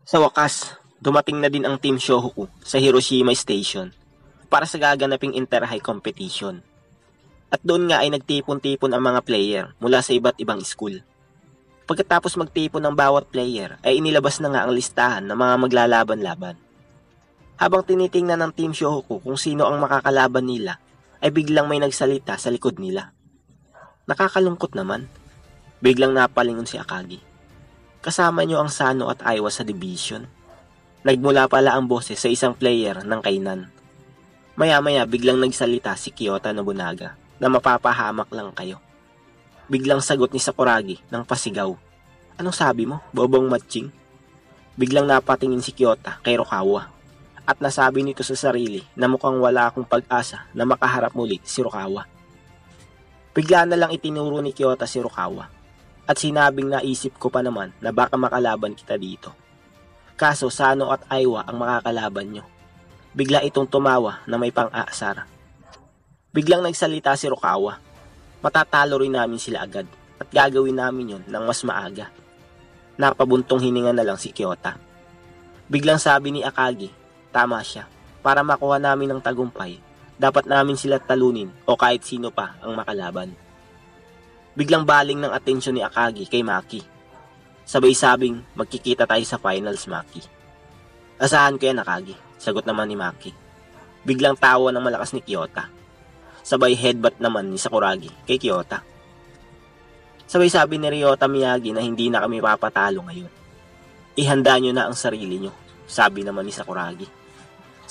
Sa wakas, dumating na din ang Team Shohoku sa Hiroshima Station para sa gaganaping inter-high competition. At doon nga ay nagtipon-tipon ang mga player mula sa iba't ibang school. Pagkatapos magtipon ng bawat player ay inilabas na nga ang listahan ng mga maglalaban-laban. Habang tinitingnan ng Team Shohoku kung sino ang makakalaban nila, ay biglang may nagsalita sa likod nila. Nakakalungkot naman. Biglang napalingon si Akagi. Kasama niyo ang Sano at Aiwa sa division. Nagmula pala ang boses sa isang player ng kainan. Maya-maya biglang nagsalita si Kyota Nobunaga na mapapahamak lang kayo. Biglang sagot ni Sakuragi ng pasigaw. Anong sabi mo, bobong matching? Biglang napatingin si Kyota kay Rukawa at nasabi nito sa sarili na mukhang wala akong pag-asa na makaharap muli si Rukawa. Bigla na lang itinuro ni Kyota si Rukawa at sinabing naisip ko pa naman na baka makalaban kita dito. Kaso Sano at Aiwa ang makakalaban nyo. Bigla itong tumawa na may pang-aasar. Biglang nagsalita si Rukawa. Matatalo rin namin sila agad at gagawin namin yon ng mas maaga. Napabuntong hininga na lang si Kyota. Biglang sabi ni Akagi, tama siya. Para makuha namin ng tagumpay, dapat namin sila talunin o kahit sino pa ang makalaban. Biglang baling ng atensyon ni Akagi kay Maki. Sabay sabing, magkikita tayo sa finals, Maki. Asahan ko yan, Akagi, sagot naman ni Maki. Biglang tawa ng malakas ni Kyota. Sabay headbutt naman ni Sakuragi kay Kyota. Sabay sabi ni Ryota Miyagi na hindi na kami papatalo ngayon. Ihanda nyo na ang sarili nyo, sabi naman ni Sakuragi.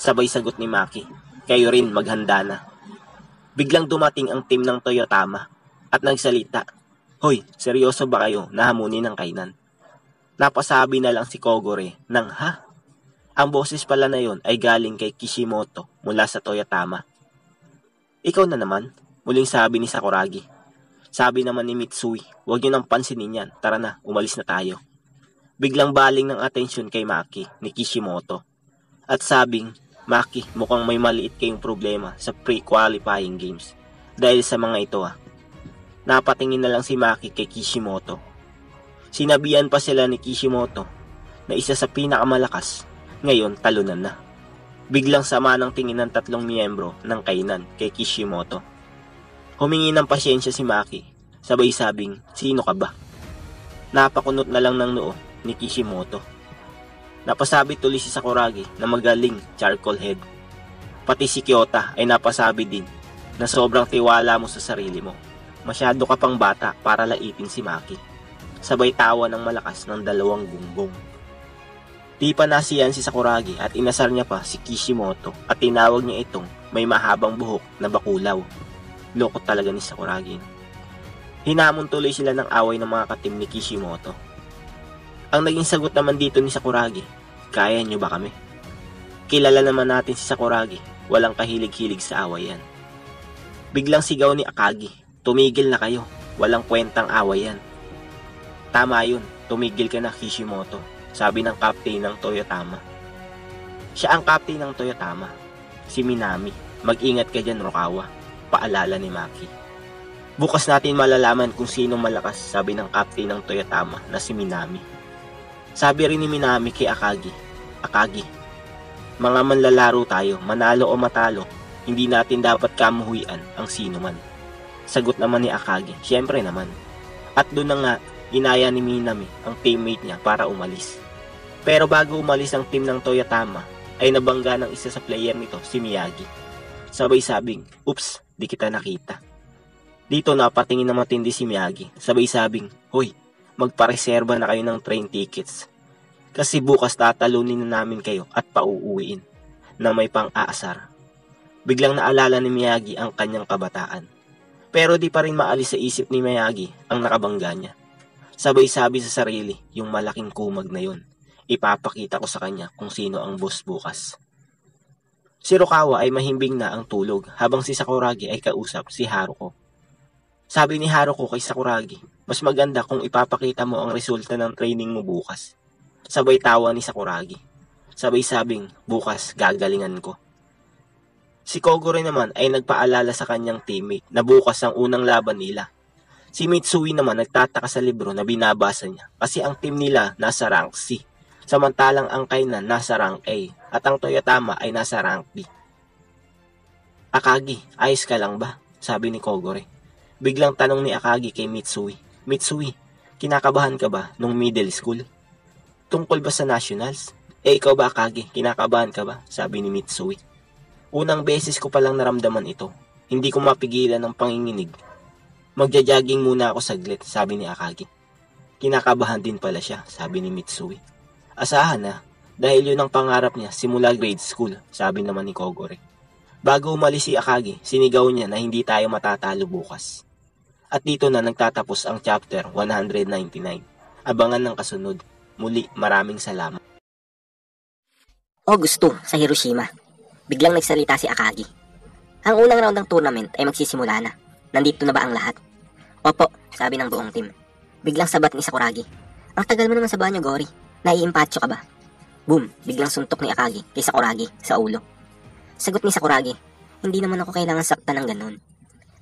Sabay sagot ni Maki, kayo rin maghanda na. Biglang dumating ang team ng Toyotama at nagsalita, hoy, seryoso ba kayo na hamunin ng kainan? Napasabi na lang si Kogore ng ha? Ang boses pala na yon ay galing kay Kishimoto mula sa Toyotama. Ikaw na naman, muling sabi ni Sakuragi. Sabi naman ni Mitsui, huwag nyo nang pansinin yan, tara na, umalis na tayo. Biglang baling ng atensyon kay Maki ni Kishimoto. At sabing, Maki, mukhang may maliit kayong problema sa pre-qualifying games. Dahil sa mga ito Napatingin na lang si Maki kay Kishimoto. Sinabihan pa sila ni Kishimoto na isa sa pinakamalakas, ngayon talunan na. Biglang sama ng tingin ng tatlong miyembro ng kainan kay Kishimoto. Humingi ng pasyensya si Maki, sabay sabing, sino ka ba? Napakunot na lang ng noo ni Kishimoto. Napasabi tuloy si Sakuragi na magaling charcoal head. Pati si Kyota ay napasabi din na sobrang tiwala mo sa sarili mo. Masyado ka pang bata para laitin si Maki. Sabay tawa ng malakas ng dalawang gunggong. Di pa nasiyan si Sakuragi at inasar niya pa si Kishimoto at tinawag niya itong may mahabang buhok na bakulaw. Loko talaga ni Sakuragi. Hinamon tuloy sila ng away ng mga katim ni Kishimoto. Ang naging sagot naman dito ni Sakuragi, kaya niyo ba kami? Kilala naman natin si Sakuragi, walang kahilig-hilig sa away yan. Biglang sigaw ni Akagi, tumigil na kayo, walang kwentang away yan. Tama yun, tumigil ka na Kishimoto, sabi ng captain ng Toyotama. Siya ang captain ng Toyotama, si Minami. Mag-ingat ka dyan, Rukawa, paalala ni Maki. Bukas natin malalaman kung sino malakas, sabi ng captain ng Toyotama na si Minami. Sabi rin ni Minami kay Akagi, Akagi, mga manlalaro tayo, manalo o matalo, hindi natin dapat kamuhuian ang sino man. Sagot naman ni Akagi, syempre naman. At doon na nga, inaya ni Minami ang teammate niya para umalis. Pero bago umalis ang team ng Toyotama, ay nabangga ng isa sa player nito, si Miyagi. Sabay sabing, oops, di kita nakita. Dito napatingin na matindi si Miyagi. Sabay sabing, hoy, magpareserba na kayo ng train tickets. Kasi bukas tatalunin na namin kayo at pauuwiin na may pang-aasar. Biglang naalala ni Miyagi ang kanyang kabataan. Pero di pa rin maalis sa isip ni Miyagi ang nakabangga niya. Sabay sabi sa sarili, yung malaking kumag na yun. Ipapakita ko sa kanya kung sino ang boss bukas. Si Rukawa ay mahimbing na ang tulog habang si Sakuragi ay kausap si Haruko. Sabi ni Haruko kay Sakuragi, mas maganda kung ipapakita mo ang resulta ng training mo bukas. Sabay tawa ni Sakuragi. Sabay sabing, bukas gagalingan ko. Si Kogoro naman ay nagpaalala sa kanyang teammate na bukas ang unang laban nila. Si Mitsui naman nagtataka sa libro na binabasa niya kasi ang team nila nasa rank C. samantalang ang Kainan nasa rank A at ang Toyotama ay nasa rank B. Akagi, ayos ka lang ba? Sabi ni Kogore. Biglang tanong ni Akagi kay Mitsui. Mitsui, kinakabahan ka ba nung middle school? Tungkol ba sa nationals? Ikaw ba Akagi, kinakabahan ka ba? Sabi ni Mitsui. Unang beses ko palang naramdaman ito. Hindi ko mapigilan ng panginginig. Magja-jogging muna ako saglit, sabi ni Akagi. Kinakabahan din pala siya, sabi ni Mitsui. Asahan na, dahil yun ang pangarap niya simula grade school, sabi naman ni Kogore. Bago umalis si Akagi, sinigaw niya na hindi tayo matatalo bukas. At dito na nagtatapos ang chapter 199. Abangan ng kasunod. Muli, maraming salamat. August 2 sa Hiroshima. Biglang nagsalita si Akagi. Ang unang round ng tournament ay magsisimula na. Nandito na ba ang lahat? Opo, sabi ng buong team. Biglang sabat ni Sakuragi. Ang tagal mo naman sa banyo, Gori. Naiimpatso ka ba? Boom, biglang suntok ni Akagi kay Sakuragi sa ulo. Sagot ni Sakuragi, hindi naman ako kailangan saktan ng ganun.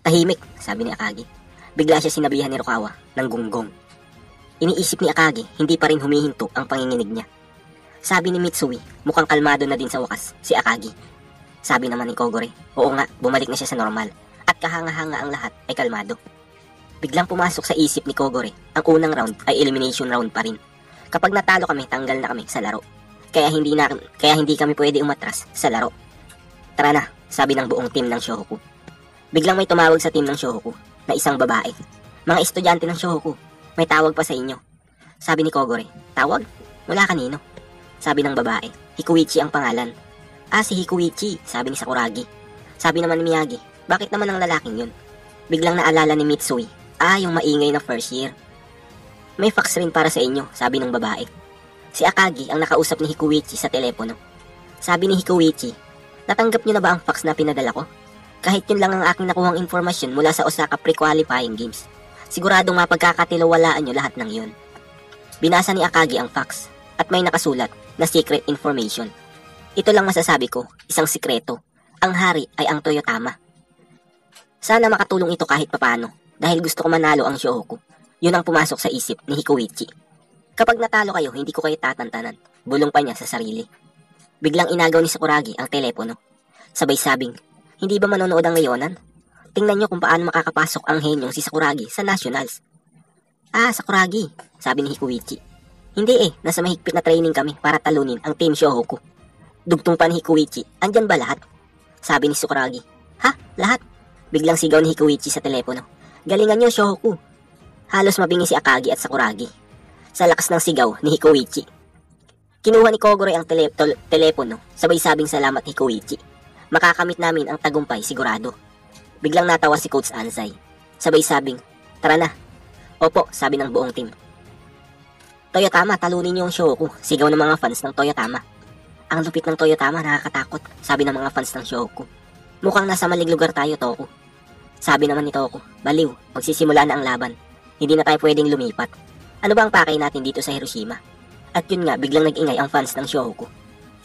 Tahimik, sabi ni Akagi. Bigla siya sinabihan ni Rukawa ng gunggong. Iniisip ni Akagi, hindi pa rin humihinto ang panginginig niya. Sabi ni Mitsui, mukhang kalmado na din sa wakas si Akagi. Sabi naman ni Kogore, oo nga, bumalik na siya sa normal at kahanga-hanga ang lahat ay kalmado. Biglang pumasok sa isip ni Kogore, ang unang round ay elimination round pa rin. Kapag natalo kami, tanggal na kami sa laro. Kaya hindi kami pwede umatras sa laro. Tara na, sabi ng buong team ng Shohoku. Biglang may tumawag sa team ng Shohoku na isang babae. Mga estudyante ng Shohoku, may tawag pa sa inyo. Sabi ni Kogore, tawag? Mula kanino? Sabi ng babae, Hikuichi ang pangalan. Ah, si Hikuichi, sabi ni Sakuragi. Sabi naman ni Miyagi, bakit naman ang lalaking yun? Biglang naalala ni Mitsui, yung maingay na first year. May fax rin para sa inyo, sabi ng babae. Si Akagi ang nakausap ni Hikuichi sa telepono. Sabi ni Hikuichi, natanggap niyo na ba ang fax na pinadala ko? Kahit yun lang ang aking nakuhang informasyon mula sa Osaka pre-qualifying games. Siguradong mapagkakatiwalaan niyo lahat ng yun. Binasa ni Akagi ang fax at may nakasulat na secret information. Ito lang masasabi ko, isang sikreto. Ang hari ay ang Toyotama. Sana makatulong ito kahit papano dahil gusto ko manalo ang Shohoku. Yun ang pumasok sa isip ni Hikuichi. Kapag natalo kayo, hindi ko kayo tatantanan. Bulong pa niya sa sarili. Biglang inagaw ni Sakuragi ang telepono. Sabay sabing, hindi ba manonood ang ngayonan? Tingnan niyo kung paano makakapasok ang henyong si Sakuragi sa nationals. Ah, Sakuragi, sabi ni Hikuichi. Hindi nasa mahigpit na training kami para talunin ang Team Shohoku. Dugtong pa ni Hikuichi, andyan ba lahat? Sabi ni Sakuragi. Ha? Lahat? Biglang sigaw ni Hikuichi sa telepono. Galingan niyo, Shohoku. Halos mabingi si Akagi at Sakuragi sa lakas ng sigaw ni Hikuichi. Kinuha ni Kogore ang telepono, sabay sabing salamat Hikuichi. Makakamit namin ang tagumpay sigurado. Biglang natawa si Coach Ansai. Sabay sabing, tara na. Opo, sabi ng buong team. Toyotama, talunin niyo ang Shohoku, sigaw ng mga fans ng Toyotama. Ang lupit ng Toyotama, nakakatakot, sabi ng mga fans ng Shohoku. Mukhang nasa maling lugar tayo, Toku. Sabi naman ni Toku, baliw, magsisimula na ang laban. Hindi na tayo pwedeng lumipat. Ano ba ang pakay natin dito sa Hiroshima? At yun nga, biglang nag-ingay ang fans ng Shohoku.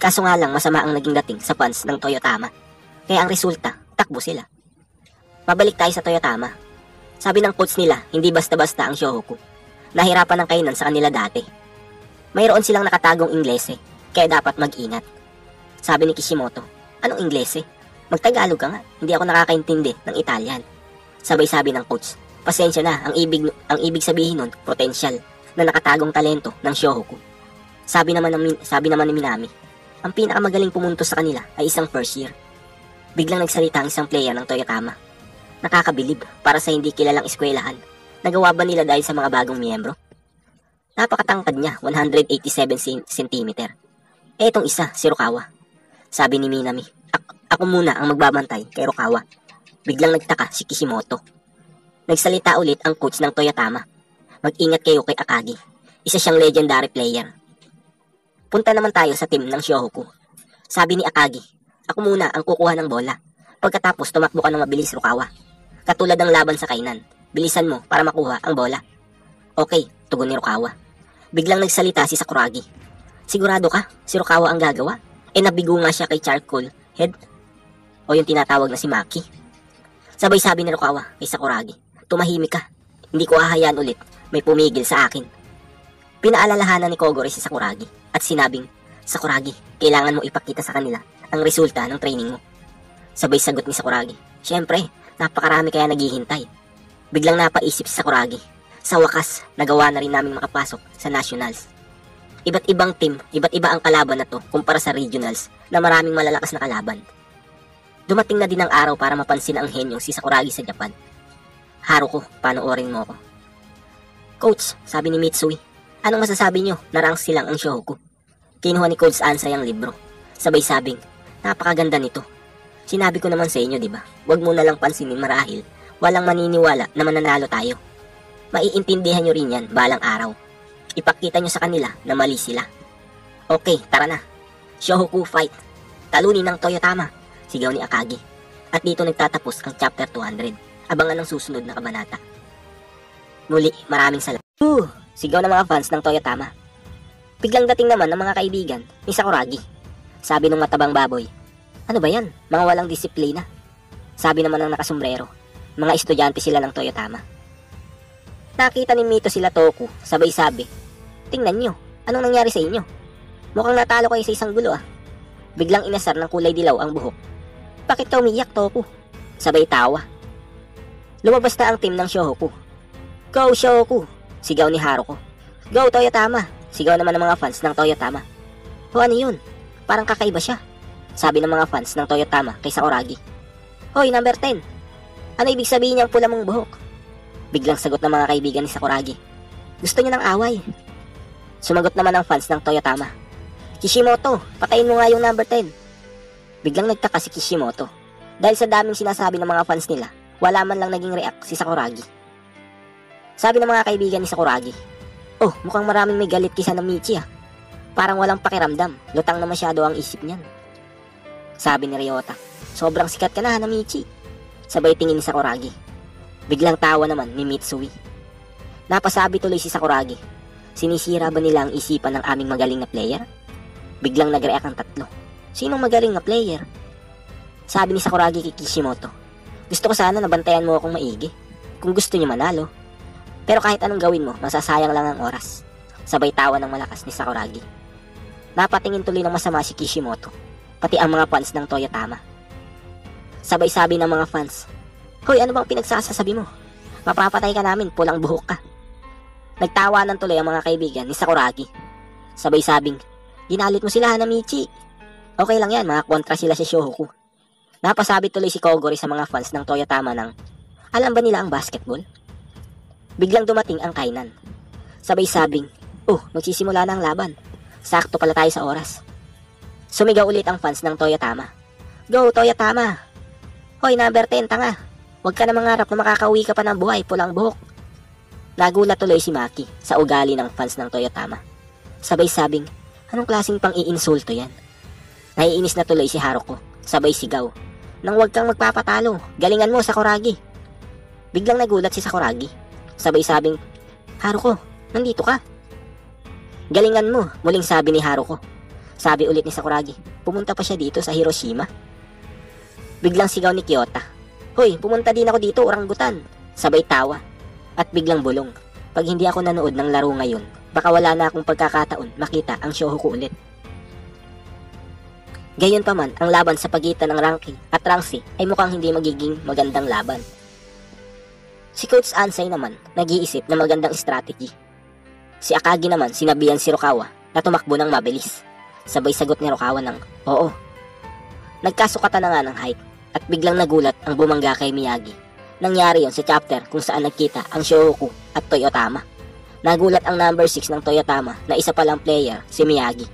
Kaso nga lang, masama ang naging dating sa fans ng Toyotama. Kaya ang resulta, takbo sila. Mabalik tayo sa Toyotama. Sabi ng coach nila, hindi basta-basta ang Shohoku. Nahirapan ng Kainan sa kanila dati. Mayroon silang nakatagong Inglese, kaya dapat mag-ingat. Sabi ni Kishimoto, anong Inglese? Magtagalog ka nga, hindi ako nakakaintindi ng Italian. Sabay-sabi ng coach, pasensya na, ang ibig sabihin nun, potential, na nakatagong talento ng Shohoku. Sabi naman ni Minami, ang pinakamagaling pumunto sa kanila ay isang first year. Biglang nagsalita ang isang player ng Toyotama. Nakakabilib para sa hindi kilalang eskwelahan. Nagawa ba nila dahil sa mga bagong miyembro? Napakatangkad niya, 187 cm. Etong isa, si Rukawa. Sabi ni Minami, ako muna ang magbabantay kay Rukawa. Biglang nagtaka si Kishimoto. Nagsalita ulit ang coach ng Toyotama. Mag-ingat kayo kay Akagi. Isa siyang legendary player. Punta naman tayo sa team ng Shohoku. Sabi ni Akagi, ako muna ang kukuha ng bola. Pagkatapos tumakbo ka ng mabilis, Rukawa. Katulad ng laban sa Kainan. Bilisan mo para makuha ang bola. Okay, tugon ni Rukawa. Biglang nagsalita si Sakuragi. Sigurado ka? Si Rukawa ang gagawa? Nabigo nga siya kay Charcoal Head. O yung tinatawag na si Maki. Sabay sabi ni Rukawa kay Sakuragi, tumahimik ka. Hindi ko hahayaan ulit may pumigil sa akin. Pinaalalahanan ni Kogori si Sakuragi at sinabing, Sakuragi, kailangan mo ipakita sa kanila ang resulta ng training mo. Sabay sagot ni Sakuragi, syempre, napakarami kaya naghihintay. Biglang napaisip si Sakuragi, sa wakas, nagawa na rin namin makapasok sa nationals. Iba't ibang team, iba't iba ang kalaban na to kumpara sa regionals na maraming malalakas na kalaban. Dumating na din ang araw para mapansin ang henyong si Sakuragi sa Japan. Haruko, panoorin mo ko. Coach, sabi ni Mitsui, anong masasabi nyo na rank silang ang Shohoku? Kinuha ni Coach Ansay ang libro. Sabay sabing, napakaganda nito. Sinabi ko naman sa inyo, di ba? Huwag mo na lang pansinin marahil walang maniniwala na mananalo tayo. Maiintindihan nyo rin yan balang araw. Ipakita nyo sa kanila na mali sila. Okay, tara na. Shohoku fight. Talunin ng Toyotama, sigaw ni Akagi. At dito nagtatapos ang chapter 200. Abangan ang susunod na kabanata. Muli, maraming salamat. Sigaw ng mga fans ng Toyotama. Biglang dating naman ng mga kaibigan ni Sakuragi. Sabi ng matabang baboy, ano ba yan? Mga walang disiplina. Sabi naman ng nakasombrero, mga estudyante sila ng Toyotama. Nakita ni Mito sila Toku, sabay sabi, tingnan nyo, anong nangyari sa inyo? Mukhang natalo kayo sa isang gulo ah. Biglang inasar ng kulay dilaw ang buhok. Bakit ka umiyak, Toku? Sabay tawa. Lumabas na ang team ng Shohoku. Go Shohoku! Sigaw ni Haruko. Go Toyotama! Sigaw naman ng mga fans ng Toyotama. O ano yun? Parang kakaiba siya. Sabi ng mga fans ng Toyotama kay Sakuragi. Hoy, number 10! Ano ibig sabihin niyang pula mong buhok? Biglang sagot ng mga kaibigan ni Sakuragi. Gusto niya ng away. Sumagot naman ang fans ng Toyotama. Kishimoto, patayin mo nga yung number 10. Biglang nagtaka si Kishimoto. Dahil sa daming sinasabi ng mga fans nila, wala man lang naging react si Sakuragi. Sabi ng mga kaibigan ni Sakuragi, oh, mukhang maraming may galit kisa na Michi ah. Parang walang pakiramdam, lutang na masyado ang isip niyan. Sabi ni Ryota, sobrang sikat ka na Hanamichi. Sabay tingin ni Sakuragi. Biglang tawa naman ni Mitsui. Napasabi tuloy si Sakuragi, sinisira ba nila ang isipan ng aming magaling na player? Biglang nag-react ang tatlo. Sinong magaling na player? Sabi ni Sakuragi kay Kishimoto, gusto ko sana nabantayan mo akong maigi, kung gusto niyo manalo. Pero kahit anong gawin mo, masasayang lang ang oras. Sabay tawa ng malakas ni Sakuragi. Napatingin tuloy ng masama si Kishimoto, pati ang mga fans ng Toyotama. Sabay sabi ng mga fans, hoy, ano bang pinagsasasabi mo? Mapapatay ka namin, pulang buhok ka. Nagtawanan tuloy ang mga kaibigan ni Sakuragi. Sabay sabing, ginalit mo sila Hanamichi. Okay lang yan, mga kontra sila sa Shohoku. Napasabi tuloy si Kogori sa mga fans ng Toyotama ng, alam ba nila ang basketball? Biglang dumating ang kainan. Sabay sabing, magsisimula na ang laban. Sakto pala tayo sa oras. Sumigaw ulit ang fans ng Toyotama. Go Toyotama! Hoy, number 10, tanga. Huwag ka na mangarap na makakauwi ka pa ng buhay, pulang buhok. Nagulat tuloy si Maki sa ugali ng fans ng Toyotama. Sabay sabing, anong klaseng pang-iinsulto yan? Naiinis na tuloy si Haruko. Sabay sigaw, nang huwag kang magpapatalo, galingan mo Sakuragi. Biglang nagulat si Sakuragi. Sabay sabing, Haruko, nandito ka. Galingan mo, muling sabi ni Haruko. Sabi ulit ni Sakuragi, pumunta pa siya dito sa Hiroshima. Biglang sigaw ni Kyota, hoy, pumunta din ako dito, oranggutan. Sabay tawa, at biglang bulong, pag hindi ako nanood ng laro ngayon, baka wala na akong pagkakataon makita ang Shohoku ulit. Gayunpaman, ang laban sa pagitan ng Ranky at Rangsi ay mukhang hindi magiging magandang laban. Si Coach Ansay naman, nag-iisip na magandang strategy. Si Akagi naman, sinabihan si Rukawa na tumakbo ng mabilis. Sabay sagot ni Rukawa ng, oo. Nagkasukatan na nga ng height, at biglang nagulat ang bumangga kay Miyagi. Nangyari yon sa chapter kung saan nagkita ang Shohoku at Toyotama. Nagulat ang number 6 ng Toyotama na isa palang player, si Miyagi.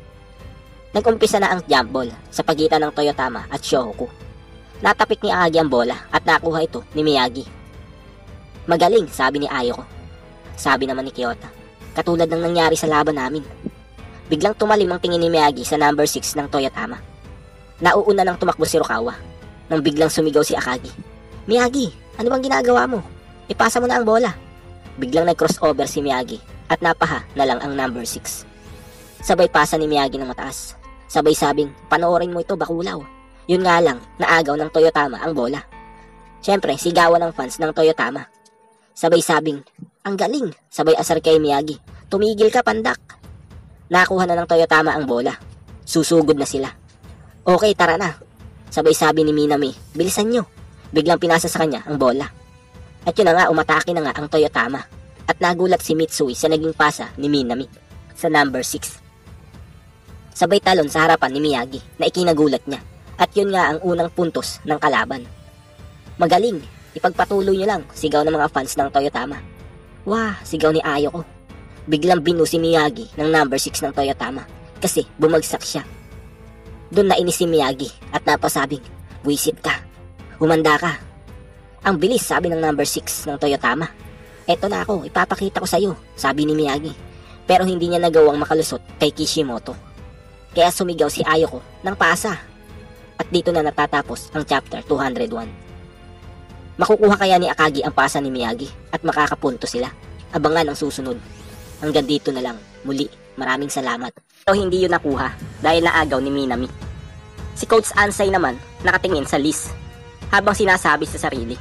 Nag-umpisa na ang jump ball sa pagitan ng Toyotama at Shohoku. Natapik ni Akagi ang bola at nakuha ito ni Miyagi. Magaling, sabi ni Ayoko. Sabi naman ni Kyota, katulad ng nangyari sa laban namin. Biglang tumalim ang tingin ni Miyagi sa number 6 ng Toyotama. Nauuna nang tumakbo si Rukawa, nang biglang sumigaw si Akagi. Miyagi, ano bang ginagawa mo? Ipasa mo na ang bola. Biglang nag-crossover si Miyagi at napaha na lang ang number 6. Sabay pasa ni Miyagi ng mataas. Sabay sabing, panoorin mo ito bakulaw. Yun nga lang, naagaw ng Toyotama ang bola. Siyempre, sigawan ng fans ng Toyotama. Sabay sabing, ang galing, sabay asar kay Miyagi. tumigil ka, pandak. Nakuha na ng Toyotama ang bola. Susugod na sila. Okay, tara na. Sabay sabi ni Minami, bilisan nyo. Biglang pinasa sa kanya ang bola. At yun na nga, umatake na nga ang Toyotama. At nagulat si Mitsui sa naging pasa ni Minami sa number 6. Sabay talon sa harapan ni Miyagi na ikinagulat niya. At yun nga ang unang puntos ng kalaban. Magaling, ipagpatuloy nyo lang, sigaw ng mga fans ng Toyotama. Wah, sigaw ni Ayoko. Biglang binu si Miyagi ng number 6 ng Toyotama kasi bumagsak siya. Doon na inis si Miyagi at napasabing, "Buisit ka, humanda ka." Ang bilis, sabi ng number 6 ng Toyotama. "Eto na ako, ipapakita ko sa'yo," sabi ni Miyagi. Pero hindi niya nagawang makalusot kay Kishimoto. Kaya sumigaw si Ayoko ng pasa. At dito na natatapos ang chapter 201. Makukuha kaya ni Akagi ang pasa ni Miyagi at makakapunto sila? Abangan ang susunod. Hanggang dito na lang. Muli, maraming salamat. Pero hindi yun nakuha dahil naagaw ni Minami. Si Coach Ansay naman nakatingin sa list habang sinasabi sa sarili,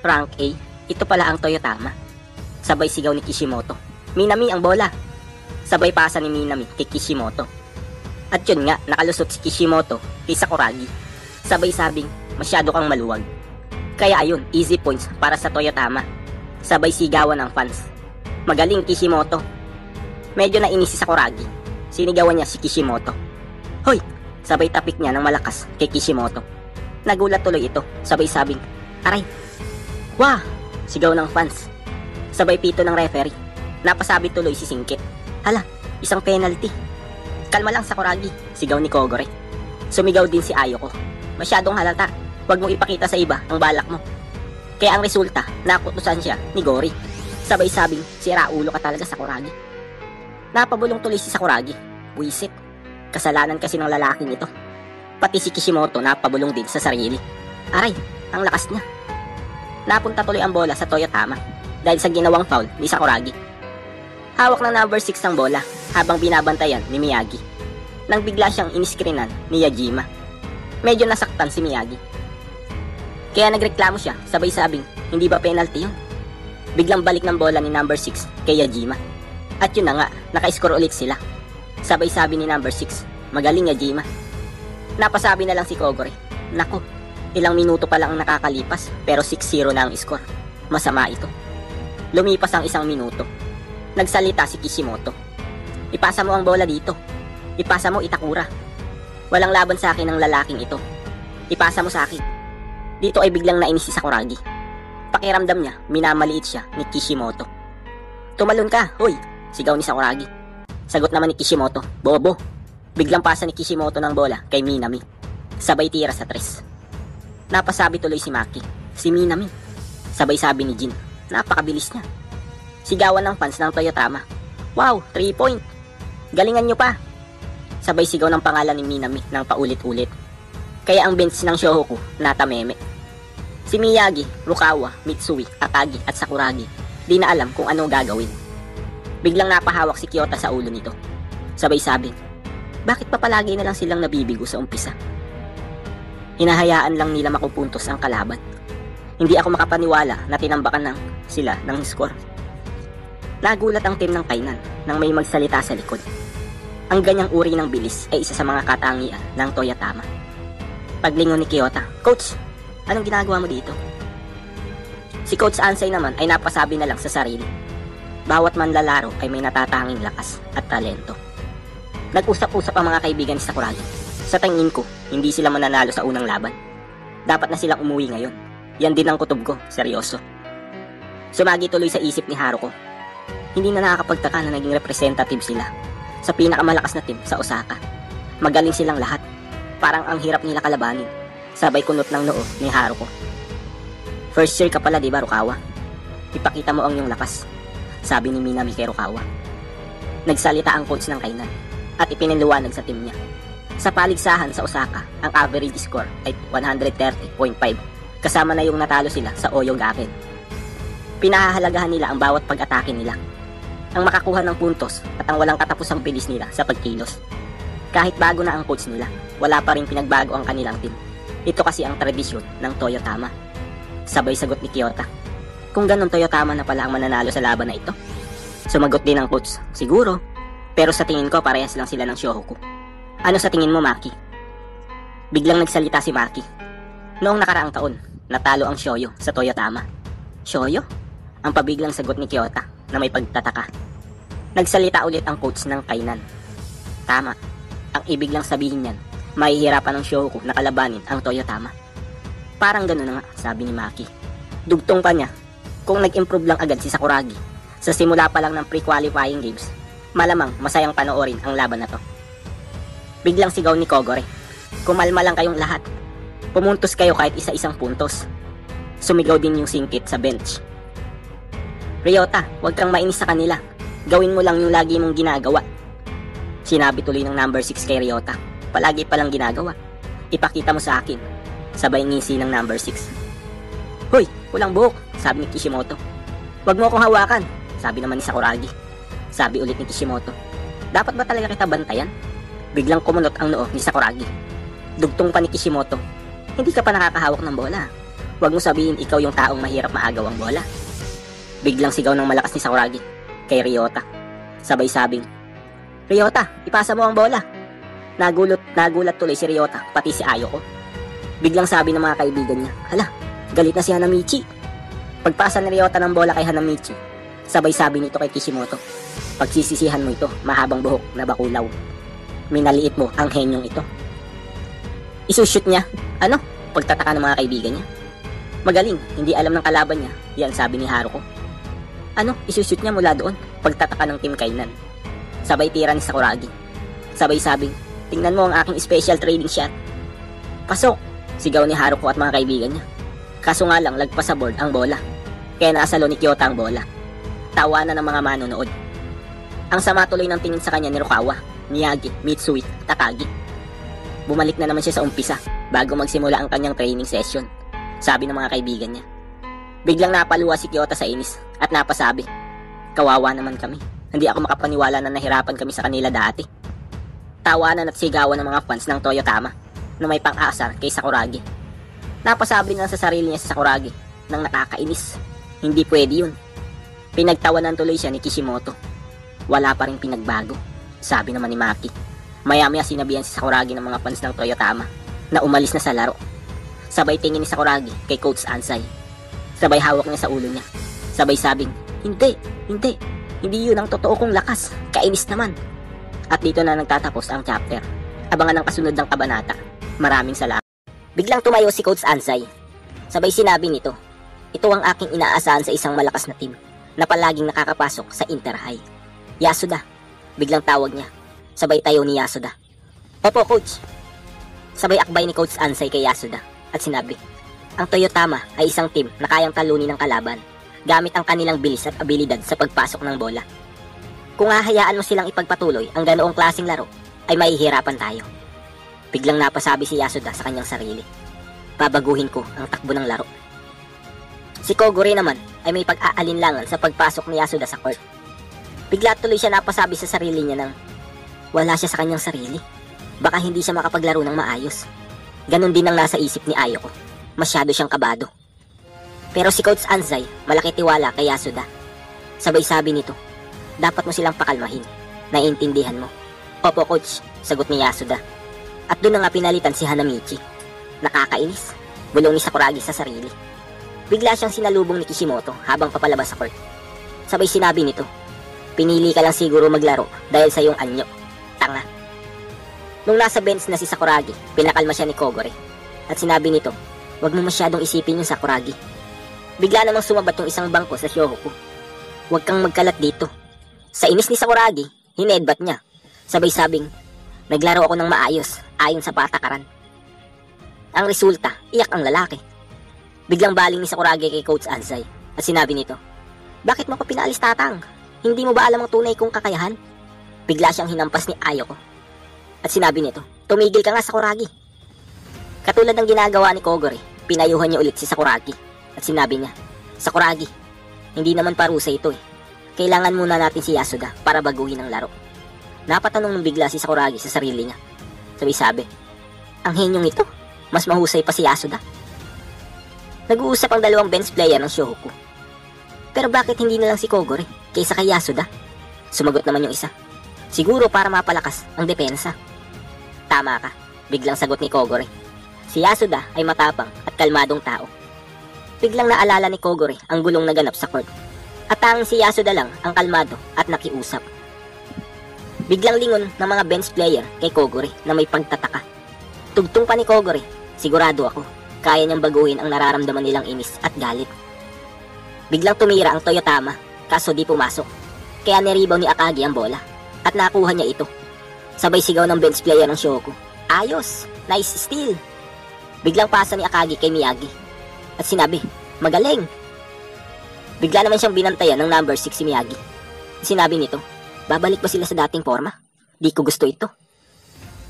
"Rank A, ito pala ang Toyotama." Sabay sigaw ni Kishimoto, "Minami ang bola." Sabay pasa ni Minami kay Kishimoto. At yun nga, nakalusot si Kishimoto kay Sakuragi. Sabay sabing, "Masyado kang maluwag." Kaya ayun, easy points para sa Toyotama. Sabay sigawan ng fans, "Magaling Kishimoto." Medyo nainis si Sakuragi. Sinigawan niya si Kishimoto, "Hoy!" Sabay tapik niya ng malakas kay Kishimoto. Nagulat tuloy ito. Sabay sabing, "Aray!" "Wah!" Sigaw ng fans. Sabay pito ng referee. Napasabi tuloy si Singkit, "Hala, isang penalty." "Kalma lang Sakuragi," sigaw ni Kogore. Sumigaw din si Ayoko, "Masyadong halata. Huwag mong ipakita sa iba ang balak mo." Kaya ang resulta, nakutusan siya ni Gori. Sabay sabing, "Sira ulo ka talaga Sakuragi." Napabulong tuloy si Sakuragi. Buisit. Kasalanan kasi ng lalaking ito. Pati si Kishimoto napabulong din sa sarili. Aray, ang lakas niya. Napunta tuloy ang bola sa Toyotama dahil sa ginawang foul ni Sakuragi. Hawak ng number 6 ang bola habang binabantayan ni Miyagi. Nang bigla siyang iniskrinan ni Yajima. Medyo nasaktan si Miyagi. Kaya nagreklamo siya, sabay sabing, "Hindi ba penalty yun?" Biglang balik ng bola ni number 6 kay Yajima. At yun na nga, naka-score ulit sila. Sabay sabi ni number 6, "Magaling Yajima." Napasabi na lang si Kogore, "Nako, ilang minuto pa lang ang nakakalipas pero 6-0 na ang score. Masama ito." Lumipas ang isang minuto. Nagsalita si Kishimoto, "Ipasa mo ang bola dito. Ipasa mo Itakura. Walang laban sa akin ng lalaking ito. Ipasa mo sa akin." Dito ay biglang nainis si Sakuragi. Pakiramdam niya, minamaliit siya ni Kishimoto. "Tumalon ka, hoy!" sigaw ni Sakuragi. Sagot naman ni Kishimoto, "Bobo." Biglang pasa ni Kishimoto ng bola kay Minami. Sabay tira sa 3. Napasabi tuloy si Maki, "Si Minami." Sabay sabi ni Jin, "Napakabilis niya." Sigawan ng fans ng Toyotama, "Wow, 3 point! Galingan nyo pa!" Sabay sigaw ng pangalan ni Minami ng paulit-ulit. Kaya ang bench ng Shohoku natameme. Si Miyagi, Rukawa, Mitsui, Akagi at Sakuragi di na alam kung ano gagawin. Biglang napahawak si Kyota sa ulo nito. Sabay sabi, "Bakit pa palagi na lang silang nabibigo sa umpisa? Hinahayaan lang nila makupuntos ang kalaban. Hindi ako makapaniwala na tinambakan sila ng score." Nagulat ang team ng Kainan nang may magsalita sa likod. Ang ganyang uri ng bilis ay isa sa mga katangian ng Toyotama. Paglingon ni Kyota, "Coach, anong ginagawa mo dito?" Si Coach Ansay naman ay napasabi na lang sa sarili, bawat manlalaro ay may natatanging lakas at talento. Nag-usap-usap ang mga kaibigan ni Sakuragi. Sa tingin ko, hindi sila mananalo sa unang laban. Dapat na silang umuwi ngayon. Yan din ang kutob ko, seryoso. Sumagi tuloy sa isip ni Haruko. Hindi na nakakapagtaka na naging representative sila sa pinakamalakas na team sa Osaka. Magaling silang lahat. Parang ang hirap nila kalabanin. Sabay kunot ng noo ni Haruko. "First year ka pala diba Rukawa? Ipakita mo ang iyong lakas," sabi ni Minami kay Rukawa. Nagsalita ang coach ng Kainan at ipinaliwanag sa team niya. Sa paligsahan sa Osaka, ang average score ay 130.5 kasama na yung natalo sila sa Oyo Gaken. Pinahahalagahan nila ang bawat pag-atake nila, ang makakuha ng puntos at ang walang katapusang bilis nila sa pagkilos. Kahit bago na ang coach nila, wala pa rin pinagbago ang kanilang team. Ito kasi ang tradisyon ng Toyotama. Sabay sagot ni Kyota, "Kung ganun Toyotama na pala ang mananalo sa laban na ito." Sumagot din ang coach, siguro. Pero sa tingin ko parehas lang sila ng Shohoku. Ano sa tingin mo, Maki? Biglang nagsalita si Maki. Noong nakaraang taon, natalo ang Shoyo sa Toyotama. Shoyo? Ang pabiglang sagot ni Kyota na may pagtataka. Nagsalita ulit ang coach ng kainan. Tama. Ang ibig lang sabihin niyan, mahihirapan ng Shohoku na kalabanin ang Toyotama. Parang gano'n na nga, sabi ni Maki. Dugtong pa niya, kung nag-improve lang agad si Sakuragi sa simula pa lang ng pre-qualifying games, malamang masayang panoorin ang laban na to. Biglang sigaw ni Kogore, kumalma lang kayong lahat. Pumuntos kayo kahit isa-isang puntos. Sumigaw din yung singkit sa bench. Ryota, huwag kang mainis sa kanila. Gawin mo lang yung lagi mong ginagawa. Sinabi tuloy ng number 6 kay Ryota. Palagi palang ginagawa. Ipakita mo sa akin. Sabay ngisi ng number 6. Hoy, walang buhok, sabi ni Kishimoto. Huwag mo akong hawakan, sabi naman ni Sakuragi. Sabi ulit ni Kishimoto. Dapat ba talaga kita bantayan? Biglang kumunot ang noo ni Sakuragi. Dugtong pa ni Kishimoto. Hindi ka pa nakakahawak ng bola. Huwag mo sabihin ikaw yung taong mahirap maagaw ang bola. Biglang sigaw ng malakas ni Sakuragi kay Ryota. Sabay sabing, Ryota, ipasa mo ang bola. Nagulat tuloy si Ryota, pati si Ayoko. Biglang sabi ng mga kaibigan niya, hala, galit na si Hanamichi. Pagpasa ni Ryota ng bola kay Hanamichi, sabay sabi nito kay Kishimoto, pagsisisihan mo ito, mahabang buhok na bakulaw. Minaliit mo ang henyong ito. Isushoot niya. Ano? Pagtataka ng mga kaibigan niya. Magaling, hindi alam ng kalaban niya. Yan sabi ni Haruko. Ano? Isushoot niya mula doon. Pagtataka ng Team Kainan. Sabay tira ni Sakuragi. Sabay sabing, tingnan mo ang aking special trading shot. Pasok! Sigaw ni Haruko at mga kaibigan niya. Kaso nga lang, lagpas sa board ang bola. Kaya naasalo ni Kyota ang bola. Tawanan ng mga manonood. Ang sama tuloy ng tingin sa kanya ni Rukawa, Miyagi, Mitsui, Takagi. Bumalik na naman siya sa umpisa bago magsimula ang kanyang training session, sabi ng mga kaibigan niya. Biglang napaluwa si Kyota sa inis at napasabi, kawawa naman kami. Hindi ako makapaniwala na nahirapan kami sa kanila dati. Tawanan at sigawan ng mga fans ng Toyotama na may pang-asar kay Sakuragi. Napasabi na sa sarili niya si Sakuragi nang nakakainis. Hindi pwede yun. Pinagtawanan tuloy siya ni Kishimoto. Wala pa rin pinagbago, sabi naman ni Maki. Maya-maya sinabihan si Sakuragi ng mga fans ng Toyotama na umalis na sa laro. Sabay tingin ni Sakuragi kay Coach Ansai. Sabay hawak niya sa ulo niya. Sabay sabing, hindi yun ang totoo kong lakas. Kainis naman. At dito na nagtatapos ang chapter. Abangan ang kasunod ng kabanata. Maraming salamat. Biglang tumayo si Coach Ansai. Sabay sinabi nito, ito ang aking inaasahan sa isang malakas na team na palaging nakakapasok sa Inter-High. Yasuda. Biglang tawag niya. Sabay tayo ni Yasuda. Opo, Coach. Sabay akbay ni Coach Ansai kay Yasuda at sinabi, ang Toyotama ay isang team na kayang talunin ng kalaban gamit ang kanilang bilis at abilidad sa pagpasok ng bola. Kung hahayaan mo silang ipagpatuloy ang ganoong klaseng laro, ay mahihirapan tayo. Biglang napasabi si Yasuda sa kanyang sarili, babaguhin ko ang takbo ng laro. Si Kogure naman ay may pag-aalinlangan sa pagpasok ni Yasuda sa court. Bigla tuloy siya napasabi sa sarili niya ng wala siya sa kanyang sarili. Baka hindi siya makapaglaro ng maayos. Ganon din ang nasa isip ni Ayoko. Masyado siyang kabado. Pero si Coach Ansai, malaki tiwala kay Yasuda. Sabay sabi nito, dapat mo silang pakalmahin. Naiintindihan mo. Opo, Coach, sagot ni Yasuda. At doon na nga pinalitan si Hanamichi. Nakakainis. Bulong ni Sakuragi sa sarili. Bigla siyang sinalubong ni Kishimoto habang papalabas sa court. Sabay sinabi nito, pinili ka lang siguro maglaro dahil sa iyong anyo. Tanga. Nung nasa bench na si Sakuragi, pinakalma siya ni Kogore. At sinabi nito, huwag mo masyadong isipin yung Sakuragi. Bigla namang sumabat yung isang bangko sa Shohoku. Huwag kang magkalat dito. Sa inis ni Sakuragi, hinedbat niya. Sabay sabing, naglaro ako ng maayos ayon sa patakaran. Ang resulta, iyak ang lalaki. Biglang baling ni Sakuragi kay Coach Ansai at sinabi nito, bakit mo ko pinaalis, Tatang? Hindi mo ba alam ang tunay kong kakayahan? Bigla siyang hinampas ni Ayoko. At sinabi nito, tumigil ka nga, Sakuragi. Katulad ng ginagawa ni Kogore, pinayuhan niya ulit si Sakuragi. At sinabi niya, Sakuragi, hindi naman parusa ito eh. Kailangan muna natin si Yasuda para baguhin ang laro. Napatanong ng bigla si Sakuragi sa sarili niya. Sabi, ang henyong ito, mas mahusay pa si Yasuda. Nag-uusap ang dalawang bench player ng Shohoku. Pero bakit hindi na lang si Kogure kaysa kay Yasuda? Sumagot naman yung isa. Siguro para mapalakas ang depensa. Tama ka, biglang sagot ni Kogure. Si Yasuda ay matapang at kalmadong tao. Biglang naalala ni Kogure ang gulong naganap sa court. At tanging si Yasuda lang ang kalmado at nakiusap. Biglang lingon ng mga bench player kay Kogure na may pagtataka. Tugtong pa ni Kogure, sigurado ako, kaya niyang baguhin ang nararamdaman nilang inis at galit. Biglang tumira ang Toyotama, kaso di pumasok. Kaya niribaw ni Akagi ang bola, at nakuha niya ito. Sabay sigaw ng bench player ng Shohoku. Ayos! Nice steal! Biglang pasa ni Akagi kay Miyagi. At sinabi, magaling! Bigla naman siyang binantayan ng number 6 si Miyagi. Sinabi nito, babalik ba sila sa dating forma? Di ko gusto ito.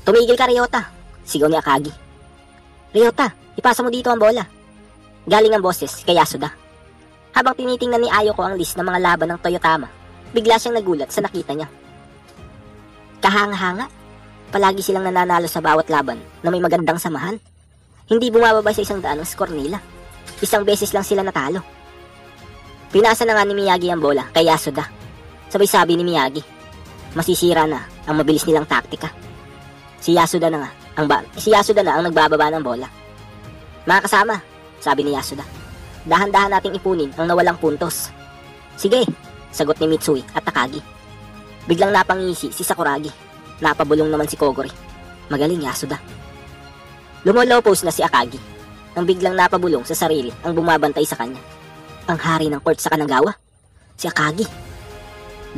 Tumigil ka, Ryota! Sigaw ni Akagi. Ryota, ipasa mo dito ang bola. Galing ang boses kay Yasuda. Habang tinitingnan ni Ayoko ang list ng mga laban ng Toyotama, bigla siyang nagulat sa nakita niya. Kahanga-hanga, palagi silang nananalo sa bawat laban na may magandang samahan. Hindi bumababa sa 100 ang score nila. Isang beses lang sila natalo. Pinasa na nga ni Miyagi ang bola kay Yasuda. Sabay sabi ni Miyagi, masisira na ang mabilis nilang taktika. Si Yasuda na ang nagbababa ng bola. Mga kasama, sabi ni Yasuda, dahan-dahan nating ipunin ang nawalang puntos. Sige, sagot ni Mitsui at Takagi. Biglang napangisi si Sakuragi. Napabulong naman si Kogure. Magaling, Yasuda. Lumolow pose na si Akagi nang biglang napabulong sa sarili ang bumabantay sa kanya. Ang hari ng court sa Kanagawa, si Akagi.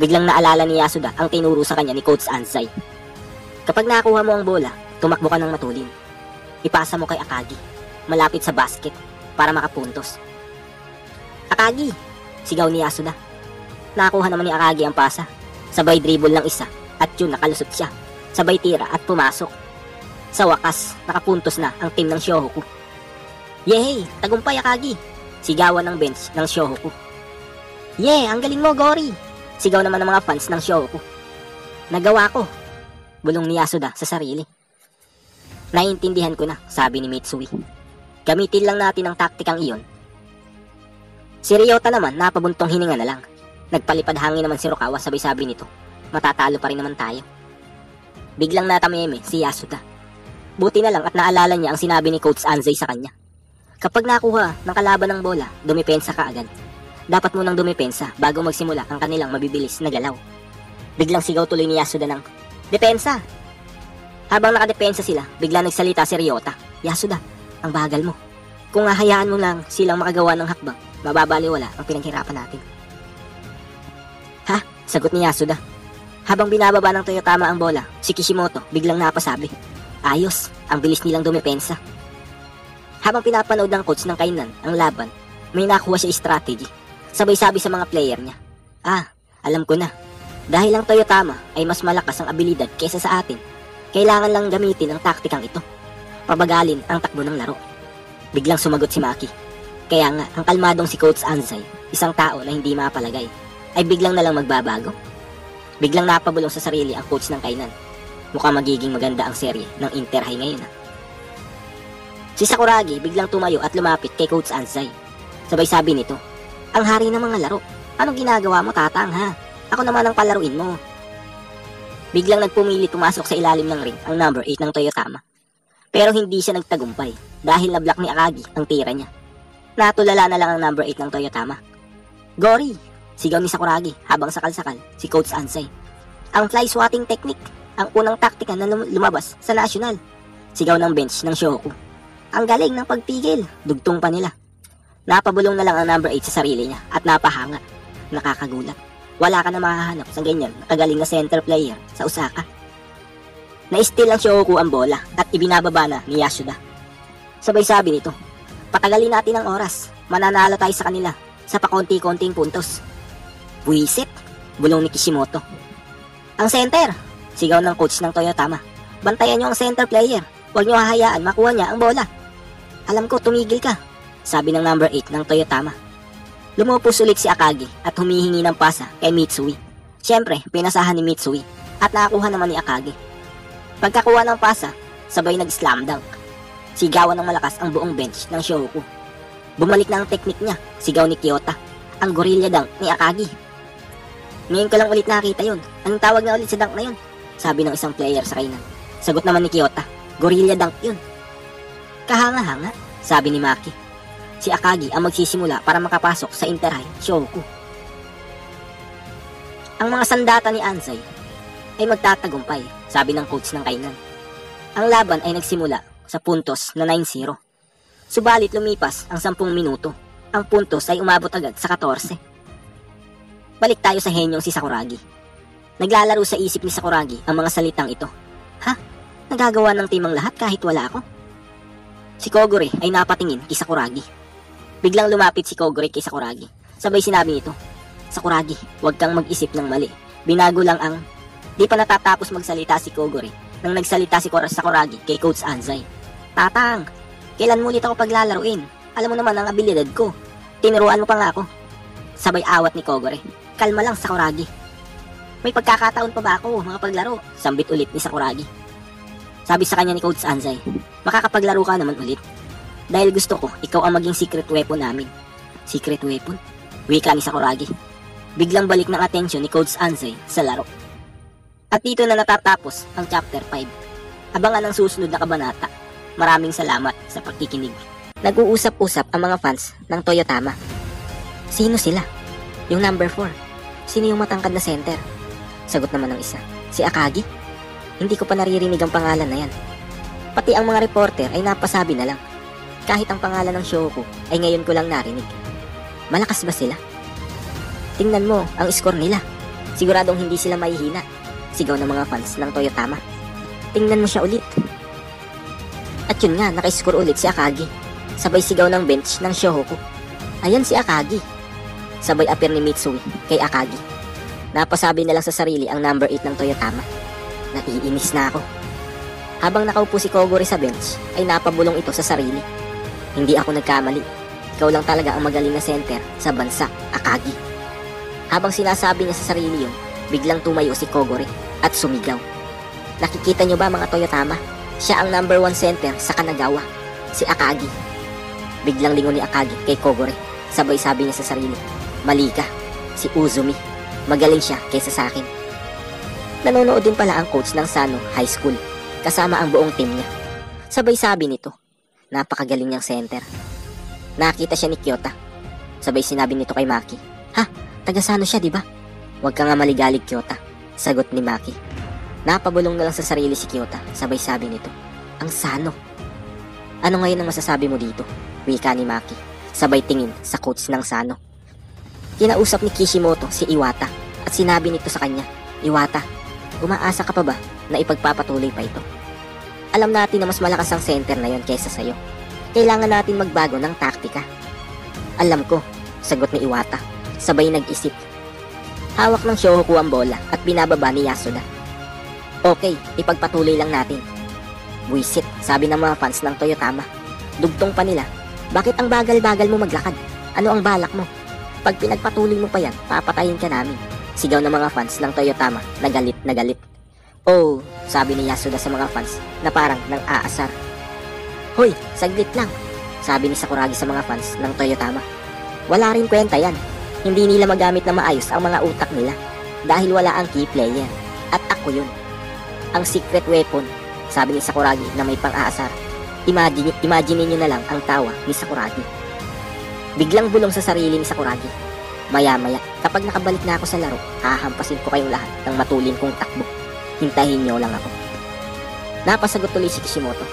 Biglang naalala ni Yasuda ang tinuro sa kanya ni Coach Anzai. Kapag nakuha mo ang bola, tumakbo ka ng matulin. Ipasa mo kay Akagi, malapit sa basket, para makapuntos. Akagi! Sigaw ni Yasuda. Nakuha naman ni Akagi ang pasa. Sabay dribble ng isa at yun nakalusot siya. Sabay tira at pumasok. Sa wakas, nakapuntos na ang team ng Shohoku. Yehey! Tagumpay, Akagi! Sigawan ng bench ng Shohoku. Yeah! Ang galing mo, Gori! Sigaw naman ng mga fans ng Shohoku. Nagawa ko! Bulong ni Yasuda sa sarili. Naiintindihan ko na, sabi ni Mitsui. Gamitin lang natin ang taktikang iyon. Si Ryota naman napabuntong hininga na lang. Nagpalipad hangin naman si Rukawa, sabay sabi nito, matatalo pa rin naman tayo. Biglang natameme si Yasuda. Buti na lang at naalala niya ang sinabi ni Coach Anzai sa kanya. Kapag nakuha ng kalaban ng bola, dumipensa ka agad. Dapat munang dumipensa bago magsimula ang kanilang mabibilis na galaw. Biglang sigaw tuloy ni Yasuda ng, depensa! Habang nakadepensa sila, biglang nagsalita si Ryota. Yasuda, ang bagal mo. Kung hahayaan mo lang silang makagawa ng hakbang, mababaliwala ang pinaghirapan natin. Ha? Sagot ni Yasuda. Habang binababa ng Toyotama ang bola, si Kishimoto biglang napasabi, ayos, ang bilis nilang dumepensa. Habang pinapanood ng coach ng kainan ang laban, may nakuha siya strategy. Sabay sabi sa mga player niya, alam ko na. Dahil ang Toyotama ay mas malakas ang abilidad kaysa sa atin, kailangan lang gamitin ang taktikang ito. Pabagalin ang takbo ng laro. Biglang sumagot si Maki. Kaya nga, ang kalmadong si Coach Anzai, isang tao na hindi mapalagay, ay biglang nalang magbabago. Biglang napabulong sa sarili ang coach ng kainan. Mukhang magiging maganda ang serye ng Inter High ngayon. Si Sakuragi biglang tumayo at lumapit kay Coach Anzai. Sabay sabi nito, ang hari ng mga laro, anong ginagawa mo, Tatang, ha? Ako naman ang palaruin mo. Biglang nagpumili pumasok sa ilalim ng ring ang number 8 ng Toyotama. Pero hindi siya nagtagumpay dahil na-block ni Akagi ang tira niya. Natulala na lang ang number 8 ng Toyotama. Gori! Sigaw ni Sakuragi habang sakal-sakal si Coach Anzai. Ang fly swatting technique, ang unang taktika na lumabas sa national. Sigaw ng bench ng Shohoku. Ang galing ng pagpigil, dugtong pa nila. Napabulong na lang ang number 8 sa sarili niya at napahanga. Nakakagulat. Wala ka na mahahanap sa ganyan nakagaling na center player sa Osaka. Na-steal ang Shohoku ang bola at ibinababa na ni Yasuda. Sabay sabi nito, patagalin natin ang oras, mananalo tayo sa kanila sa pakonti-konting puntos. Buisit, bulong ni Kishimoto. Ang center, sigaw ng coach ng Toyotama. Bantayan niyo ang center player, huwag niyo hahayaan makuha niya ang bola. Alam ko, tumigil ka, sabi ng number 8 ng Toyotama. Lumupos ulit si Akagi at humihingi ng pasa kay Mitsui. Siyempre, pinasahan ni Mitsui at nakakuha naman ni Akagi. Pagkakuha ng pasa, sabay nag-slam dunk. Sigawan ng malakas ang buong bench ng Shohoku. Bumalik na ang teknik niya, sigaw ni Kyota. ang gorilla dunk ni Akagi. Ngayon ko lang ulit nakita yun. Anong tawag na ulit sa dunk na yun? Sabi ng isang player sa kainan. Sagot naman ni Kyota, gorilla dunk yun. Kahanga-hanga, sabi ni Maki. Si Akagi ang magsisimula para makapasok sa Interhigh Shohoku. Ang mga sandata ni Anzai ay magtatagumpay, sabi ng coach ng kainan. Ang laban ay nagsimula sa puntos na 9-0. Subalit lumipas ang 10 minuto. Ang puntos ay umabot agad sa 14. Balik tayo sa henyong si Sakuragi. Naglalaro sa isip ni Sakuragi ang mga salitang ito. Ha? Nagagawa ng team ang lahat kahit wala ako? Si Kogure ay napatingin kay Sakuragi. Biglang lumapit si Kogure kay Sakuragi. Sabay sinabi nito, Sakuragi, huwag kang mag-isip ng mali. Binago lang ang... Di pa natatapos magsalita si Kogure nang nagsalita si Sakuragi kay Coach Anzai. Tatang, kailan mo ulit ako paglalaruin? Alam mo naman ang abilidad ko. Tinuruan mo pa nga ako. Sabay awat ni Kogure. Kalma lang, Sakuragi. May pagkakataon pa ba ako makapaglaro? Sambit ulit ni Sakuragi. Sabi sa kanya ni Coach Anzai, makakapaglaro ka naman ulit. Dahil gusto ko, ikaw ang maging secret weapon namin. Secret weapon? Wika ni Sakuragi. Biglang balik ng atensyon ni Coach Anzai sa laro. At dito na natatapos ang chapter 5. Abangan ang susunod na kabanata. Maraming salamat sa pagkikinig. Nag-uusap-usap ang mga fans ng Toyotama. Sino sila? Yung number 4. Sino yung matangkad na center? Sagot naman ng isa. Si Akagi? Hindi ko pa naririnig ang pangalan na yan. Pati ang mga reporter ay napasabi na lang. Kahit ang pangalan ng Shohoku ay ngayon ko lang narinig. Malakas ba sila? Tingnan mo ang score nila. Siguradong hindi sila mahihina. Sigaw ng mga fans ng Toyotama. Tingnan mo siya ulit. At yun nga, naka-score ulit si Akagi. Sabay sigaw ng bench ng Shohoku. Ayan si Akagi. Sabay appear ni Mitsui kay Akagi. Napasabi na lang sa sarili ang number 8 ng Toyotama. Naiinis na ako. Habang nakaupo si Kogure sa bench, ay napabulong ito sa sarili. Hindi ako nagkamali. Ikaw lang talaga ang magaling na center sa bansa, Akagi. Habang sinasabi niya sa sarili yun, biglang tumayo si Kogure at sumigaw. Nakikita niyo ba mga Toyotama? Siya ang number 1 center sa Kanagawa, si Akagi. Biglang lingon ni Akagi kay Kogure. Sabay sabi niya sa sarili, mali ka, si Uzumi. Magaling siya kaysa sa akin. Nanonood din pala ang coach ng Sano High School, kasama ang buong team niya. Sabay sabi nito, napakagaling niyang center. Nakita siya ni Kyota. Sabay sinabi nito kay Maki, ha, taga Sano siya diba? Huwag ka nga maligalig, Kyota, sagot ni Maki. Napabulong na lang sa sarili si Kyota. Sabay sabi nito, ang Sano. Ano ngayon ang masasabi mo dito? Wika ni Maki. Sabay tingin sa coach ng Sano. Kinausap ni Kishimoto si Iwata at sinabi nito sa kanya, Iwata, umaasa ka pa ba na ipagpapatuloy pa ito? Alam natin na mas malakas ang center na yon kaysa sayo. Kailangan natin magbago ng taktika. Alam ko, sagot ni Iwata. Sabay nag-isip. Hawak ng Shohoku ang bola at binababa ni Yasuda. Okay, ipagpatuloy lang natin. Buisit, sabi ng mga fans ng Toyotama. Dugtong pa nila. Bakit ang bagal-bagal mo maglakad? Ano ang balak mo? Pag pinagpatuloy mo pa yan, papatayin ka namin. Sigaw ng mga fans ng Toyotama na galit na galit. Oh, sabi ni Yasuda sa mga fans na parang nang aasar. Hoy, saglit lang, sabi ni Sakuragi sa mga fans ng Toyotama. Wala rin kwenta yan. Hindi nila magamit na maayos ang mga utak nila dahil wala ang key player. At ako yun. Ang secret weapon, sabi ni Sakuragi na may pang-aasar. Imagine niyo na lang ang tawa ni Sakuragi. Biglang bulong sa sarili ni Sakuragi. Maya-maya, kapag nakabalik na ako sa laro, hahampasin ko kayong lahat ng matulin kong takbo. Hintayin niyo lang ako. Napasagot tuloy si Kishimoto.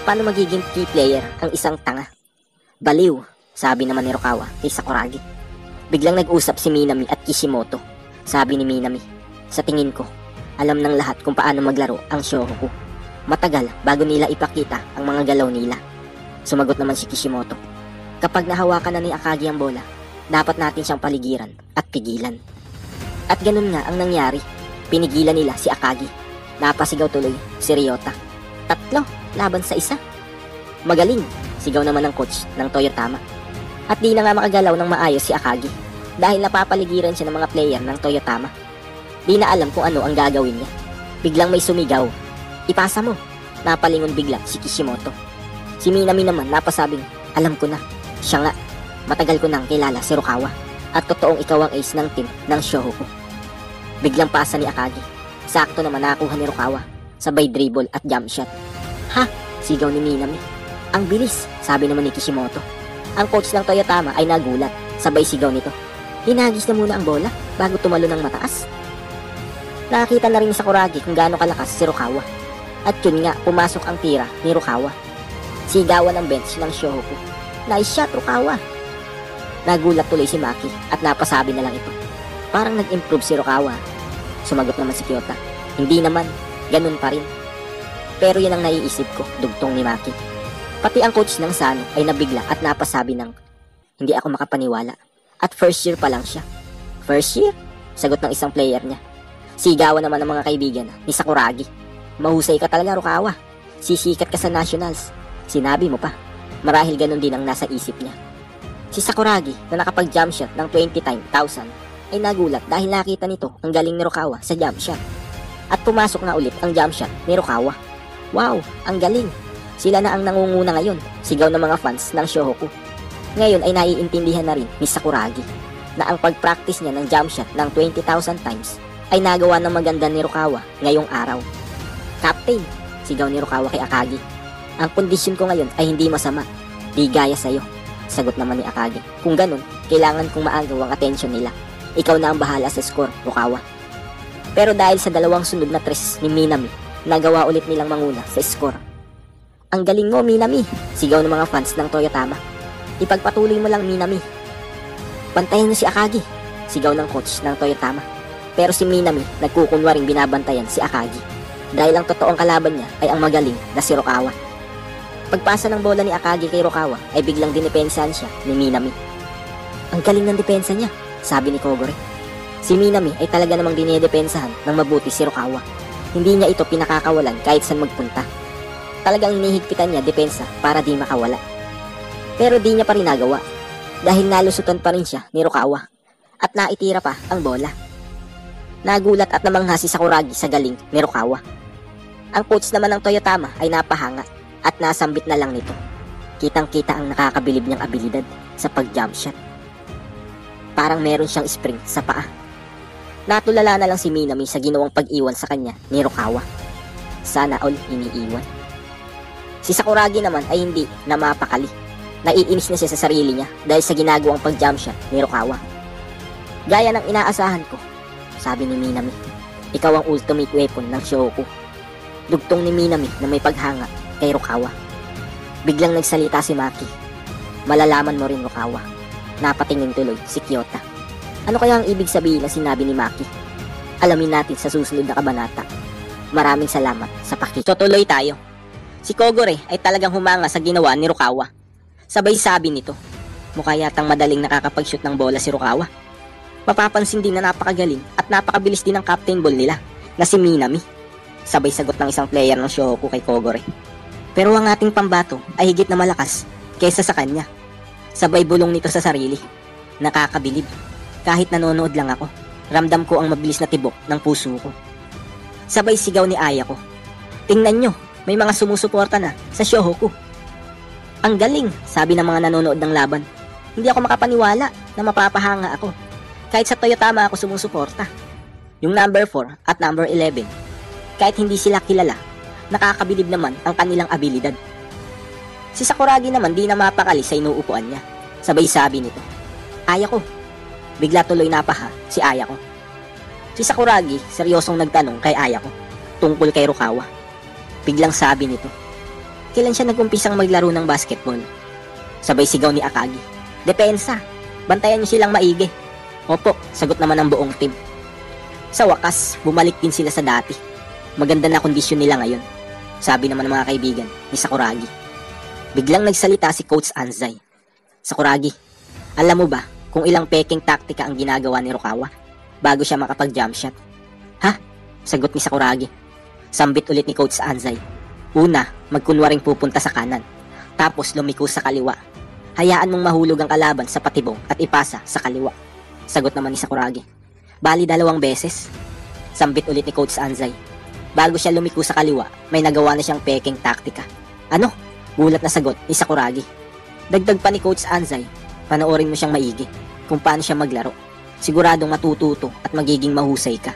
Paano magiging key player ang isang tanga? Baliw, sabi naman ni Rukawa kay Sakuragi. Biglang nag-usap si Minami at Kishimoto. Sabi ni Minami, sa tingin ko, alam ng lahat kung paano maglaro ang Shohoku. Matagal bago nila ipakita ang mga galaw nila. Sumagot naman si Kishimoto. Kapag nahawakan na ni Akagi ang bola, dapat natin siyang paligiran at pigilan. At ganun nga ang nangyari. Pinigilan nila si Akagi. Napasigaw tuloy si Ryota. 3 laban sa 1. Magaling, sigaw naman ng coach ng Toyotama. At di na nga makagalaw ng maayos si Akagi dahil napapaligiran siya ng mga player ng Toyotama. Di na alam kung ano ang gagawin niya. Biglang may sumigaw, ipasa mo. Napalingon bigla si Kishimoto. Si Minami naman napasabing, alam ko na, siya nga, matagal ko nang kilala si Rukawa. At totoong ikaw ang ace ng team ng Shohoku. Biglang pasa ni Akagi. Sakto naman nakakuha ni Rukawa. Sabay dribble at jump shot. Ha? Sigaw ni Minami. Ang bilis, sabi naman ni Kishimoto. Ang coach ng Toyotama ay nagulat. Sabay sigaw nito. Hinagis na muna ang bola bago tumalo ng mataas. Nakakita na rin ni Sakuragi kung gaano kalakas si Rukawa. At yun nga, pumasok ang tira ni Rukawa. Sigawan ng bench ng Shohoku. Nice shot, Rukawa! Nagulat tuloy si Maki at napasabi na lang ito. Parang nag-improve si Rukawa. Sumagot naman si Kyota. Hindi naman, ganun pa rin. Pero yan ang naiisip ko, dugtong ni Maki. Pati ang coach ng Sano ay nabigla at napasabi ng, hindi ako makapaniwala. At first year pa lang siya. First year? Sagot ng isang player niya. Sigawan naman ng mga kaibigan ni Sakuragi. Mahusay ka talaga, Rukawa. Sisikat ka sa nationals. Sinabi mo pa. Marahil ganun din ang nasa isip niya. Si Sakuragi na nakapag-jump shot ng 20,000 ay nagulat dahil nakita nito ang galing ni Rukawa sa jump shot. At pumasok na ulit ang jump shot ni Rukawa. Wow, ang galing! Sila na ang nangunguna ngayon, sigaw ng mga fans ng Shohoku. Ngayon ay naiintindihan na rin ni Sakuragi na ang pag-practice niya ng jump shot ng 20,000 times ay nagawa ng maganda ni Rukawa ngayong araw. Captain, sigaw ni Rukawa kay Akagi. Ang kondisyon ko ngayon ay hindi masama, di gaya sa'yo. Sagot naman ni Akagi. Kung ganun, kailangan kong maagaw ang atensyon nila. Ikaw na ang bahala sa score, Rukawa. Pero dahil sa dalawang sunod na tres ni Minami, nagawa ulit nilang manguna sa score. Ang galing mo, Minami, sigaw ng mga fans ng Toyotama. Ipagpatuloy mo lang, Minami. Bantayan niyo si Akagi, sigaw ng coach ng Toyotama. Pero si Minami nagkukunwaring binabantayan si Akagi dahil ang totoong kalaban niya ay ang magaling na si Rukawa. Pagpasa ng bola ni Akagi kay Rukawa ay biglang dinipensahan siya ni Minami. Ang galing ng depensa niya, sabi ni Kogore. Si Minami ay talaga namang dinidepensahan ng mabuti si Rukawa. Hindi niya ito pinakakawalan kahit saan magpunta. Talagang hinihigpitan niya depensa para di makawala. Pero di niya pa rin nagawa dahil nalusutan pa rin siya ni Rukawa at naitira pa ang bola. Nagulat at namangha si Sakuragi sa galing ni Rukawa. Ang coach naman ng Toyotama ay napahanga at nasambit na lang nito. Kitang-kita ang nakakabilib niyang abilidad sa pag-jump shot. Parang meron siyang spring sa paa. Natulala na lang si Minami sa ginawang pag-iwan sa kanya ni Rukawa. Sana all iniiwan. Si Sakuragi naman ay hindi na mapakali. Naiinis na siya sa sarili niya dahil sa ginagawang pag-jump shot ni Rukawa. Gaya ng inaasahan ko, sabi ni Minami, ikaw ang ultimate weapon ng Shohoku. Dugtong ni Minami na may paghanga kay Rukawa. Biglang nagsalita si Maki. Malalaman mo rin, Rukawa. Napatingin tuloy si Kyota. Ano kaya ang ibig sabihin na sinabi ni Maki? Alamin natin sa susunod na kabanata. Maraming salamat sa pakikita. Tutuloy tayo. Si Kogore ay talagang humanga sa ginawa ni Rukawa. Sabay sabi nito, mukha yatang madaling nakakapag-shoot ng bola si Rukawa. Mapapansin din na napakagaling at napakabilis din ng captain ball nila na si Minami. Sabay sagot ng isang player ng Shohoku kay Kogore. Pero ang ating pambato ay higit na malakas kaysa sa kanya. Sabay bulong nito sa sarili. Nakakabilib. Kahit nanonood lang ako, ramdam ko ang mabilis na tibok ng puso ko. Sabay sigaw ni Ayako. Tingnan nyo, may mga sumusuporta na sa Shohoku. Ang galing, sabi ng mga nanonood ng laban. Hindi ako makapaniwala na mapapahanga ako. Kahit sa Toyotama ako sumusuporta. Yung number 4 at number 11, kahit hindi sila kilala, nakakabilib naman ang kanilang abilidad. Si Sakuragi naman di na mapakali sa inuupuan niya. Sabay sabi nito, Ayako. Bigla tuloy napaha si Ayako. Si Sakuragi seryosong nagtanong kay Ayako tungkol kay Rukawa. Biglang sabi nito, kailan siya nag-umpisang maglaro ng basketball? Sabay sigaw ni Akagi, depensa, bantayan niyo silang maigi. Opo, sagot naman ng buong team. Sa wakas, bumalik din sila sa dati. Maganda na kondisyon nila ngayon, sabi naman ng mga kaibigan ni Sakuragi. Biglang nagsalita si Coach Anzai. Sakuragi, alam mo ba kung ilang peking taktika ang ginagawa ni Rukawa bago siya makapag-jump shot? Ha? Sagot ni Sakuragi. Sambit ulit ni Coach Anzai. Una, magkunwaring pupunta sa kanan. Tapos lumiko sa kaliwa. Hayaan mong mahulog ang kalaban sa patibong at ipasa sa kaliwa. Sagot naman ni Sakuragi. Bali 2 beses. Sambit ulit ni Coach Anzai. Bago siya lumiko sa kaliwa, may nagawa na siyang peking taktika. Ano? Gulat na sagot ni Sakuragi. Dagdag pa ni Coach Anzai, panoorin mo siyang maigi. kung paano siya maglaro. Siguradong matututo at magiging mahusay ka.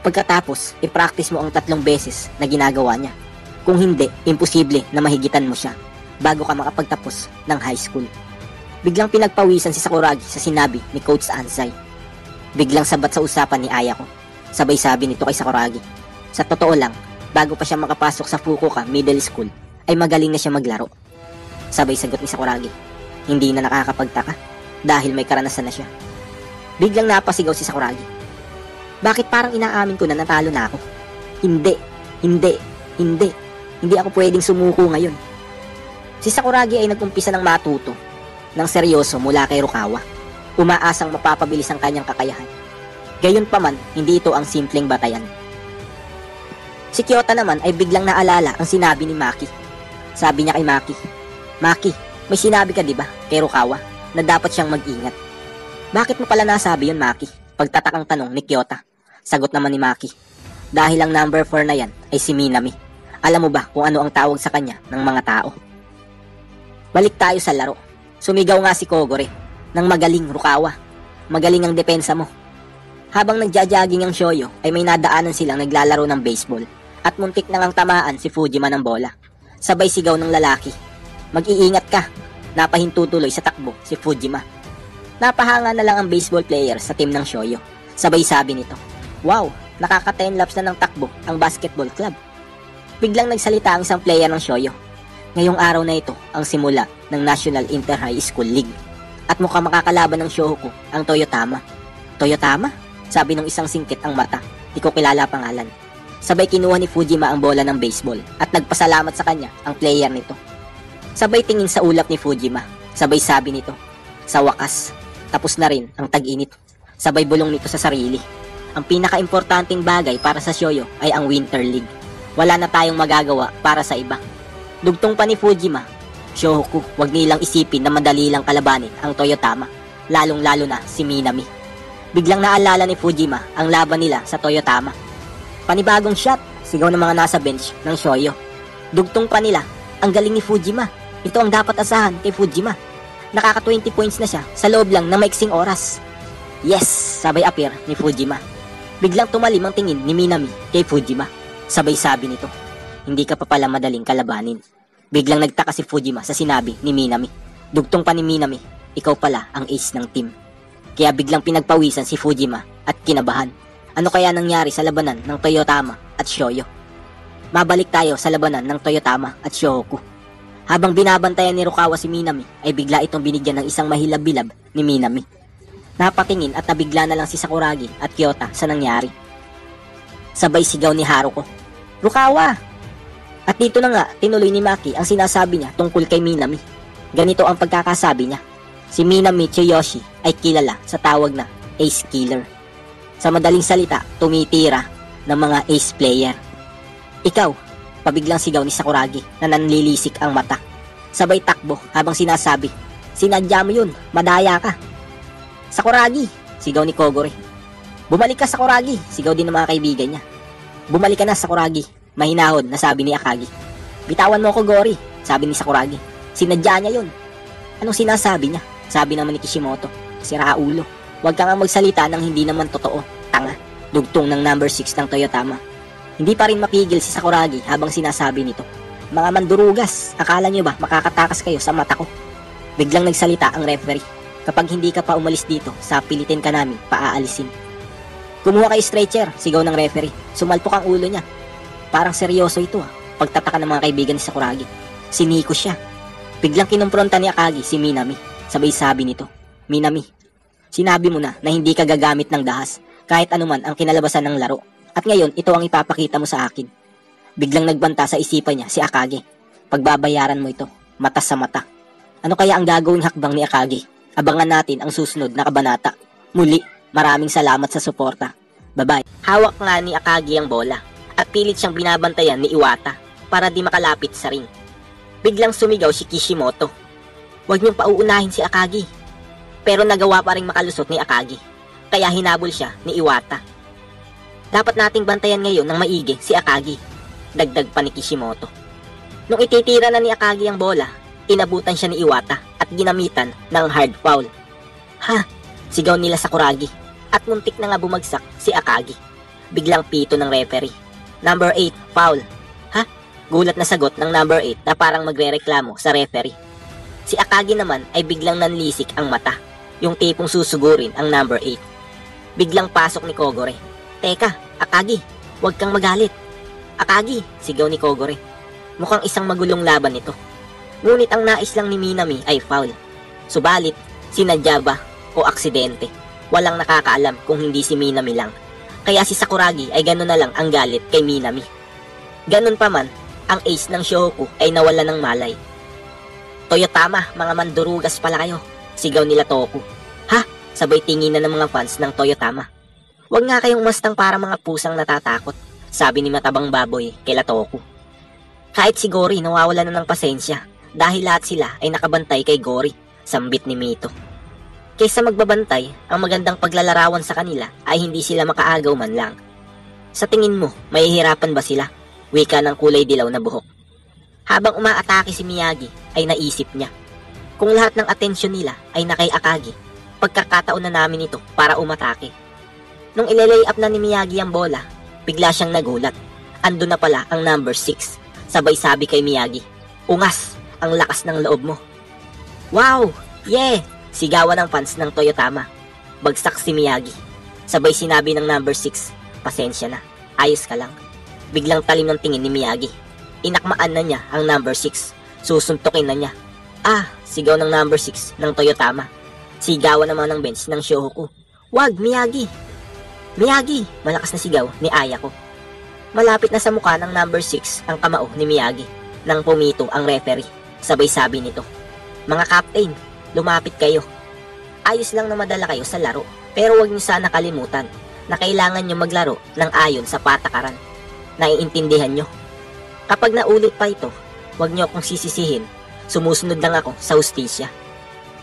Pagkatapos, i-practice mo ang 3 beses na ginagawa niya. Kung hindi, imposible na mahigitan mo siya bago ka makapagtapos ng high school. Biglang pinagpawisan si Sakuragi sa sinabi ni Coach Ansai. Biglang sabat sa usapan ni Ayako. Sabay sabi nito kay Sakuragi, sa totoo lang, bago pa siya makapasok sa Fukuoka Middle School, ay magaling na siya maglaro. Sabay sagot ni Sakuragi, hindi na nakakapagtaka dahil may karanasan na siya. Biglang napasigaw si Sakuragi, bakit parang inaamin ko na natalo na ako? Hindi ako pwedeng sumuko ngayon. Si Sakuragi ay nag-umpisa ng matuto ng seryoso mula kay Rukawa, umaasang mapapabilis ang kanyang kakayahan. Gayunpaman, hindi ito ang simpleng batayan. Si Kyota naman ay biglang naalala ang sinabi ni Maki. Sabi niya kay Maki, Maki, may sinabi ka diba kay Rukawa na dapat siyang mag-ingat? Bakit mo pala nasabi yun, Maki? Pagtatakang tanong ni Kyota. Sagot naman ni Maki, dahil ang number 4 na yan ay si Minami. Alam mo ba kung ano ang tawag sa kanya ng mga tao? Balik tayo sa laro. Sumigaw nga si Kogore ng magaling, Rukawa. Magaling ang depensa mo. Habang nagja-jogging ang Shoyo ay may nadaanan silang naglalaro ng baseball at muntik nang tamaan si Fujima ng bola. Sabay sigaw ng lalaki, mag-iingat ka. Napahinto tuloy sa takbo si Fujima. Napahanga na lang ang baseball player sa team ng Shoyo. Sabay sabi nito, wow, nakaka 10 laps na ng takbo ang basketball club. Biglang nagsalita ang isang player ng Shoyo. Ngayong araw na ito ang simula ng National Inter-High School League at mukhang makakalaban ng Shohoku ang Toyotama. Toyotama? Sabi ng isang singkit ang mata, di ko kilala pangalan. Sabay kinuha ni Fujima ang bola ng baseball at nagpasalamat sa kanya ang player nito. Sabay tingin sa ulap ni Fujima, sabay sabi nito, sa wakas, tapos na rin ang tag-init. Sabay bulong nito sa sarili, ang pinaka-importanting bagay para sa Shoyo ay ang Winter League. Wala na tayong magagawa para sa iba. Dugtong pa ni Fujima, Shohoku, wag nilang isipin na madali lang kalabanin ang Toyotama, lalong-lalo na si Minami. Biglang naalala ni Fujima ang laban nila sa Toyotama. Panibagong shot, sigaw ng mga nasa bench ng Shoyo. Dugtong pa nila, ang galing ni Fujima. Ito ang dapat asahan kay Fujima. Nakaka 20 points na siya sa loob lang ng maiksing oras. Yes, sabay appear ni Fujima. Biglang tumalim ang tingin ni Minami kay Fujima. Sabay sabi nito, hindi ka pa pala madaling kalabanin. Biglang nagtaka si Fujima sa sinabi ni Minami. Dugtong pa ni Minami, ikaw pala ang ace ng team. Kaya biglang pinagpawisan si Fujima at kinabahan. Ano kaya nangyari sa labanan ng Toyotama at Shoyo? Mabalik tayo sa labanan ng Toyotama at Shohoku. Habang binabantayan ni Rukawa si Minami, ay bigla itong binigyan ng isang mahilab-bilab ni Minami. Napatingin at nabigla na lang si Sakuragi at Kyota sa nangyari. Sabay sigaw ni Haruko, Rukawa! At dito na nga, tinuloy ni Maki ang sinasabi niya tungkol kay Minami. Ganito ang pagkakasabi niya. Si Minami Tsuyoshi ay kilala sa tawag na Ace Killer. Sa madaling salita, tumitira ng mga ace player. Ikaw, pabiglang sigaw ni Sakuragi na nanlilisik ang mata. Sabay takbo habang sinasabi, sinadya mo yun, madaya ka. Sakuragi, sigaw ni Kogore. Bumalik ka, Sakuragi, sigaw din ng mga kaibigan niya. Bumalik ka na, Sakuragi, mahinahon na sabi ni Akagi. Bitawan mo ko, Gori, sabi ni Sakuragi. Sinadya niya yun. Anong sinasabi niya? Sabi naman ni Kishimoto, sira ulo. Huwag ka nga magsalita ng hindi naman totoo, tanga. Dugtong ng number 6 ng Toyotama. Hindi pa rin mapigil si Sakuragi habang sinasabi nito, mga mandurugas, akala niyo ba makakatakas kayo sa mata ko? Biglang nagsalita ang referee, kapag hindi ka pa umalis dito, sa pilitin ka namin, paaalisin. Kumuha kay stretcher, sigaw ng referee, sumalpok ang ulo niya. Parang seryoso ito pagtataka ng mga kaibigan ni Sakuragi. Siniko siya. Biglang kinumpronta ni Akagi si Minami, sabay sabi nito, Minami, sinabi mo na hindi ka gagamit ng dahas kahit anuman ang kinalabasan ng laro. At ngayon, ito ang ipapakita mo sa akin. Biglang nagbanta sa isipan niya si Akagi. Pagbabayaran mo ito, mata sa mata. Ano kaya ang gagawing hakbang ni Akagi? Abangan natin ang susunod na kabanata. Muli, maraming salamat sa suporta. Bye-bye. Hawak nga ni Akagi ang bola at pilit siyang binabantayan ni Iwata para di makalapit sa ring. Biglang sumigaw si Kishimoto. Huwag niyong pauunahin si Akagi. Pero nagawa pa rin makalusot ni Akagi. Kaya hinabol siya ni Iwata. Dapat nating bantayan ngayon ng maigi si Akagi, dagdag pa ni Kishimoto. Nung ititira na ni Akagi ang bola, inabutan siya ni Iwata at ginamitan ng hard foul. Ha? Sigaw nila Sakuragi at muntik na nga bumagsak si Akagi. Biglang pito ng referee. Number 8, foul. Ha? Gulat na sagot ng number 8 na parang magrereklamo sa referee. Si Akagi naman ay biglang nanlisik ang mata, yung tipong susugurin ang number 8. Biglang pasok ni Kogore. Teka, Akagi, huwag kang magalit. Akagi, sigaw ni Kogore. Mukhang isang magulong laban ito. Ngunit ang nais lang ni Minami ay foul. Subalit, sinadya ba o aksidente? Walang nakakaalam kung hindi si Minami lang. Kaya si Sakuragi ay gano'n na lang ang galit kay Minami. Ganun pa man, ang ace ng Shohoku ay nawala ng malay. Toyotama, mga mandurugas pala kayo, sigaw nila Toku. Ha? Sabay tingin na ng mga fans ng Toyotama. Huwag nga kayong mastang para mga pusang natatakot, sabi ni matabang baboy kay Toku. Kahit si Gori nawawala na ng pasensya dahil lahat sila ay nakabantay kay Gori, sambit ni Mito. Kaysa magbabantay, ang magandang paglalarawan sa kanila ay hindi sila makaagaw man lang. Sa tingin mo, mahihirapan ba sila? Wika ng kulay dilaw na buhok. Habang umaatake si Miyagi, ay naisip niya. Kung lahat ng atensyon nila ay na kay Akagi, pagkakataon na namin ito para umatake. Nung ilelay up na ni Miyagi ang bola, bigla siyang nagulat. Ando na pala ang number 6. Sabay sabi kay Miyagi, "Ungas, ang lakas ng loob mo." Wow! Yeah! Sigawan ng fans ng Toyotama. Bagsak si Miyagi. Sabay sinabi ng number 6, "Pasensya na, ayos ka lang." Biglang talim ng tingin ni Miyagi. Inakmaan na niya ang number 6. Susuntukin na niya. Ah! Sigaw ng number 6 ng Toyotama. Sigawan naman ng bench ng Shohoku. "Wag, Miyagi!" "Miyagi!" Malakas na sigaw ni Ayako. Malapit na sa mukha ng number 6 ang kamao ni Miyagi nang pumito ang referee. Sabay sabi nito, "Mga captain, lumapit kayo. Ayos lang na madala kayo sa laro, pero huwag niyo sana kalimutan na kailangan niyo maglaro ng ayon sa patakaran. Naiintindihan niyo? Kapag naulit pa ito, huwag niyo akong sisisihin. Sumusunod lang ako sa hustisya."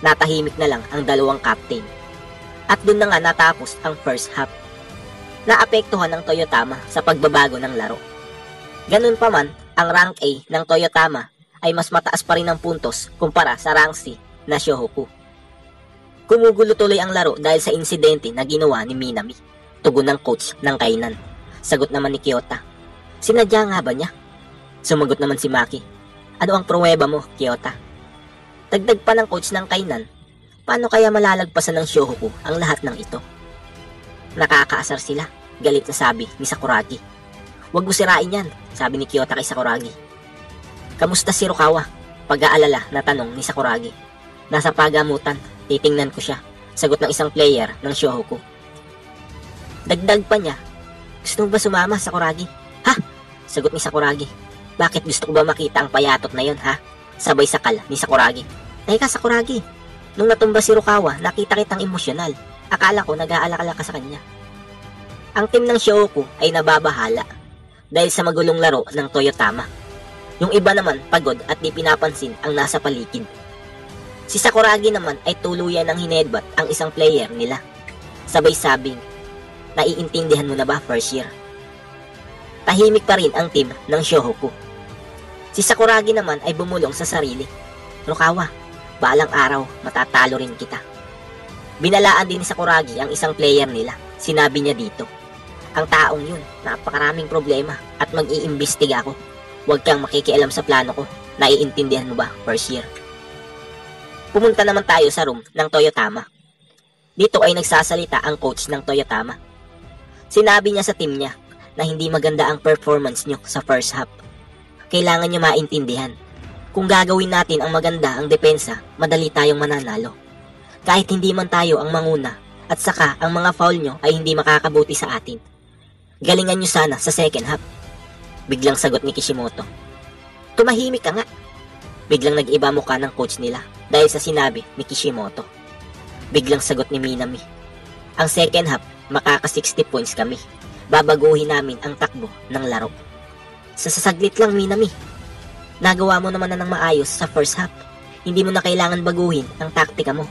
Natahimik na lang ang dalawang captain. At doon na nga natapos ang first half. Naapektuhan ng Toyotama sa pagbabago ng laro. Ganun pa man, ang rank A ng Toyotama ay mas mataas pa rin ng puntos kumpara sa rank C na Shohoku. Kumugulo tuloy ang laro dahil sa insidente na ginawa ni Minami, tugon ng coach ng Kainan. Sagot naman ni Kyota, "Sinadya nga ba niya?" Sumagot naman si Maki, "Ano ang pruweba mo, Kyota?" Dagdag pa ng coach ng Kainan, "Paano kaya malalagpasan ng Shohoku ang lahat ng ito?" Nakakaasar sila, galit na sabi ni Sakuragi. "Huwag mo sirain yan," sabi ni Kyota kay Sakuragi. "Kamusta si Rukawa?" Pag-aalala na tanong ni Sakuragi. "Nasa pagamutan, titingnan ko siya," sagot ng isang player ng Shohoku. Dagdag pa niya, "Gusto mo ba sumama, Sakuragi?" "Ha?" sagot ni Sakuragi. "Bakit gusto ko ba makita ang payatot na yon, ha?" Sabay sakal ni Sakuragi. "Teka, Sakuragi, nung natumba si Rukawa, nakita kitang emosyonal. Akala ko nag-aalala ka sa kanya." Ang team ng Shohoku ay nababahala dahil sa magulong laro ng Toyotama. Yung iba naman pagod at di pinapansin ang nasa paligid. Si Sakuragi naman ay tuluyan ng hinedbat ang isang player nila. Sabay sabing, "Naiintindihan mo na ba, first year?" Tahimik pa rin ang team ng Shohoku. Si Sakuragi naman ay bumulong sa sarili. "Rukawa, balang araw matatalo rin kita." Binalaan din ni Sakuragi ang isang player nila. Sinabi niya dito, "Ang taong yun, napakaraming problema at mag-iimbestiga ako. Huwag kang makikialam sa plano ko. Naiintindihan mo ba, first year?" Pumunta naman tayo sa room ng Toyotama. Dito ay nagsasalita ang coach ng Toyotama. Sinabi niya sa team niya na hindi maganda ang performance niyo sa first half. Kailangan niyo maintindihan. Kung gagawin natin ang maganda ang depensa, madali tayong mananalo. Kahit hindi man tayo ang manguna at saka ang mga foul nyo ay hindi makakabuti sa atin. Galingan nyo sana sa second half. Biglang sagot ni Kishimoto. "Tumahimik ka nga." Biglang nag-iba mukha ng coach nila dahil sa sinabi ni Kishimoto. Biglang sagot ni Minami, "Ang second half, makaka-60 points kami. Babaguhin namin ang takbo ng laro." Sa sasaglit lang, Minami. Nagawa mo naman na ng maayos sa first half. Hindi mo na kailangan baguhin ang taktika mo.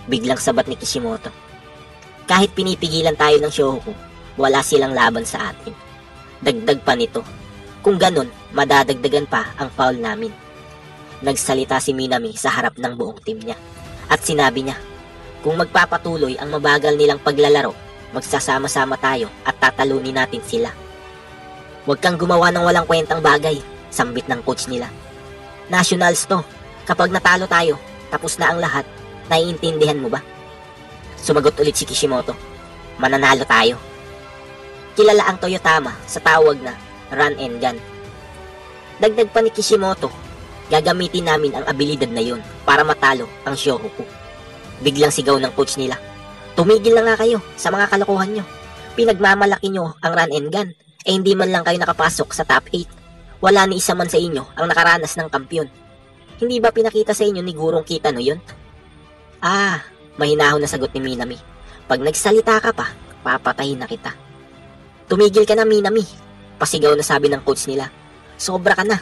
Biglang sabat ni Kishimoto. Kahit pinipigilan tayo ng Shohoku, wala silang laban sa atin. Dagdag pa nito, kung ganun, madadagdagan pa ang foul namin. Nagsalita si Minami sa harap ng buong team niya. At sinabi niya, Kung magpapatuloy ang mabagal nilang paglalaro, magsasama-sama tayo at tatalunin natin sila. Huwag kang gumawa ng walang kwentang bagay, sambit ng coach nila. Nationals to, kapag natalo tayo, tapos na ang lahat, naiintindihan mo ba? Sumagot ulit si Kishimoto. Mananalo tayo. Kilala ang Toyotama sa tawag na run and gun. Dagdag pa ni Kishimoto, gagamitin namin ang abilidad na yun para matalo ang Shohoku. Biglang sigaw ng coach nila. Tumigil na nga kayo sa mga kalokohan nyo. Pinagmamalaki nyo ang run and gun, hindi man lang kayo nakapasok sa top 8. Wala ni isa man sa inyo ang nakaranas ng kampyon. Hindi ba pinakita sa inyo ni Gurong Kitano yun? Mahinahon na sagot ni Minami. Pag nagsalita ka pa, papatayin na kita. Tumigil ka na, Minami, pasigaw na sabi ng coach nila. Sobra ka na.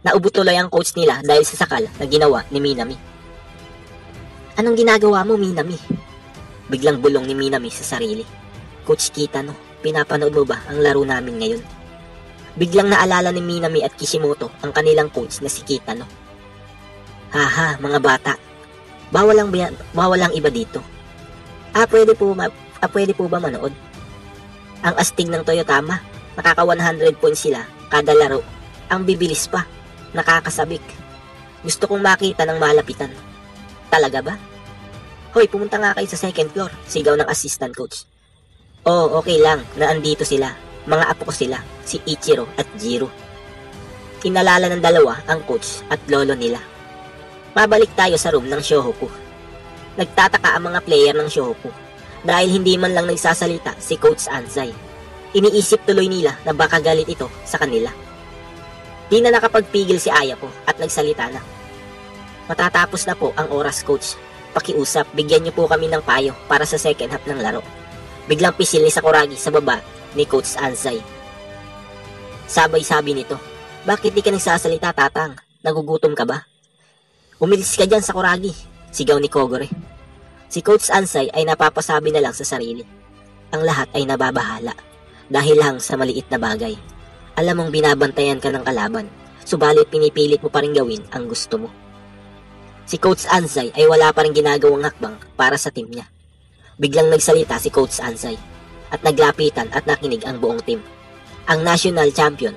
Naubo tuloy ang coach nila dahil sa sakal na ginawa ni Minami. Anong ginagawa mo, Minami? Biglang bulong ni Minami sa sarili. Coach Kitano, pinapanood mo ba ang laro namin ngayon? Biglang naalala ni Minami at Kishimoto ang kanilang coach na si Kitano. Haha, mga bata. Bawal ang iba dito. Pwede po ba manood? Ang astig ng Toyotama, nakaka 100 points sila kada laro. Ang bibilis pa, nakakasabik. Gusto kong makita ng malapitan. Talaga ba? Hoy, pumunta nga kayo sa second floor, sigaw ng assistant coach. Okay lang, naandito sila. Mga apo ko sila, si Ichiro at Jiro. Inalala ng dalawa ang coach at lolo nila. Mabalik tayo sa room ng Shohoku. Nagtataka ang mga player ng Shohoku dahil hindi man lang nagsasalita si Coach Anzai. Iniisip tuloy nila na baka galit ito sa kanila. Di na nakapagpigil si Ayako at nagsalita na. Matatapos na po ang oras, coach. Pakiusap, bigyan niyo po kami ng payo para sa second half ng laro. Biglang pisil ni Sakuragi sa baba ni Coach Anzai. Sabay sabi nito, bakit di ka nagsasalita, Tatang? Nagugutom ka ba? Umilis ka dyan, Sakuragi, sigaw ni Kogore. Si Coach Anzai ay napapasabi na lang sa sarili. Ang lahat ay nababahala dahil lang sa maliit na bagay. Alam mong binabantayan ka ng kalaban, subalit pinipilit mo pa rin gawin ang gusto mo. Si Coach Anzai ay wala pa rin ginagawang hakbang para sa team niya. Biglang nagsalita si Coach Anzai at naglapitan at nakinig ang buong team. Ang national champion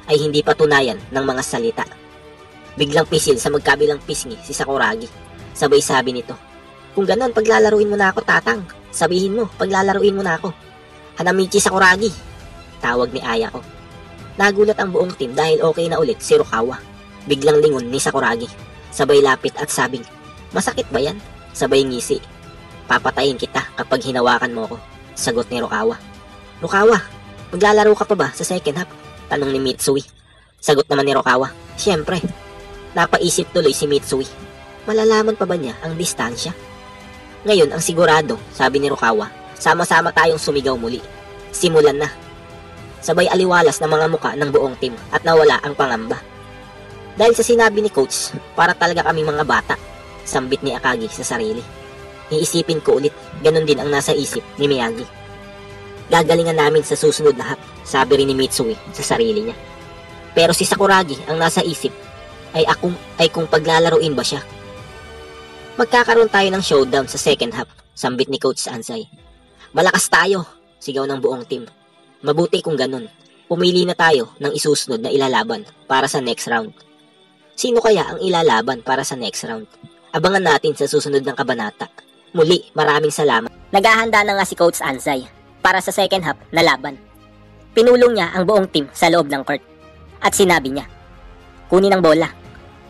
ay hindi patunayan ng mga salita. Biglang pisil sa magkabilang pisngi si Sakuragi. Sabay sabi nito, kung ganon, paglalaruin mo na ako, Tatang. Sabihin mo, paglalaruin mo na ako. Hanamichi Sakuragi, tawag ni Ayako. Nagulat ang buong team dahil okay na ulit si Rukawa. Biglang lingon ni Sakuragi. Sabay lapit at sabing, masakit ba yan? Sabay ngisi, papatayin kita kapag hinawakan mo ko, sagot ni Rukawa. Rukawa, maglalaro ka pa ba sa second half? Tanong ni Mitsui. Sagot naman ni Rukawa, siyempre. Napaisip tuloy si Mitsui. Malalaman pa ba niya ang distansya? Ngayon ang sigurado, sabi ni Rukawa, sama-sama tayong sumigaw muli. Simulan na. Sabay aliwalas ng mga muka ng buong team at nawala ang pangamba. Dahil sa sinabi ni coach, para talaga kami mga bata, sambit ni Akagi sa sarili. Iisipin ko ulit, ganun din ang nasa isip ni Miyagi. Gagalingan namin sa susunod na half, sabi rin ni Mitsui sa sarili niya. Pero si Sakuragi ang nasa isip ay kung paglalaruin ba siya. Magkakaroon tayo ng showdown sa second half, sambit ni Coach Anzai. Malakas tayo, sigaw ng buong team. Mabuti kung ganun. Pumili na tayo ng isusunod na ilalaban para sa next round. Sino kaya ang ilalaban para sa next round? Abangan natin sa susunod ng kabanata. Muli, maraming salamat. Naghahanda na nga si Coach Anzai para sa second half na laban. Pinulong niya ang buong team sa loob ng court. At sinabi niya, kunin ang bola,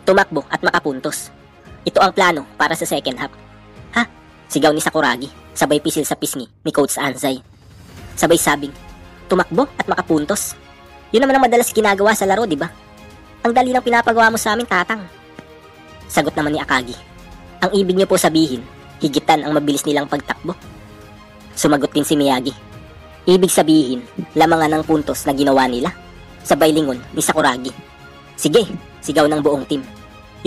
tumakbo at makapuntos. Ito ang plano para sa second half. Ha? Sigaw ni Sakuragi, sabay pisil sa pisngi ni Coach Anzai. Sabay sabing, tumakbo at makapuntos. Yun naman ang madalas ginagawa sa laro, di ba? Ang dali lang pinapagawa mo sa amin, Tatang. Sagot naman ni Akagi. Ang ibig niyo po sabihin, higitan ang mabilis nilang pagtakbo. Sumagot din si Miyagi. Ibig sabihin, lamangan ng puntos na ginawa nila. Sabay lingon ni Sakuragi. Sige, sigaw ng buong team.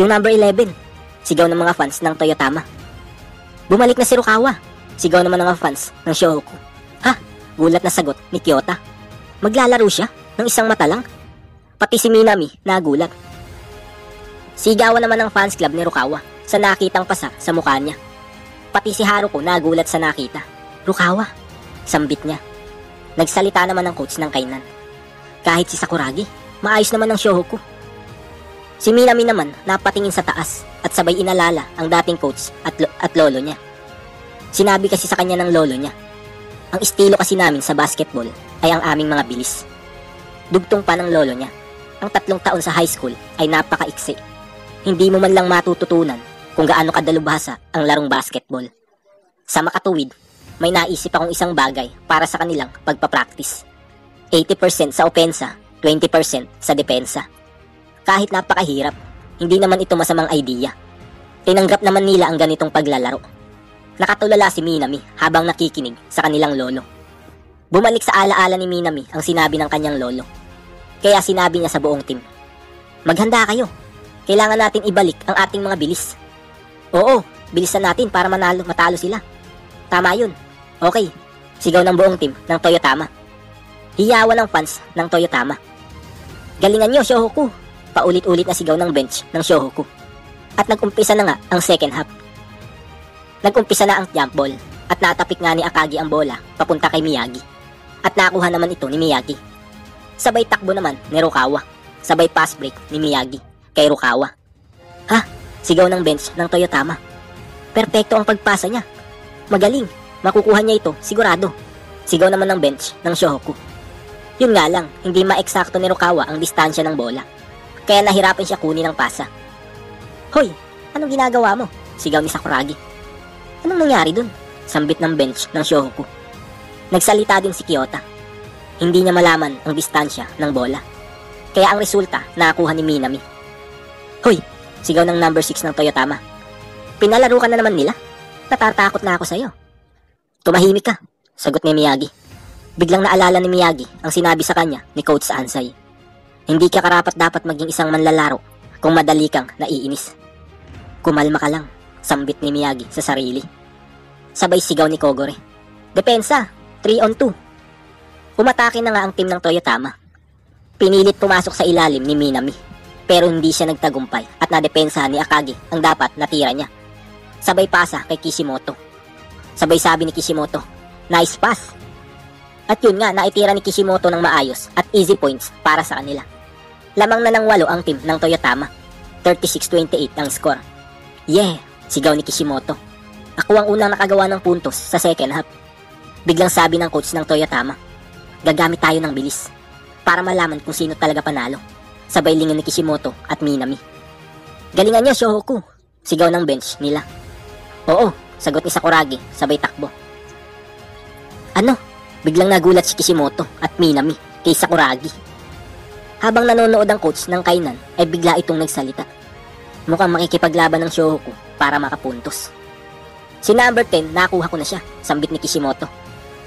Yung number 11, sigaw ng mga fans ng Toyotama. Bumalik na si Rukawa, sigaw naman ng mga fans ng Shohoku. Ha? Gulat na sagot ni Kyota. Maglalaro siya ng isang mata lang? Pati si Minami nagulat. Sigawan naman ng fans club ni Rukawa sa nakitang pasa sa mukha niya. Pati si Haruko nagulat sa nakita. Rukawa, sambit niya. Nagsalita naman ang coach ng kainan. Kahit si Sakuragi, maayos naman ang Shohoku. Si Minami naman napatingin sa taas at sabay inalala ang dating coach at lolo niya. Sinabi kasi sa kanya ng lolo niya, ang estilo kasi namin sa basketball ay ang aming mga bilis. Dugtong pa ng lolo niya, ang 3 taon sa high school ay napakaiksi. Hindi mo man lang matututunan kung gaano kadalubhasa ang larong basketball. Sa makatuwid, may naisip akong isang bagay para sa kanilang pagpapractice. 80% sa opensa, 20% sa depensa. Kahit napakahirap, hindi naman ito masamang idea. Tinanggap naman nila ang ganitong paglalaro. Nakatulala si Minami habang nakikinig sa kanilang lolo. Bumalik sa alaala ni Minami ang sinabi ng kanyang lolo. Kaya sinabi niya sa buong team, maghanda kayo. Kailangan natin ibalik ang ating mga bilis. Oo, bilisan natin para matalo sila. Tama yun. Okay, sigaw ng buong team ng Toyotama. Hiyawan ng fans ng Toyotama. Galingan nyo, Shohoku! Paulit-ulit na sigaw ng bench ng Shohoku. At nag-umpisa na nga ang second half. Nag-umpisa na ang jump ball at natapik nga ni Akagi ang bola papunta kay Miyagi. At nakuha naman ito ni Miyagi. Sabay takbo naman ni Rukawa. Sabay pass break ni Miyagi kay Rukawa. Ha? Sigaw ng bench ng Toyotama. Perpekto ang pagpasa niya. Magaling. Makukuha niya ito, sigurado. Sigaw naman ng bench ng Shohoku. Yun nga lang, hindi ma-eksakto ni Rukawa ang distansya ng bola. Kaya nahirapan siya kunin ang pasa. Hoy, anong ginagawa mo? Sigaw ni Sakuragi. Anong nangyari dun? Sambit ng bench ng Shohoku. Nagsalita din si Kyota. Hindi niya malaman ang distansya ng bola. Kaya ang resulta, nakakuha ni Minami. Hoy, sigaw ng number 6 ng Toyotama. Pinalaro ka na naman nila? Natatakot na ako sa'yo. Tumahimik ka, sagot ni Miyagi. Biglang naalala ni Miyagi ang sinabi sa kanya ni Coach Ansay. Hindi ka karapat dapat maging isang manlalaro kung madali kang naiinis. Kumalma ka lang, sambit ni Miyagi sa sarili. Sabay sigaw ni Kogore. Depensa, 3-on-2. Umatake na nga ang team ng Toyotama. Pinilit pumasok sa ilalim ni Minami. Pero hindi siya nagtagumpay at nadepensahan ni Akagi ang dapat natira niya. Sabay pasa kay Kishimoto. Sabay sabi ni Kishimoto, nice pass. At yun nga, naitira ni Kishimoto ng maayos at easy points para sa kanila. Lamang na ng 8 ang team ng Toyotama. 36-28 ang score. Yeah, sigaw ni Kishimoto. Ako ang unang nakagawa ng puntos sa second half. Biglang sabi ng coach ng Toyotama, gagamit tayo ng bilis para malaman kung sino talaga panalo. Sabay lingin ni Kishimoto at Minami. Galingan niyo, Shohoku, sigaw ng bench nila. Oo, sagot ni Sakuragi, sabay takbo. Ano? Biglang nagulat si Kishimoto at Minami kay Sakuragi. Habang nanonood ang coach ng kainan ay bigla itong nagsalita. Mukhang makikipaglaban ng Shohoku para makapuntos. Si number 10 nakuha ko na siya, sambit ni Kishimoto.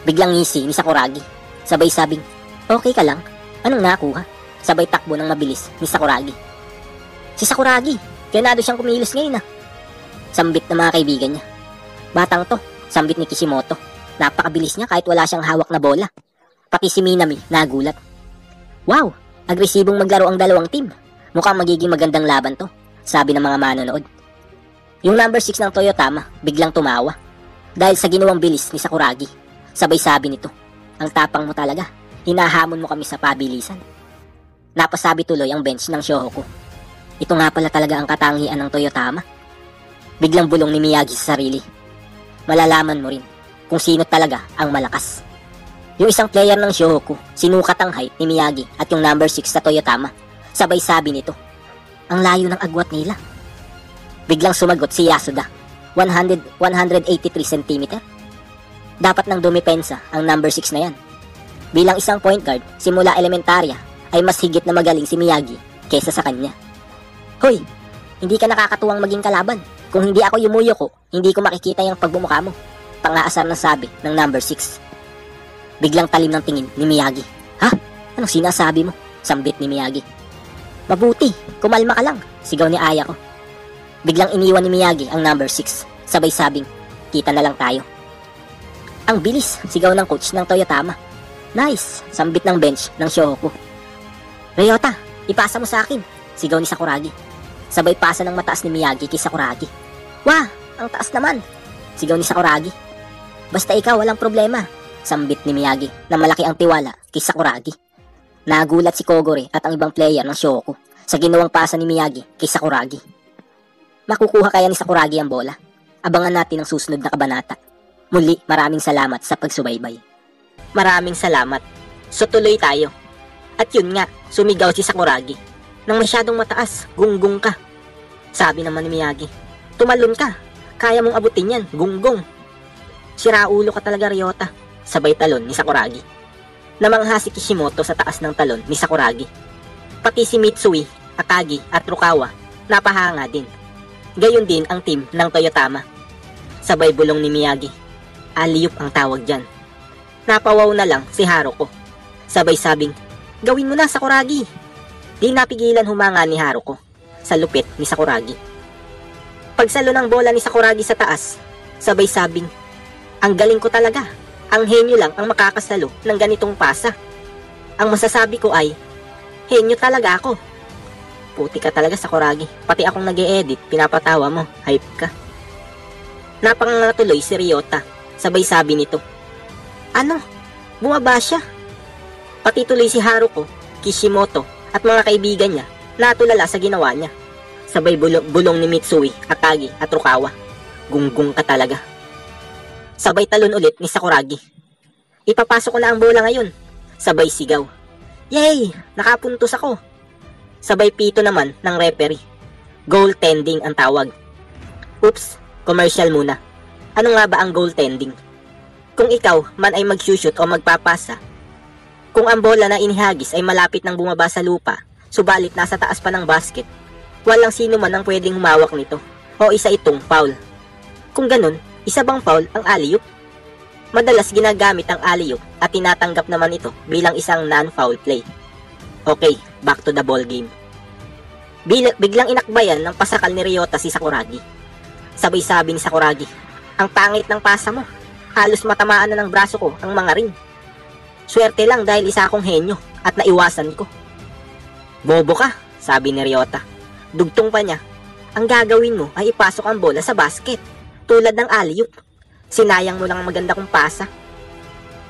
Biglang ngisi ni Sakuragi. Sabay sabing, okay ka lang? Anong nakuha? Sabay takbo ng mabilis ni Sakuragi. Si Sakuragi, ganado siyang kumilos ngayon ah. Sambit ng mga kaibigan niya. Batang to, sambit ni Kishimoto. Napakabilis niya kahit wala siyang hawak na bola. Pati si Minami nagulat. Wow, agresibong maglaro ang dalawang team. Mukhang magiging magandang laban to, sabi ng mga manonood. Yung number 6 ng Toyotama biglang tumawa dahil sa ginawang bilis ni Sakuragi. Sabay sabi nito, ang tapang mo talaga, hinahamon mo kami sa pabilisan. Napasabi tuloy ang bench ng Shohoku. Ito nga pala talaga ang katangian ng Toyotama. Biglang bulong ni Miyagi sa sarili. Malalaman mo rin kung sino talaga ang malakas. Yung isang player ng Shohoku, sinukat ang height ni Miyagi at yung number 6 sa Toyotama. Sabay sabi nito, ang layo ng agwat nila. Biglang sumagot si Yasuda, 183 cm. Dapat nang dumipensa ang number 6 na yan. Bilang isang point guard, simula elementarya, ay mas higit na magaling si Miyagi kesa sa kanya. Hoy, hindi ka nakakatuwang maging kalaban. Kung hindi ako yumuyoko, hindi ko makikita yung pagbumuka mo. Pangaasar na sabi ng number 6. Biglang talim ng tingin ni Miyagi. Ha? Anong sinasabi mo? Sambit ni Miyagi. Mabuti, kumalma ka lang, sigaw ni Ayako. Biglang iniwan ni Miyagi ang number 6. Sabay sabing, kita na lang tayo. Ang bilis, sigaw ng coach ng Toyotama. Nice, sambit ng bench ng Shohoku. Ryota, ipasa mo sa akin, sigaw ni Sakuragi. Sabay pasa ng mataas ni Miyagi kay Sakuragi. Wah, ang taas naman. Sigaw ni Sakuragi. Basta ikaw, walang problema. Sambit ni Miyagi na malaki ang tiwala kay Sakuragi. Nagulat si Kogore at ang ibang player ng Shohoku sa ginawang pasa ni Miyagi kay Sakuragi. Makukuha kaya ni Sakuragi ang bola? Abangan natin ang susunod na kabanata. Muli, maraming salamat sa pagsubaybay. Maraming salamat. So tuloy tayo. At yun nga, sumigaw si Sakuragi. Nang masyadong mataas, gunggong ka. Sabi naman ni Miyagi, tumalon ka. Kaya mong abutin yan, gunggong. Siraulo ka talaga, Ryota. Sabay talon ni Sakuragi. Namangha si Kishimoto sa taas ng talon ni Sakuragi. Pati si Mitsui, Akagi at Rukawa, napahanga din. Gayon din ang team ng Toyotama. Sabay bulong ni Miyagi. Alley-oop ang tawag dyan. Napawaw na lang si Haruko. Sabay sabing, gawin mo na, Sakuragi. Di napigilan humanga ni Haruko sa lupit ni Sakuragi. Pagsalo ng bola ni Sakuragi sa taas, sabay sabing, ang galing ko talaga. Ang henyo lang ang makakasalo ng ganitong pasa. Ang masasabi ko ay, henyo talaga ako. Puti ka talaga, Sakuragi. Pati akong nag-e-edit, pinapatawa mo. Hype ka. Napangatuloy si Ryota. Sabay sabi nito, ano? Bumaba siya? Pati tuloy si Haruko, Kishimoto at mga kaibigan niya natulala sa ginawa niya. Sabay bulong ni Mitsui, Akagi at Rukawa. Gunggong ka talaga. Sabay talon ulit ni Sakuragi. Ipapasok ko na ang bola ngayon. Sabay sigaw. Yay! Nakapuntos ako. Sabay pito naman ng referee. Goaltending ang tawag. Oops, commercial muna. Ano nga ba ang goaltending? Kung ikaw man ay mag-shoot o magpapasa, kung ang bola na inihagis ay malapit nang bumaba sa lupa, subalit nasa taas pa ng basket, walang sino man ang pwedeng humawak nito o isa itong foul. Kung ganun, isa bang foul ang alley-oop? Madalas ginagamit ang alley-oop at tinatanggap naman ito bilang isang non-foul play. Okay, back to the ball game. Biglang inakbayan ng pasakal ni Ryota si Sakuragi. Sabay sabi ni Sakuragi, ang pangit ng pasa mo. Halos matamaan na ng braso ko ang mga ring. Swerte lang dahil isa akong henyo at naiwasan ko. Bobo ka, sabi ni Ryota. Dugtong pa niya, ang gagawin mo ay ipasok ang bola sa basket. Tulad ng alley-oop. Sinayang mo lang ang maganda kong pasa.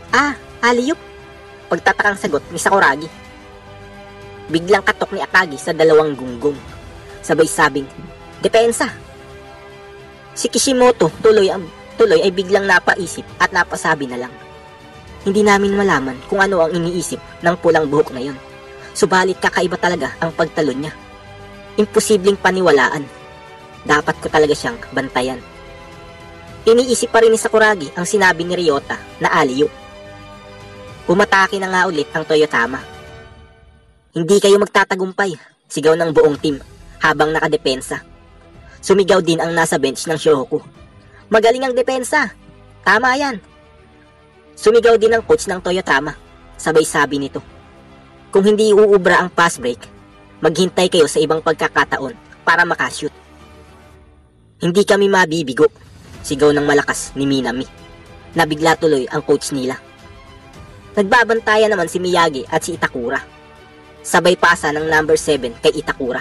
Ah, alley-oop? Pagtatakang sagot ni Sakuragi. Biglang katok ni Akagi sa dalawang gunggong. Sabay sabing, depensa. Si Kishimoto tuloy ay biglang napaisip at napasabi na lang. Hindi namin malaman kung ano ang iniisip ng pulang buhok na yon. Subalit kakaiba talaga ang pagtalon niya. Imposibleng paniwalaan. Dapat ko talaga siyang bantayan. Iniisip pa rin ni Sakuragi ang sinabi ni Ryota na alley-oop. Umatake na nga ulit ang Toyotama. Hindi kayo magtatagumpay, sigaw ng buong team habang nakadepensa. Sumigaw din ang nasa bench ng Shohoku. Magaling ang depensa. Tama yan. Sumigaw din ang coach ng Toyotama. Sabay sabi nito, kung hindi uubra ang pass break, maghintay kayo sa ibang pagkakataon para makashoot. Hindi kami mabibigo, sigaw ng malakas ni Minami. Nabigla tuloy ang coach nila. Nagbabantayan naman si Miyagi at si Itakura. Sabay pasa ng number 7 kay Itakura.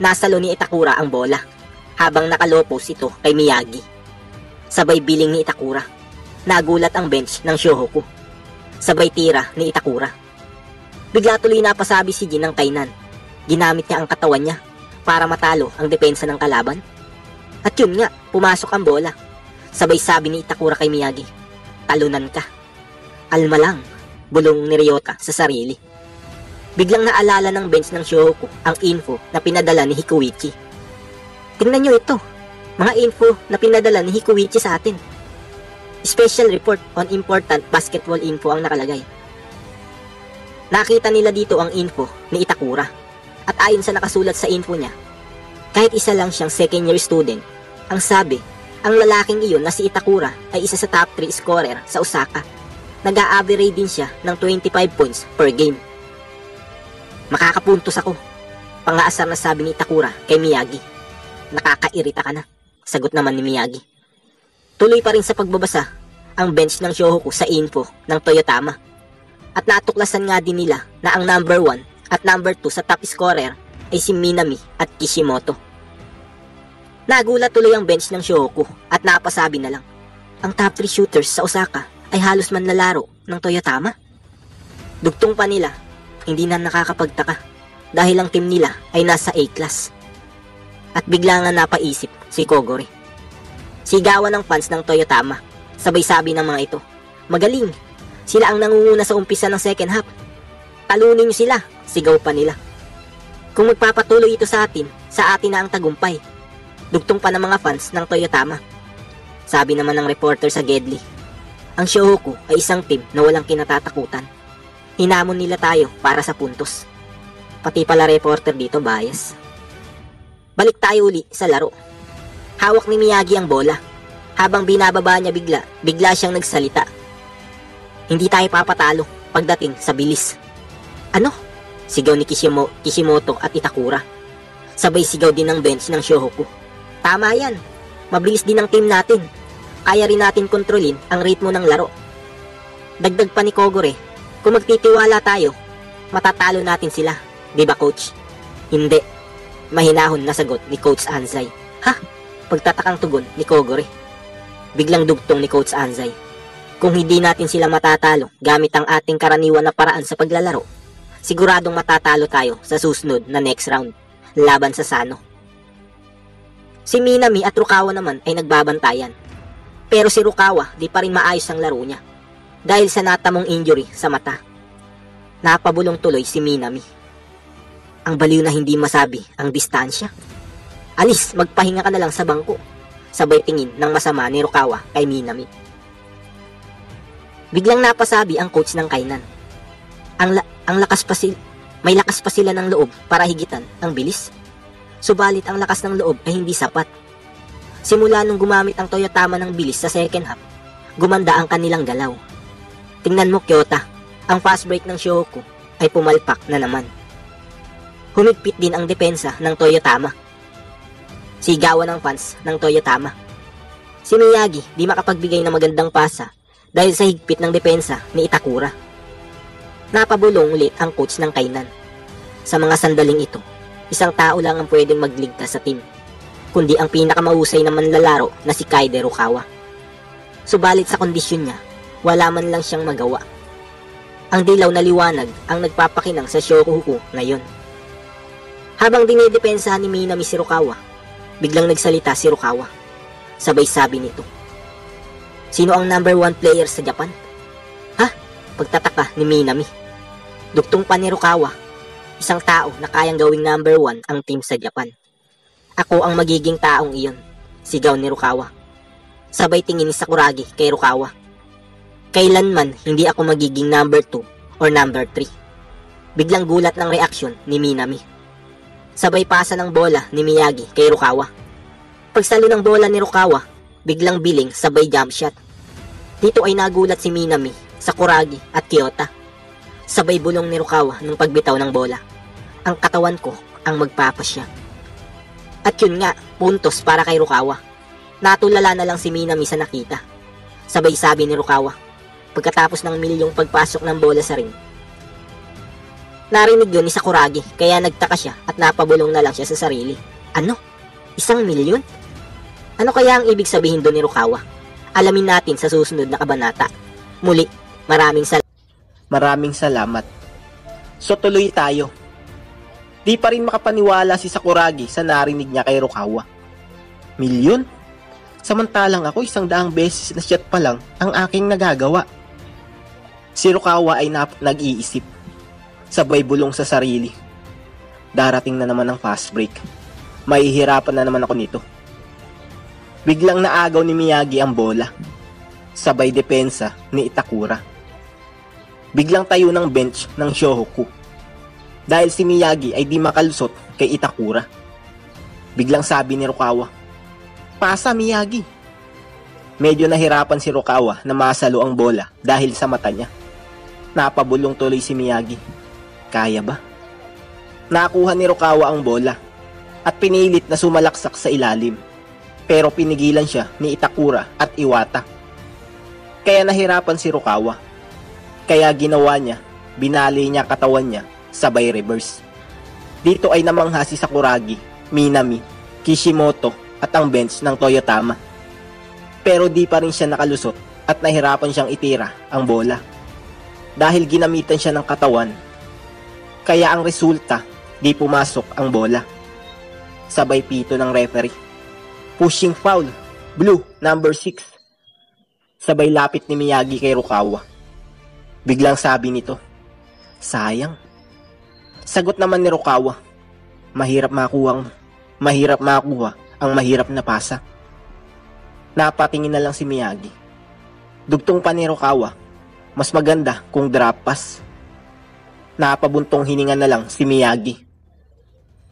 Nasalo ni Itakura ang bola habang nakalopos ito kay Miyagi. Sabay biling ni Itakura. Nagulat ang bench ng Shohoku. Sabay tira ni Itakura. Bigla tuloy napasabi si Jin ng kainan. Ginamit niya ang katawan niya para matalo ang depensa ng kalaban. At yun nga, pumasok ang bola. Sabay sabi ni Itakura kay Miyagi, talunan ka. Alma lang, bulong ni Ryota sa sarili. Biglang naalala ng bench ng Shohoku ang info na pinadala ni Hikuichi. Tingnan nyo ito, mga info na pinadala ni Hikuichi sa atin. Special report on important basketball info ang nakalagay. Nakita nila dito ang info ni Itakura. At ayon sa nakasulat sa info niya, kahit isa lang siyang second year student, ang sabi, ang lalaking iyon na si Itakura ay isa sa top 3 scorer sa Osaka. Nag-a-average din siya ng 25 points per game. Makakapuntos ako, pangaasar na sabi ni Itakura kay Miyagi. Nakakairita ka na, sagot naman ni Miyagi. Tuloy pa rin sa pagbabasa ang bench ng Shohoku sa info ng Toyotama. At natuklasan nga din nila na ang number 1 at number 2 sa top scorer ay si Minami at Kishimoto. Nagulat tuloy ang bench ng Shohoku at napasabi na lang, ang top 3 shooters sa Osaka ay halos manlalaro ng Toyotama. Dugtong pa nila, hindi na nakakapagtaka dahil ang team nila ay nasa A-class. At bigla nga napaisip si Kogore. Sigawan ng fans ng Toyotama, sabay sabi ng mga ito, magaling, sila ang nangunguna sa umpisa ng second half. Talunin niyo sila, sigaw pa nila. Kung magpapatuloy ito sa atin na ang tagumpay. Dugtong pa ng mga fans ng Toyotama. Sabi naman ng reporter sa Gedli, ang Shohoku ay isang team na walang kinatatakutan. Hinamon nila tayo para sa puntos. Pati pala reporter dito bias. Balik tayo uli sa laro. Hawak ni Miyagi ang bola. Habang binababa niya bigla siyang nagsalita. Hindi tayo papatalo pagdating sa bilis. Ano? Sigaw ni Kishimoto at Itakura. Sabay sigaw din ng bench ng Shohoku. Tama yan. Mabilis din ang team natin. Kaya rin natin kontrolin ang ritmo ng laro. Dagdag pa ni Kogore, kung magtitiwala tayo, matatalo natin sila. Diba coach? Hindi. Mahinahon na sagot ni Coach Anzai. Ha? Pagtatakang tugon ni Kogore. Biglang dugtong ni Coach Anzai. Kung hindi natin sila matatalo gamit ang ating karaniwan na paraan sa paglalaro, siguradong matatalo tayo sa susunod na next round laban sa Sano. Si Minami at Rukawa naman ay nagbabantayan. Pero si Rukawa di pa rin maayos ang laro niya dahil sa natamong injury sa mata. Napabulong tuloy si Minami. Ang baliw na hindi masabi ang distansya. Alis, magpahinga ka na lang sa bangko. Sabay tingin ng masama ni Rukawa kay Minami. Biglang napasabi ang coach ng Kainan. May lakas pa sila ng loob para higitan ang bilis. Subalit ang lakas ng loob ay hindi sapat. Simula nung gumamit ang Toyotama ng bilis sa second half, gumanda ang kanilang galaw. Tingnan mo Kyota, ang fast break ng Shohoku ay pumalpak na naman. Humigpit din ang depensa ng Toyotama. Sigawan ng fans ng Toyotama. Si Miyagi di makapagbigay ng magandang pasa dahil sa higpit ng depensa ni Itakura. Napabulong ulit ang coach ng Kainan. Sa mga sandaling ito, isang tao lang ang pwedeng magligtas sa team, kundi ang pinakamahusay na manlalaro na si Kaide Rukawa. Subalit sa kondisyon niya, wala man lang siyang magawa. Ang dilaw na liwanag ang nagpapakinang sa Shohoku ngayon. Habang dinidepensa ni Minami si Rukawa, biglang nagsalita si Rukawa. Sabay sabi nito, sino ang number 1 player sa Japan? Ha? Pagtataka ni Minami. Dugtong pa ni Rukawa, isang tao na kayang gawing number 1 ang team sa Japan. Ako ang magiging taong iyon, sigaw ni Rukawa. Sabay tingin ni Sakuragi kay Rukawa. Kailanman hindi ako magiging number 2 or number 3. Biglang gulat ng reaksyon ni Minami. Sabay pasa ng bola ni Miyagi kay Rukawa. Pagsalo ng bola ni Rukawa, biglang biling sabay jump shot. Dito ay nagulat si Minami, Sakuragi at Kyota. Sabay bulong ni Rukawa nung pagbitaw ng bola. Ang katawan ko ang magpapasya. At yun nga, puntos para kay Rukawa. Natulala na lang si Minami sa nakita. Sabay sabi ni Rukawa, pagkatapos ng milyong pagpasok ng bola sa ring. Narinig yun ni Sakuragi, kaya nagtaka siya at napabulong na lang siya sa sarili. Ano? 1 milyon? Ano kaya ang ibig sabihin doon ni Rukawa? Alamin natin sa susunod na kabanata. Muli, Maraming salamat. So tuloy tayo. Di pa rin makapaniwala si Sakuragi sa narinig niya kay Rukawa. Milyon? Samantalang ako 100 beses na shot pa lang ang aking nagagawa. Si Rukawa ay nag-iisip. Sabay bulong sa sarili. Darating na naman ang fast break. Mahihirapan na naman ako nito. Biglang naagaw ni Miyagi ang bola. Sabay depensa ni Itakura. Biglang tayo ng bench ng Shohoku. Dahil si Miyagi ay di makalusot kay Itakura. Biglang sabi ni Rukawa, pasa Miyagi. Medyo nahirapan si Rukawa na masalo ang bola dahil sa mata niya. Napabulong tuloy si Miyagi. Kaya ba? Nakuha ni Rukawa ang bola at pinilit na sumalaksak sa ilalim. Pero pinigilan siya ni Itakura at Iwata. Kaya nahirapan si Rukawa. Kaya ginawa niya, binali niya katawan niya, sabay reverse. Dito ay namangha si Sakuragi, Minami, Kishimoto at ang bench ng Toyotama. Pero di pa rin siya nakalusot at nahirapan siyang itira ang bola. Dahil ginamitan siya ng katawan, kaya ang resulta, di pumasok ang bola. Sabay pito ng referee. Pushing foul, blue, number 6. Sabay lapit ni Miyagi kay Rukawa. Biglang sabi nito, sayang. Sagot naman ni Rukawa, mahirap makuha ang mahirap na pasa. Napatingin na lang si Miyagi. Dugtong pa ni Rukawa, mas maganda kung drop pass. Napabuntong hininga na lang si Miyagi.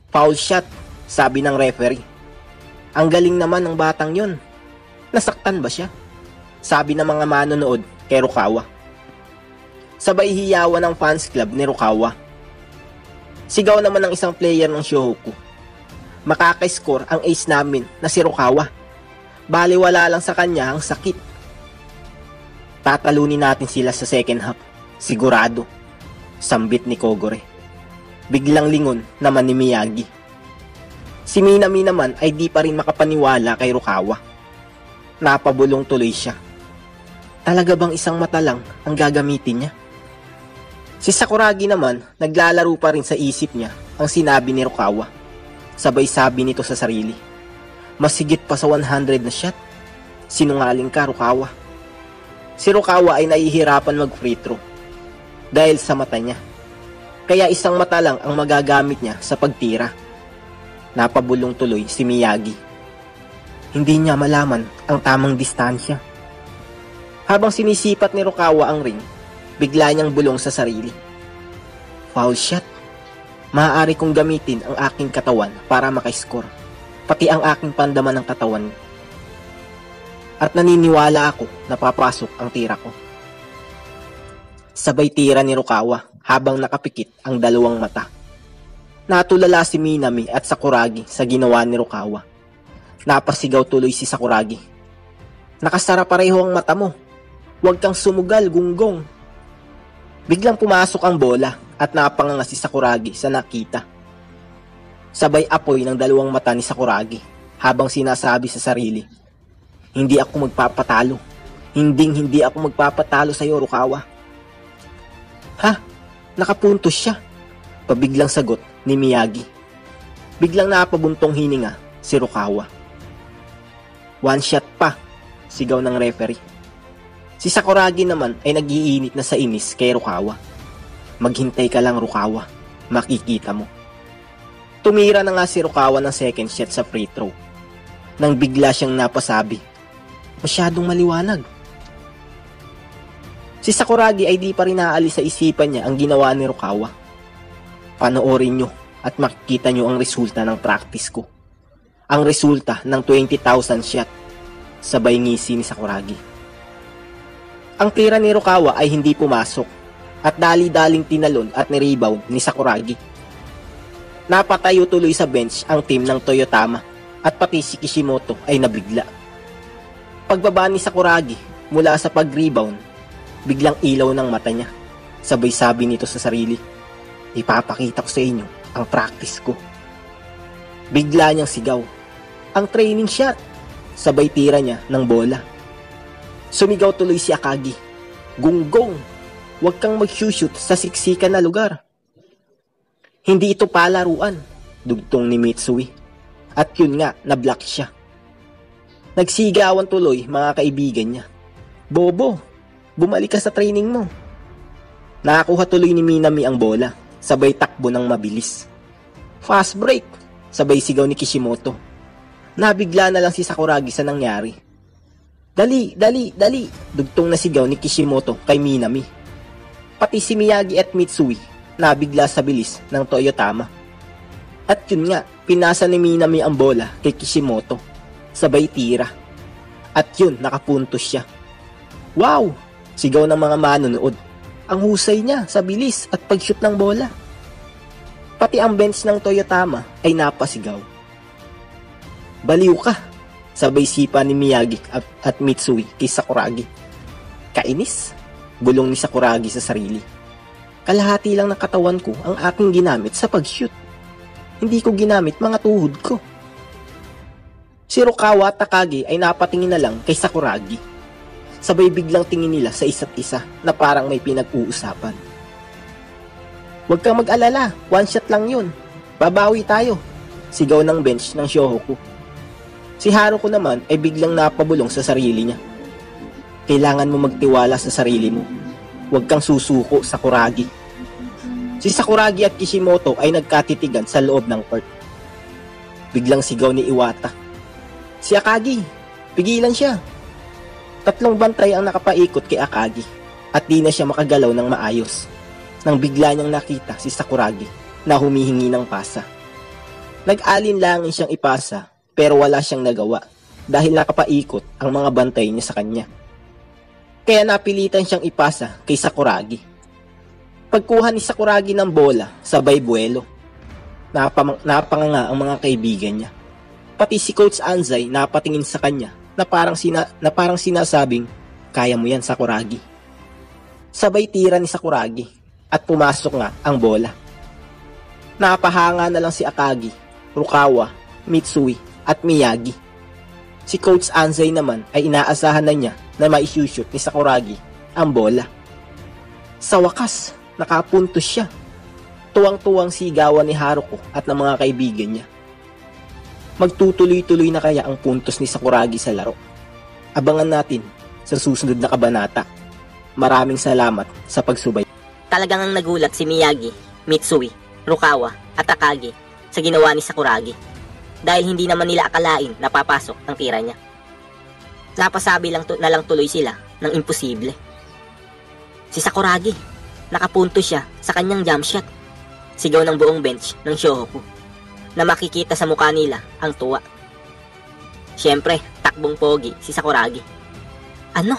Foul shot, sabi ng referee. Ang galing naman ng batang yun. Nasaktan ba siya? Sabi ng mga manonood kay Rukawa. Sabay hiyawan ng fans club ni Rukawa. Sigaw naman ng isang player ng Shohoku. Makaka-score ang ace namin na si Rukawa. Baliwala lang sa kanya ang sakit. Tatalunin natin sila sa second half. Sigurado. Sambit ni Kogore. Biglang lingon naman ni Miyagi. Si Minami naman ay di pa rin makapaniwala kay Rukawa. Napabulong tuloy siya. Talaga bang isang mata lang ang gagamitin niya? Si Sakuragi naman, naglalaro pa rin sa isip niya ang sinabi ni Rukawa. Sabay sabi nito sa sarili, mas higit pa sa 100 na shot. Sinungaling ka, Rukawa. Si Rukawa ay nahihirapan mag-free throw dahil sa mata niya. Kaya isang mata lang ang magagamit niya sa pagtira. Napabulong tuloy si Miyagi. Hindi niya malaman ang tamang distansya. Habang sinisipat ni Rukawa ang ring, bigla niyang bulong sa sarili. Foul shot. Maaari kong gamitin ang aking katawan para maka-score, pati ang aking pandaman ng katawan. At naniniwala ako na papasok ang tira ko. Sabay tira ni Rukawa habang nakapikit ang dalawang mata. Natulala si Minami at Sakuragi sa ginawa ni Rukawa. Napasigaw tuloy si Sakuragi. Nakasara pareho ang mata mo. Huwag kang sumugal, gunggong. Biglang pumasok ang bola at napanganga si Sakuragi sa nakita. Sabay apoy ng dalawang mata ni Sakuragi habang sinasabi sa sarili, hindi ako magpapatalo. Hindi ako magpapatalo sa iyo, Rukawa. Ha? Nakapuntos siya. Pabiglang sagot ni Miyagi. Biglang napabuntong hininga si Rukawa. One shot pa, sigaw ng referee. Si Sakuragi naman ay nag-iinit na sa inis kay Rukawa. Maghintay ka lang, Rukawa. Makikita mo. Tumira na nga si Rukawa ng second shot sa free throw. Nang bigla siyang napasabi, masyadong maliwanag. Si Sakuragi ay di pa rin naaalis sa isipan niya ang ginawa ni Rukawa. Panoorin nyo at makikita nyo ang resulta ng practice ko. Ang resulta ng 20,000 shot. Sabay ngisi ni Sakuragi. Ang tira ni Rukawa ay hindi pumasok at dali-daling tinalon at nirebound ni Sakuragi. Napatayo tuloy sa bench ang team ng Toyotama at pati si Kishimoto ay nabigla. Pagbaba ni Sakuragi mula sa pag-rebound, biglang ilaw ng mata niya. Sabay sabi nito sa sarili, ipapakita ko sa inyo ang practice ko. Bigla niyang sigaw, ang training shot. Sabay tira niya ng bola. Sumigaw tuloy si Akagi, gunggong, huwag kang mag-shoot sa siksikan na lugar. Hindi ito palaruan, dugtong ni Mitsui. At yun nga, na-block siya. Nagsigawan tuloy mga kaibigan niya. Bobo, bumalik ka sa training mo. Nakakuha tuloy ni Minami ang bola, sabay takbo ng mabilis. Fast break, sabay sigaw ni Kishimoto. Nabigla na lang si Sakuragi sa nangyari. Dali, dali, dali, dugtong na sigaw ni Kishimoto kay Minami. Pati si Miyagi at Mitsui nabigla sa bilis ng Toyotama. At yun nga, pinasa ni Minami ang bola kay Kishimoto. Sabay tira. At yun, nakapuntos siya. Wow! Sigaw ng mga manonood. Ang husay niya sa bilis at pag-shoot ng bola. Pati ang bench ng Toyotama ay napasigaw. Baliw ka! Sabay sipa ni Miyagi at Mitsui kay Sakuragi. Kainis? Bulong ni Sakuragi sa sarili. Kalahati lang ng katawan ko ang aking ginamit sa pag-shoot. Hindi ko ginamit mga tuhod ko. Si Si Rukawa at Takagi ay napatingin na lang kay Sakuragi. Sabay biglang tingin nila sa isa't isa na parang may pinag-uusapan. "Huwag kang mag-alala, one shot lang yun. Babawi tayo," sigaw ng bench ng Shohoku. Si Haruko naman ay biglang napabulong sa sarili niya. "Kailangan mo magtiwala sa sarili mo. Huwag kang susuko, Sakuragi." Si Sakuragi at Kishimoto ay nagkatitigan sa loob ng court. Biglang sigaw ni Iwata, "Si Akagi, pigilan siya." 3 bantay ang nakapaikot kay Akagi at di na siya makagalaw ng maayos nang bigla niyang nakita si Sakuragi na humihingi ng pasa. Nag-alinlangin siyang ipasa pero wala siyang nagawa dahil nakapaikot ang mga bantay niya sa kanya. Kaya napilitan siyang ipasa kay Sakuragi. Pagkuha ni Sakuragi ng bola, sabay buwelo. Napanganga ang mga kaibigan niya. Pati si Coach Anzai napatingin sa kanya na parang sinasabing, "Kaya mo yan, Sakuragi." Sabay tira ni Sakuragi at pumasok nga ang bola. Napahanga na lang si Akagi, Rukawa, Mitsui at Miyagi. Si Coach Anzai naman ay inaasahan na niya na mai-shoot ni Sakuragi ang bola. Sa wakas, nakapuntos siya. Tuwang-tuwang sigawan ni Haruko at ng mga kaibigan niya. Magtutuloy-tuloy na kaya ang puntos ni Sakuragi sa laro? Abangan natin sa susunod na kabanata. Maraming salamat sa pagsubay. Talagang ang nagulat si Miyagi, Mitsui, Rukawa at Akagi sa ginawa ni Sakuragi dahil hindi naman nila akalain na papasok ang tira niya. Napasabi na lang tuloy sila ng imposible. Si Sakuragi, nakapunto siya sa kanyang jump shot. Sigaw ng buong bench ng Shohoku na makikita sa mukha nila ang tuwa. Siyempre, takbong pogi si Sakuragi. "Ano?"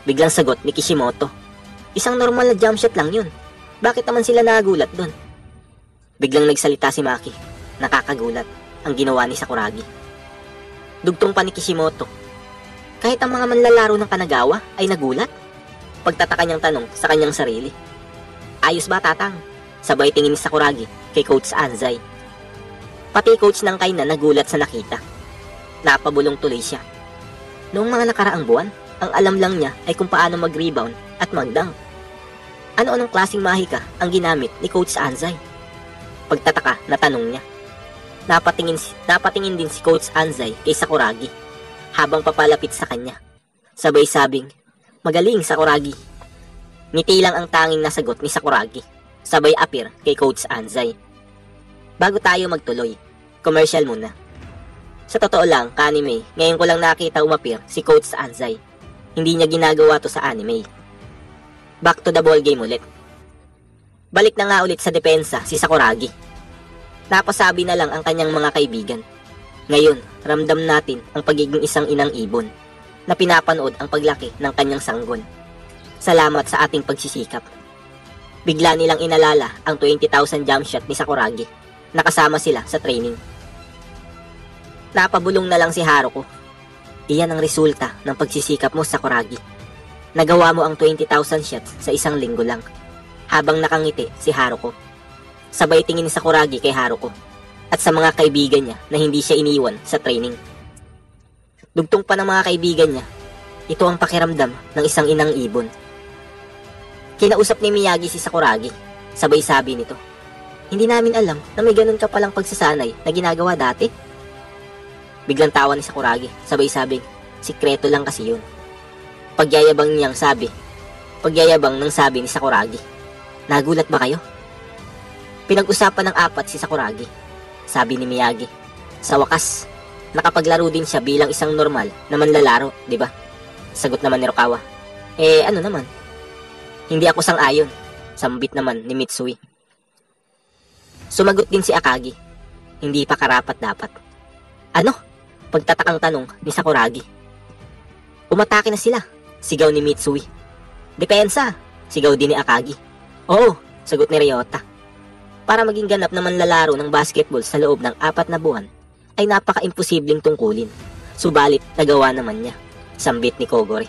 biglang sagot ni Kishimoto. "Isang normal na jump shot lang yun. Bakit naman sila nagulat doon?" Biglang nagsalita si Maki. Nakakagulat ang ginawa ni Sakuragi. Dugtong pa ni Kishimoto. Kahit ang mga manlalaro ng Kanagawa ay nagulat? Pagtataka niyang tanong sa kanyang sarili. "Ayos ba, Tatang?" Sabay tingin ni Sakuragi kay Coach Anzai. Pati coach ng Kaina nagulat sa nakita. Napabulong tuloy siya. Noong mga nakaraang buwan, ang alam lang niya ay kung paano mag-rebound at mag-dunk. Ano-anong klaseng mahika ang ginamit ni Coach Anzai? Pagtataka na tanong niya. Napatingin din si Coach Anzai kay Sakuragi habang papalapit sa kanya. Sabay sabing, "Magaling, Sakuragi." Ngiti lang ang tanging nasagot ni Sakuragi. Sabay appear kay Coach Anzai. Bago tayo magtuloy, commercial muna. Sa totoo lang, ka-anime, ngayon ko lang nakita umapir si Coach Anzai. Hindi niya ginagawa to sa anime. Back to the ball game ulit. Balik na nga ulit sa depensa si Sakuragi. Napasabi na lang ang kanyang mga kaibigan. Ngayon, ramdam natin ang pagiging isang inang ibon na pinapanood ang paglaki ng kanyang sanggol. Salamat sa ating pagsisikap. Bigla nilang inalala ang 20,000 jump shot ni Sakuragi. Nakasama sila sa training. Napabulong na lang si Haruko. Iyan ang resulta ng pagsisikap mo, Sakuragi. Nagawa mo ang 20,000 shots sa isang linggo lang. Habang nakangiti si Haruko. Sabay tingin ni Sakuragi kay Haruko at sa mga kaibigan niya na hindi siya iniwan sa training. Dugtong pa ng mga kaibigan niya, ito ang pakiramdam ng isang inang ibon. Kinausap ni Miyagi si Sakuragi. Sabay sabi nito, "Hindi namin alam na may ganun ka palang pagsasanay na ginagawa dati." Biglang tawa ni Sakuragi. Sabay sabing, "Sikreto lang kasi yun." Pagyayabang ng sabi ni Sakuragi, "Nagulat ba kayo?" Pinag-usapan ng apat si Sakuragi. Sabi ni Miyagi, "Sa wakas, nakapaglaro din siya bilang isang normal na manlalaro, di ba?" Sagot naman ni Rukawa, "Ano naman?" "Hindi ako sang-ayon," sambit naman ni Mitsui. Sumagot din si Akagi, "Hindi pa karapat-dapat." "Ano?" Pagtatakang tanong ni Sakuragi. "Umatake na sila," sigaw ni Mitsui. "Depensa," sigaw din ni Akagi. "Oo," sagot ni Ryota. Para maging ganap na manlalaro ng basketball sa loob ng 4 na buwan, ay napaka-imposibleng tungkulin. Subalit, nagawa naman niya, sambit ni Kogore.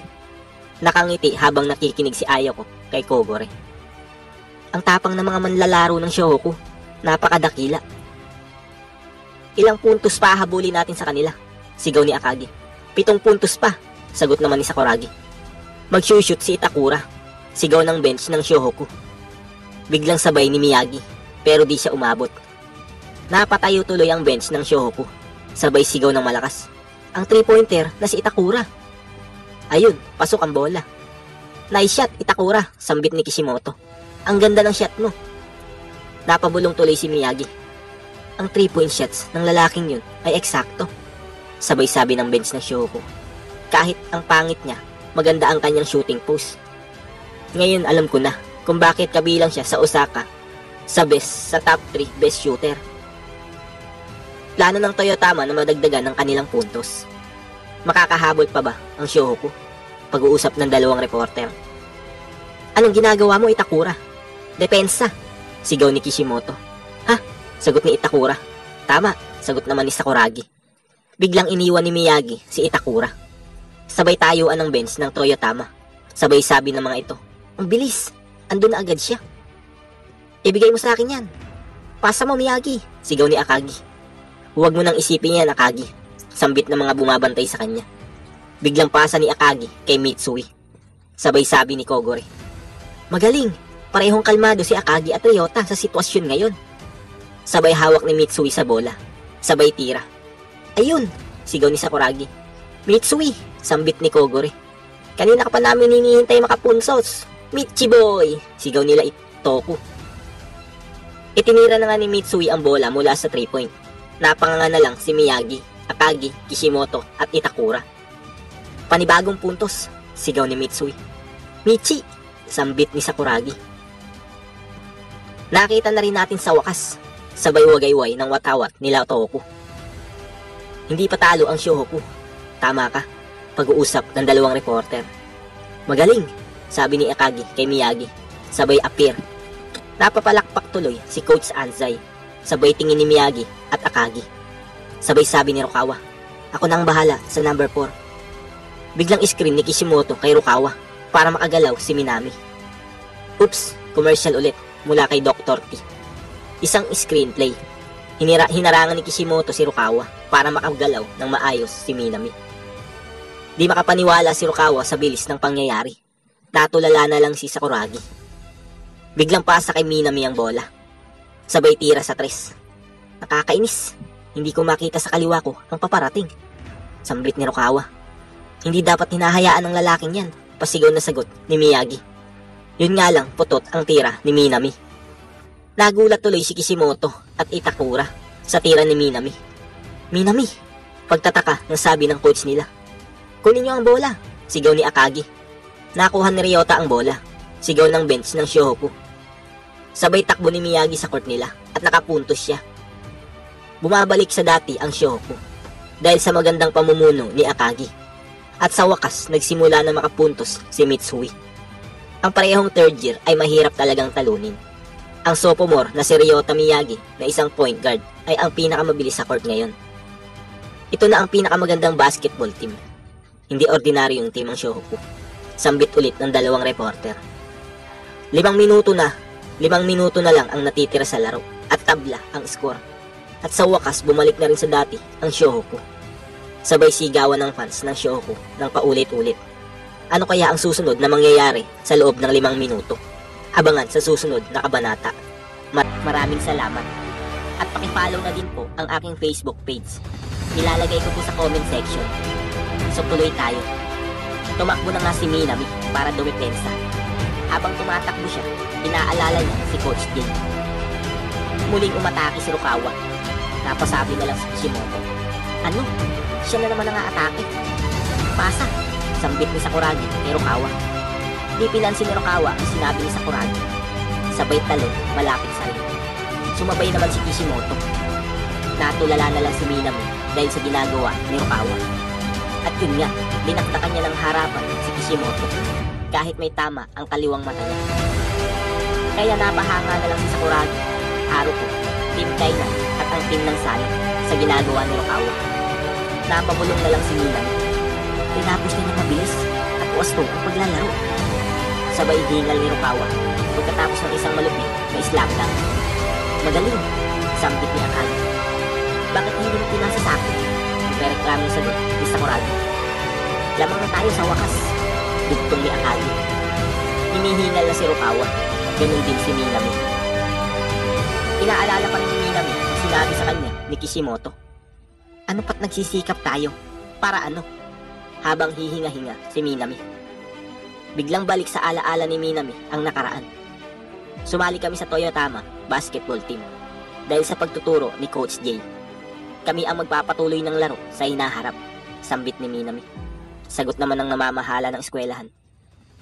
Nakangiti habang nakikinig si Ayako kay Kogore. Ang tapang ng mga manlalaro ng Shohoku, napakadakila. Ilang puntos pa habulin natin sa kanila. sigaw ni Akagi. 7 puntos pa, sagot naman ni Sakuragi. Mag-shoot si Itakura, sigaw ng bench ng Shohoku. Biglang sabay ni Miyagi, pero di siya umabot. Napatayo tuloy ang bench ng Shohoku, sabay sigaw ng malakas. Ang 3-pointer na si Itakura. Ayun, pasok ang bola. Nice shot, Itakura, sambit ni Kishimoto. Ang ganda ng shot mo. Napabulong tuloy si Miyagi. Ang 3-point shots ng lalaking yun ay eksakto. Sabay sabi ng bench ng Shohoku. Kahit ang pangit niya, maganda ang kanyang shooting post. Ngayon alam ko na kung bakit kabilang siya sa Osaka sa top 3 best shooter. Plano ng Toyotama na madagdagan ng kanilang puntos. Makakahabol pa ba ang Shohoku? Pag-uusap ng dalawang reporter. Anong ginagawa mo, Itakura? Depensa, sigaw ni Kishimoto. Ha? Sagot ni Itakura. Tama, sagot naman ni Sakuragi. Biglang iniwan ni Miyagi si Itakura. Sabay tayuan ng bench ng Toyotama. Sabay sabi ng mga ito, ang bilis, andun na agad siya. Ibigay mo sa akin yan. Pasa mo, Miyagi, sigaw ni Akagi. Huwag mo nang isipin yan, Akagi, sambit ng mga bumabantay sa kanya. Biglang pasa ni Akagi kay Mitsui. Sabay sabi ni Kogore, magaling, parehong kalmado si Akagi at Ryota sa sitwasyon ngayon. Sabay hawak ni Mitsui sa bola. Sabay tira. Ayun, sigaw ni Sakuragi. Mitsui, sambit ni Kogore. Kanina ka pa namin hinihintay makapunsos. Michi boy, sigaw nila Itoku. Itinira na nga ni Mitsui ang bola mula sa 3-point. Napanganga na lang si Miyagi, Akagi, Kishimoto at Itakura. Panibagong puntos, sigaw ni Mitsui. Michi, sambit ni Sakuragi. Nakita na rin natin sa wakas, sabay wagayway ng watawat nila Toku. Hindi pa talo ang Shohoku. Tama ka, pag-uusap ng dalawang reporter. Magaling, sabi ni Akagi kay Miyagi. Sabay appear. Napapalakpak tuloy si Coach Anzai. Sabay tingin ni Miyagi at Akagi. Sabay sabi ni Rukawa, ako na ang bahala sa number 4. Biglang screen ni Kishimoto kay Rukawa para makagalaw si Minami. Oops, commercial ulit mula kay Dr. T. Isang screenplay. Hinarangan ni Kishimoto si Rukawa para makagalaw ng maayos si Minami. Di makapaniwala si Rukawa sa bilis ng pangyayari. Natulala na lang si Sakuragi. Biglang pasa kay Minami ang bola. Sabay tira sa 3. Nakakainis. Hindi ko makita sa kaliwa ko ang paparating. Sambit ni Rukawa. Hindi dapat hinahayaan ng lalaking yan, pasigaw na sagot ni Miyagi. Yun nga lang, putot ang tira ni Minami. Nagulat tuloy si Kishimoto at Itakura sa tira ni Minami. Minami, pagtataka ng sabi ng coach nila. Kunin niyo ang bola, sigaw ni Akagi. Nakuha ni Ryota ang bola, sigaw ng bench ng Shohoku. Sabay takbo ni Miyagi sa court nila at nakapuntos siya. Bumabalik sa dati ang Shohoku dahil sa magandang pamumuno ni Akagi. At sa wakas, nagsimula na makapuntos si Mitsui. Ang parehong third year ay mahirap talagang talunin. Ang sophomore na si Ryota Miyagi na isang point guard ay ang pinakamabilis sa court ngayon. Ito na ang pinakamagandang basketball team. Hindi ordinaryong team ang Shohoku. Sambit ulit ng dalawang reporter. 5 minuto na lang ang natitira sa laro at tabla ang score. At sa wakas bumalik na rin sa dati ang Shohoku. Sabay sigawan ng fans ng Shohoku ng paulit-ulit. Ano kaya ang susunod na mangyayari sa loob ng 5 minuto? Abangan sa susunod na kabanata. Maraming salamat. At paki-follow na din po ang aking Facebook page. Ilalagay ko po sa comment section. So tuloy tayo. Tumakbo na nga si Minami para dumepensa. Habang tumatakbo siya, inaalala niya si Coach King. Muling umatake si Rukawa. Napasabi na lang si Kishimoto. Ano? Siya na naman ang aatake. Pasa, sambit ni Sakuragi kay Rukawa. Di pinansin ni Rukawa ang sinabi ni Sakuragi. Sabay talon, malapit sa rin. Sumabay naman si Kishimoto. Natulala na lang si Minami dahil sa ginagawa ni Rukawa. At yun nga, binaktakan niya ng harapan si Kishimoto kahit may tama ang kaliwang mata niya. Kaya napahanga na lang si Sakuragi, Haruko, Team Kainan at ang team ng Sani sa ginagawa ni Rukawa. Napabulong na lang si Minami. Tinapos niya ng mabilis at wasto ang paglalaro. Sabay hingal ni Rukawa pagkatapos ng isang malupit na slam dunk. Magaling, sambit ni Akagi. Bakit hindi mo pinasa sa akin? nagre-reklamong sagot ni Sakuragi. Lamang na tayo sa wakas, dugtong ni Akagi. Hinihingal na si Rukawa, ganun din si Minami. Inaalala pa rin ni Minami ang sinabi sa kanya ni Kishimoto. Ano pat nagsisikap tayo? Para ano? Habang hihinga-hinga si Minami. Biglang balik sa alaala ni Minami ang nakaraan. Sumali kami sa Toyotama basketball team dahil sa pagtuturo ni Coach Jay. Kami ang magpapatuloy ng laro sa hinaharap, sambit ni Minami. Sagot naman ng namamahala ng eskwelahan.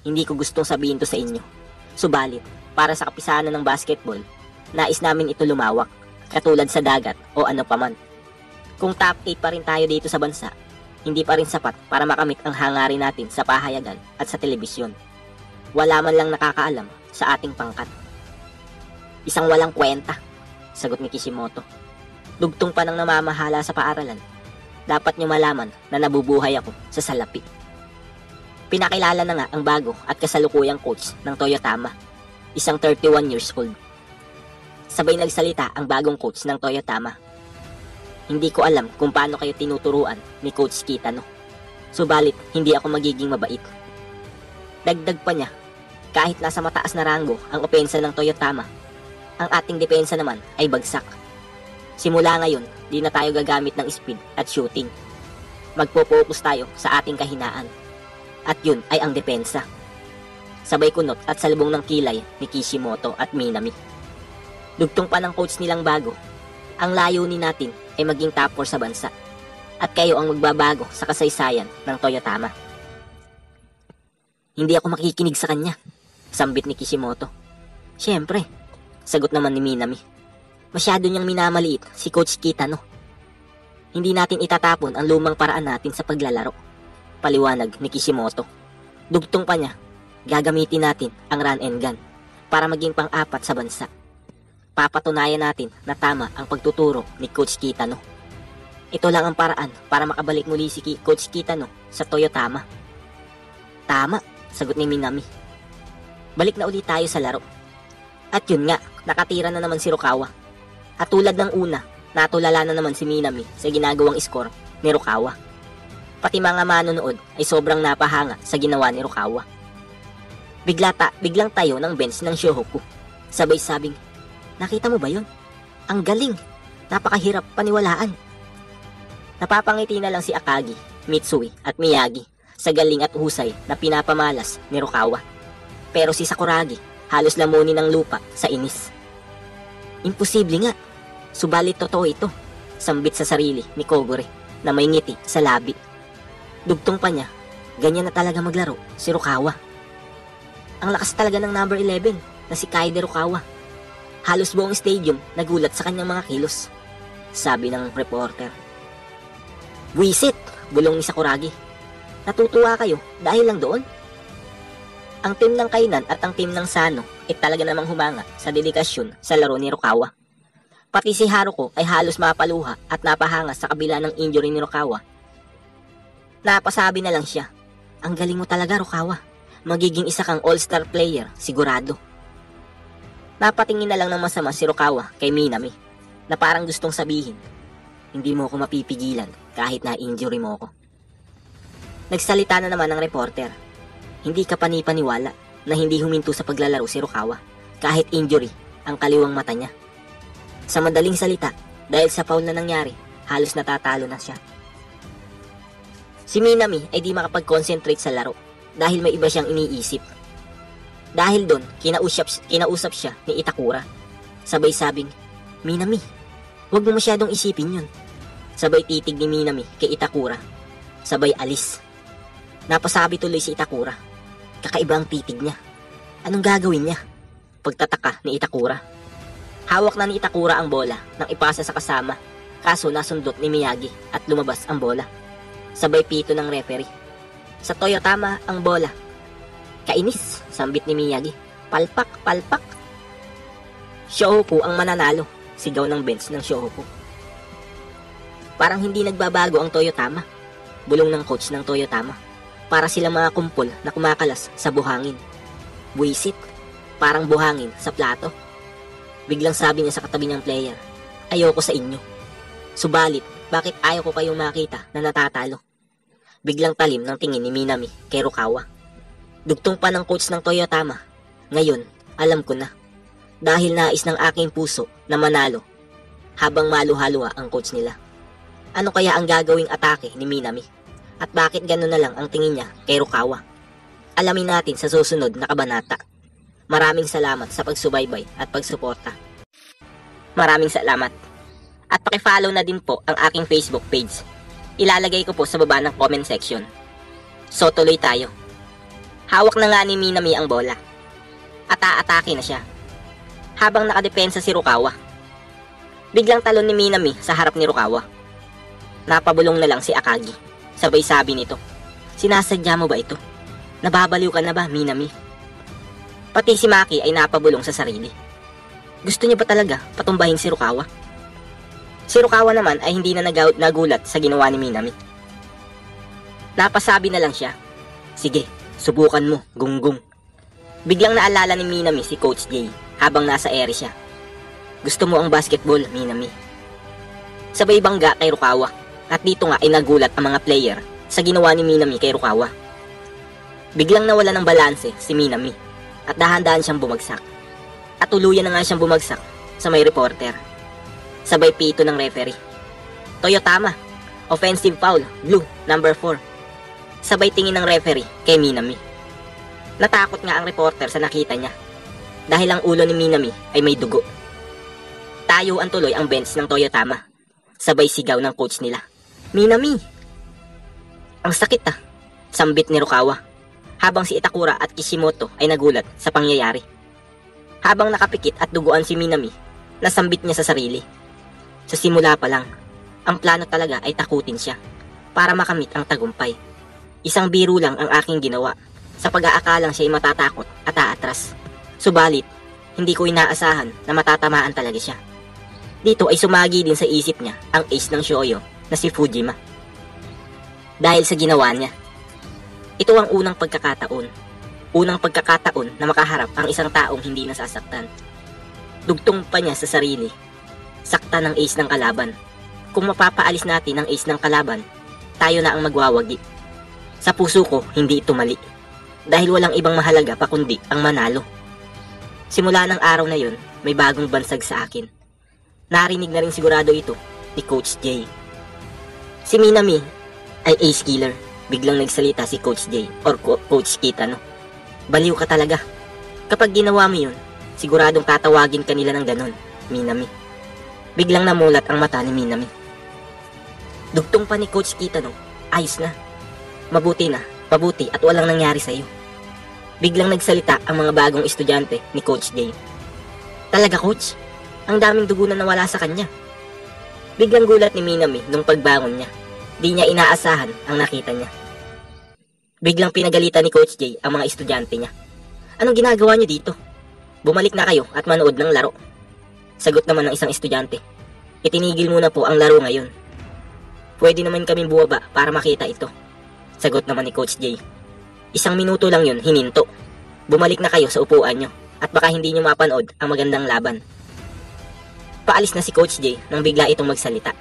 Hindi ko gustong sabihin to sa inyo. Subalit, para sa kapisanan ng basketball, nais namin ito lumawak, katulad sa dagat o ano paman. Kung top 8 pa rin tayo dito sa bansa, hindi pa rin sapat para makamit ang hangarin natin sa pahayagan at sa telebisyon. Wala man lang nakakaalam sa ating pangkat. Isang walang kwenta, sagot ni Kishimoto. Dugtong pa ng namamahala sa paaralan. Dapat niyo malaman na nabubuhay ako sa salapi. Pinakilala na nga ang bago at kasalukuyang coach ng Toyotama, isang 31 years old. Sabay nagsalita ang bagong coach ng Toyotama. Hindi ko alam kung paano kayo tinuturuan ni Coach Kitano. Subalit, hindi ako magiging mabait. Dagdag pa niya, kahit nasa mataas na ranggo ang opensa ng Toyotama, ang ating depensa naman ay bagsak. Simula ngayon, di na tayo gagamit ng speed at shooting. Magpo-focus tayo sa ating kahinaan. At yun ay ang depensa. Sabay kunot at salubong ng kilay ni Kishimoto at Minami. Dugtong pa ng coach nilang bago, ang layunin natin ay maging top 4 sa bansa. At kayo ang magbabago sa kasaysayan ng Toyotama. Hindi ako makikinig sa kanya, sambit ni Kishimoto. Siyempre, sagot naman ni Minami. Masyado niyang minamaliit si Coach Kitano. Hindi natin itatapon ang lumang paraan natin sa paglalaro, paliwanag ni Kishimoto. Dugtong pa niya, gagamitin natin ang run and gun para maging pang-4 sa bansa. Papatunayan natin na tama ang pagtuturo ni Coach Kitano. Ito lang ang paraan para makabalik muli si Coach Kitano sa Toyotama. Tama, sagot ni Minami. Balik na ulit tayo sa laro. At yun nga, nakatira na naman si Rukawa. At tulad ng una, natulala na naman si Minami sa ginagawang score ni Rukawa. Pati mga manonood ay sobrang napahanga sa ginawa ni Rukawa. Biglang tayo ng bench ng Shohoku. Sabay sabing, nakita mo ba yun? Ang galing! Napakahirap paniwalaan. Napapangiti na lang si Akagi, Mitsui at Miyagi sa galing at husay na pinapamalas ni Rukawa. Pero si Sakuragi halos lamunin ng lupa sa inis. Imposible nga. Subalit totoo ito, sambit sa sarili ni Kogure na may ngiti sa labi. Dugtong pa niya, ganyan na talaga maglaro si Rukawa. Ang lakas talaga ng number 11 na si Kaide Rukawa. Halos buong stadium nagulat sa kanyang mga kilos, sabi ng reporter. Buisit, bulong ni Sakuragi. Natutuwa kayo dahil lang doon? Ang team ng Kainan at ang team ng Sano ay talaga namang humanga sa dedikasyon sa laro ni Rukawa. Pati si Haruko ay halos mapaluha at napahanga sa kabila ng injury ni Rukawa. Napasabi na lang siya, ang galing mo talaga Rukawa, magiging isa kang all-star player, sigurado. Napatingin na lang ng masama si Rukawa kay Minami na parang gustong sabihin, hindi mo ako mapipigilan kahit na-injury mo ako. Nagsalita na naman ang reporter. Hindi ka panipaniwala na hindi huminto sa paglalaro si Rukawa kahit injury ang kaliwang mata niya. Sa madaling salita, dahil sa foul na nangyari, halos natatalo na siya. Si Minami ay di makapag-concentrate sa laro dahil may iba siyang iniisip. Dahil doon, kinausap siya ni Itakura. Sabay sabing, Minami, huwag mo masyadong isipin yun. Sabay titig ni Minami kay Itakura. Sabay alis. Napasabi tuloy si Itakura. Kakaiba ang titig niya. Anong gagawin niya? Pagtataka ni Itakura. Hawak na ni Itakura ang bola nang ipasa sa kasama, kaso nasundot ni Miyagi at lumabas ang bola. Sabay pito ng referee. Sa Toyotama ang bola. Kainis, sambit ni Miyagi. Palpak, palpak. Shohoku ang mananalo, sigaw ng bench ng Shohoku. Parang hindi nagbabago ang Toyotama, bulong ng coach ng Toyotama. Para sila mga kumpol na kumakalas sa buhangin. Buisit, parang buhangin sa plato. Biglang sabi niya sa katabi niyang player, ayoko sa inyo. Subalit, Bakit ayaw ko kayong makita na natatalo? Biglang talim ng tingin ni Minami kay Rukawa. Dugtong pa ng coach ng Toyotama. Ngayon, alam ko na. Dahil nais ng aking puso na manalo habang maluhalwa ang coach nila. Ano kaya ang gagawing atake ni Minami? At bakit gano'n na lang ang tingin niya kay Rukawa? Alamin natin sa susunod na kabanata. Maraming salamat sa pagsubaybay at pagsuporta. Maraming salamat. At pakifollow na din po ang aking Facebook page. Ilalagay ko po sa baba ng comment section. So tuloy tayo. Hawak na nga ni Minami ang bola. At aatake na siya. Habang nakadepensa si Rukawa. Biglang talon ni Minami sa harap ni Rukawa. Napabulong na lang si Akagi. Sabay sabi nito, "Sinasadya mo ba ito? Nababaliw ka na ba, Minami?" Pati si Maki ay napabulong sa sarili. Gusto niya ba talaga patumbahin si Rukawa? Si Rukawa naman ay hindi na nagulat sa ginawa ni Minami. Napasabi na lang siya, "Sige, subukan mo, gunggong." Biglang naalala ni Minami si Coach J habang nasa ere siya. "Gusto mo ang basketball, Minami?" Sabay bangga kay Rukawa at dito nga ay nagulat ang mga player sa ginawa ni Minami kay Rukawa. Biglang nawala ng balanse si Minami at dahan-dahan siyang bumagsak. At tuluyan na nga siyang bumagsak sa may reporter. Sabay pito ng referee. "Toyotama, offensive foul, blue, number 4. Sabay tingin ng referee kay Minami. Natakot nga ang reporter sa nakita niya dahil ang ulo ni Minami ay may dugo. Tayo ang tuloy ang bench ng Toyotama. Sabay sigaw ng coach nila, "Minami!" Ang sakit sambit ni Rukawa habang si Itakura at Kishimoto ay nagulat sa pangyayari. Habang nakapikit at duguan si Minami, nasambit niya sa sarili. Sa simula pa lang, ang plano talaga ay takutin siya para makamit ang tagumpay. Isang biro lang ang aking ginawa sa pag-aakalang siya ay matatakot at aatras. Subalit, hindi ko inaasahan na matatamaan talaga siya. Dito ay sumagi din sa isip niya ang ace ng Shoyo na si Fujima. Dahil sa ginawa niya, ito ang unang pagkakataon. Unang pagkakataon na makaharap ang isang taong hindi nasasaktan. Dugtong pa niya sa sarili. Sakta ng ace ng kalaban. Kung mapapaalis natin ang ace ng kalaban, tayo na ang magwawagi. Sa puso ko, hindi ito mali. Dahil walang ibang mahalaga pa kundi ang manalo. Simula ng araw na yun, may bagong bansag sa akin. Narinig na rin sigurado ito ni Coach J. Si Minami ay ace killer. Biglang nagsalita si Coach J or Coach Kitano. "Baliw ka talaga. Kapag ginawa mo yun, siguradong tatawagin ka nila ng ganon, Minami." Biglang namulat ang mata ni Minami. Dugtong pa ni Coach Kitano, "Ayos na. Mabuti na, pabuti at walang nangyari sa'yo." Biglang nagsalita ang mga bagong estudyante ni Coach J. "Talaga, Coach? Ang daming dugo na nawala sa kanya." Biglang gulat ni Minami nung pagbangon niya. Di niya inaasahan ang nakita niya. Biglang pinagalitan ni Coach J ang mga estudyante niya. "Anong ginagawa niyo dito? Bumalik na kayo at manood ng laro." Sagot naman ng isang estudyante, "Itinigil muna po ang laro ngayon. Pwede naman kaming buwaba para makita ito." Sagot naman ni Coach J, "1 minuto lang yun, hininto. Bumalik na kayo sa upuan nyo at baka hindi nyo mapanood ang magandang laban." Paalis na si Coach J nang bigla itong magsalita.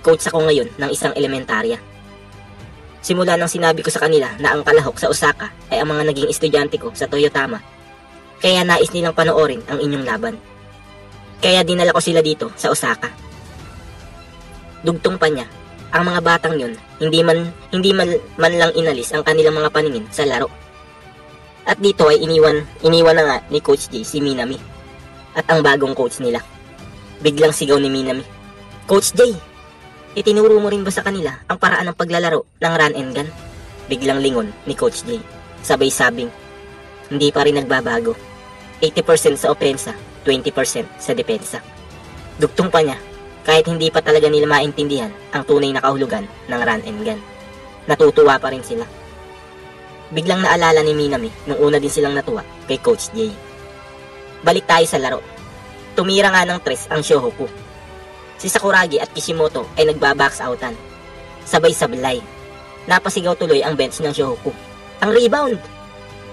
"Coach ako ngayon ng isang elementarya. Simula nang sinabi ko sa kanila na ang kalahok sa Osaka ay ang mga naging estudyante ko sa Toyotama, kaya nais nilang panoorin ang inyong laban. Kaya dinala ko sila dito sa Osaka." Dugtong pa niya, ang mga batang yun hindi man lang inalis ang kanilang mga paningin sa laro. At dito ay iniwan na nga ni Coach J si Minami at ang bagong coach nila. Biglang sigaw ni Minami, "Coach J, itinuro mo rin ba sa kanila ang paraan ng paglalaro ng run and gun?" Biglang lingon ni Coach J. Sabay sabing, "Hindi pa rin nagbabago. 80% sa opensa, 20% sa depensa." Dugtong pa niya, kahit hindi pa talaga nila maintindihan ang tunay na kahulugan ng run and gun. Natutuwa pa rin sila. Biglang naalala ni Minami nung una din silang natuwa kay Coach J. Balik tayo sa laro. Tumira nga ng 3 ang Shohoku. Si Sakuragi at Kishimoto ay nagbabox outan. Sabay sablay. Napasigaw tuloy ang bench ng Shohoku, "Ang rebound!"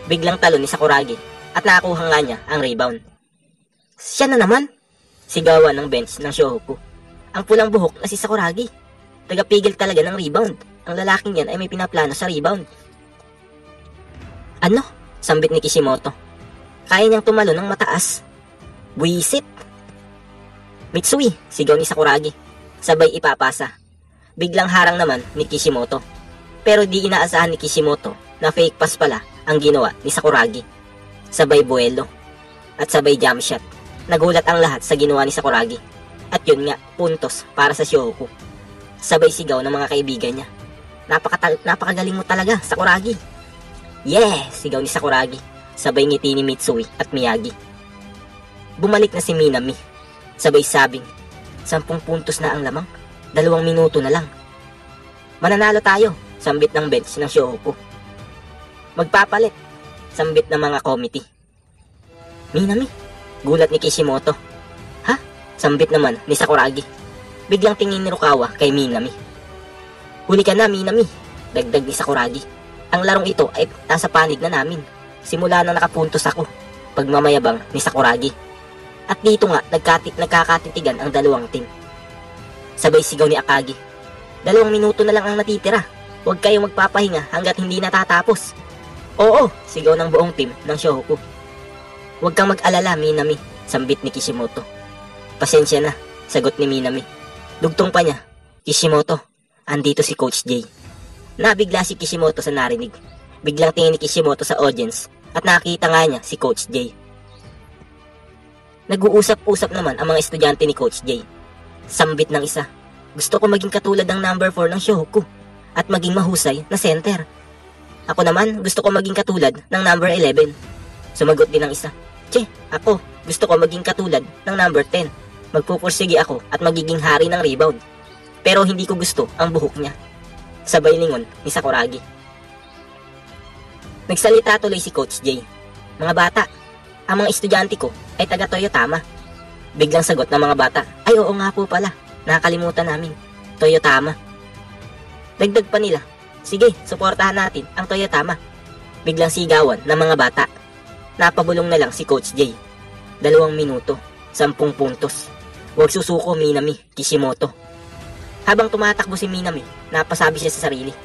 Biglang talon ni Sakuragi at nakakuha nga niya ang rebound. "Siya na naman!" Sigawan ng bench ng Shohoku. Ang pulang buhok na si Sakuragi. Tagapigil talaga ng rebound. Ang lalaking yan ay may pinaplano sa rebound. Ano? Sambit ni Kishimoto. Kaya niyang tumalo ng mataas. Buisit. Mitsui, sigaw ni Sakuragi. Sabay ipapasa. Biglang harang naman ni Kishimoto. Pero di inaasahan ni Kishimoto na fake pass pala ang ginawa ni Sakuragi. Sabay buwelo. At sabay jump shot. Nagulat ang lahat sa ginawa ni Sakuragi. At yun nga, puntos para sa Shohoku. Sabay sigaw ng mga kaibigan niya. Napakagaling mo talaga, Sakuragi. Yeah! Sigaw ni Sakuragi. Sabay ngiti ni Mitsui at Miyagi. Bumalik na si Minami. Sabay sabing, 10 puntos na ang lamang. 2 minuto na lang. Mananalo tayo, sambit ng bench ng Shohoku. Magpapalit, sambit ng mga committee. Minami, gulat ni Kishimoto. Ha? Sambit naman ni Sakuragi. Biglang tingin ni Rukawa kay Minami. Huli ka na, Minami, dagdag ni Sakuragi. Ang larong ito ay nasa panig na namin. Simula nang nakapuntos ako, pagmamayabang ni Sakuragi. At dito nga, nagkakatitigan ang dalawang team. Sabay sigaw ni Akagi. 2 minuto na lang ang natitira. Huwag kayong magpapahinga hanggat hindi natatapos. Oo, sigaw ng buong team ng Shohoku. Huwag kang mag-alala, Minami, sambit ni Kishimoto. Pasensya na, sagot ni Minami. Dugtong pa niya, Kishimoto, andito si Coach J. Nabigla si Kishimoto sa narinig. Biglang tingin ni Kishimoto sa audience at nakita nga niya si Coach J. Nag-uusap-usap naman ang mga estudyante ni Coach J. Sambit ng isa, gusto ko maging katulad ng number 4 ng Shohoku at maging mahusay na center. Ako naman, gusto ko maging katulad ng number 11. Sumagot din ng isa, ako, gusto ko maging katulad ng number 10. Magpupursige ako at magiging hari ng rebound. Pero hindi ko gusto ang buhok niya. Sabay lingon ni Sakuragi. Nagsalita tuloy si Coach J. Mga bata, ang mga estudyante ko ay taga Toyotama. Biglang sagot ng mga bata, ay oo nga po pala, nakakalimutan namin, Toyotama. Dagdag pa nila, sige, suportahan natin ang Toyotama. Biglang sigawan ng mga bata. Napabulong na lang si Coach J. 2 minuto, 10 puntos. Huwag susuko, Minami, Kishimoto. Habang tumatakbo si Minami, napasabi siya sa sarili,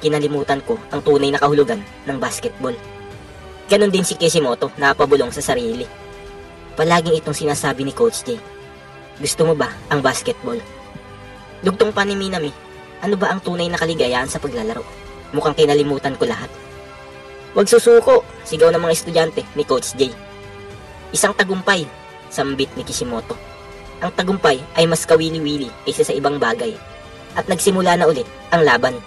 kinalimutan ko ang tunay na kahulugan ng basketball. Ganon din si Kishimoto, napabulong sa sarili. Palaging itong sinasabi ni Coach J. Gusto mo ba ang basketball? Dugtong pa ni Minami, ano ba ang tunay na kaligayahan sa paglalaro? Mukhang kinalimutan ko lahat. Huwag susuko, sigaw ng mga estudyante ni Coach J. Isang tagumpay, sambit ni Kishimoto. Ang tagumpay ay mas kawili-wili kaysa sa ibang bagay. At nagsimula na ulit ang laban.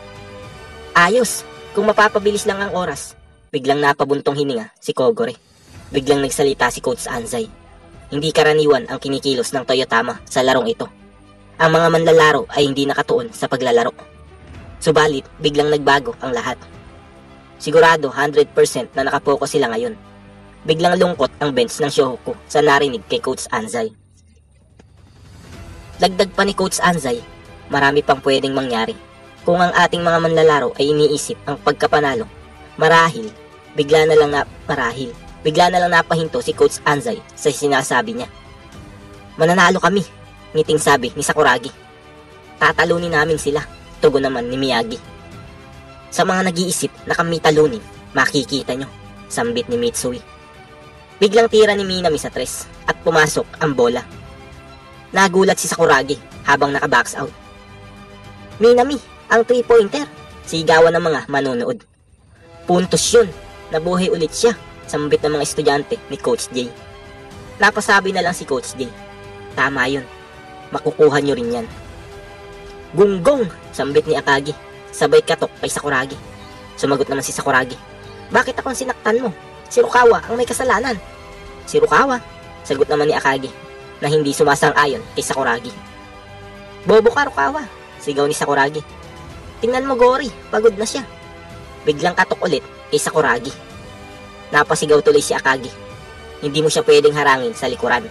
Ayos, kung mapapabilis lang ang oras. Biglang napabuntong hininga si Kogore. Biglang nagsalita si Coach Anzai. Hindi karaniwan ang kinikilos ng Toyotama sa larong ito. Ang mga manlalaro ay hindi nakatuon sa paglalaro. Subalit, biglang nagbago ang lahat. Sigurado 100% na nakapokus sila ngayon. Biglang lungkot ang bench ng Shohoku sa narinig kay Coach Anzai. Dagdag pa ni Coach Anzai, marami pang pwedeng mangyari. Kung ang ating mga manlalaro ay iniisip ang pagkapanalo, bigla na lang napahinto si Coach Anzai sa sinasabi niya. Mananalo kami, ngiting sabi ni Sakuragi. Tatalunin namin sila, tugon naman ni Miyagi. Sa mga nag-iisip na kami talunin, makikita nyo, sambit ni Mitsui. Biglang tira ni Minami sa 3 at pumasok ang bola. Nagulat si Sakuragi habang naka-box out. Minami, ang 3-pointer, sigawan ng mga manonood. Puntos yun, nabuhay ulit siya, sambit ng mga estudyante ni Coach J. Napasabi na lang si Coach J. Tama yun, makukuha nyo rin yan. Gunggong, sambit ni Akagi, sabay katok kay Sakuragi. Sumagot naman si Sakuragi. Bakit akong sinaktan mo? Si Rukawa ang may kasalanan. Si Rukawa, sagot naman ni Akagi, na hindi sumasang-ayon kay Sakuragi. Bobo ka, Rukawa, sigaw ni Sakuragi. Tingnan mo, Gori, pagod na siya. Biglang katok ulit kay Sakuragi. Napasigaw tuloy si Akagi. Hindi mo siya pwedeng harangin sa likuran.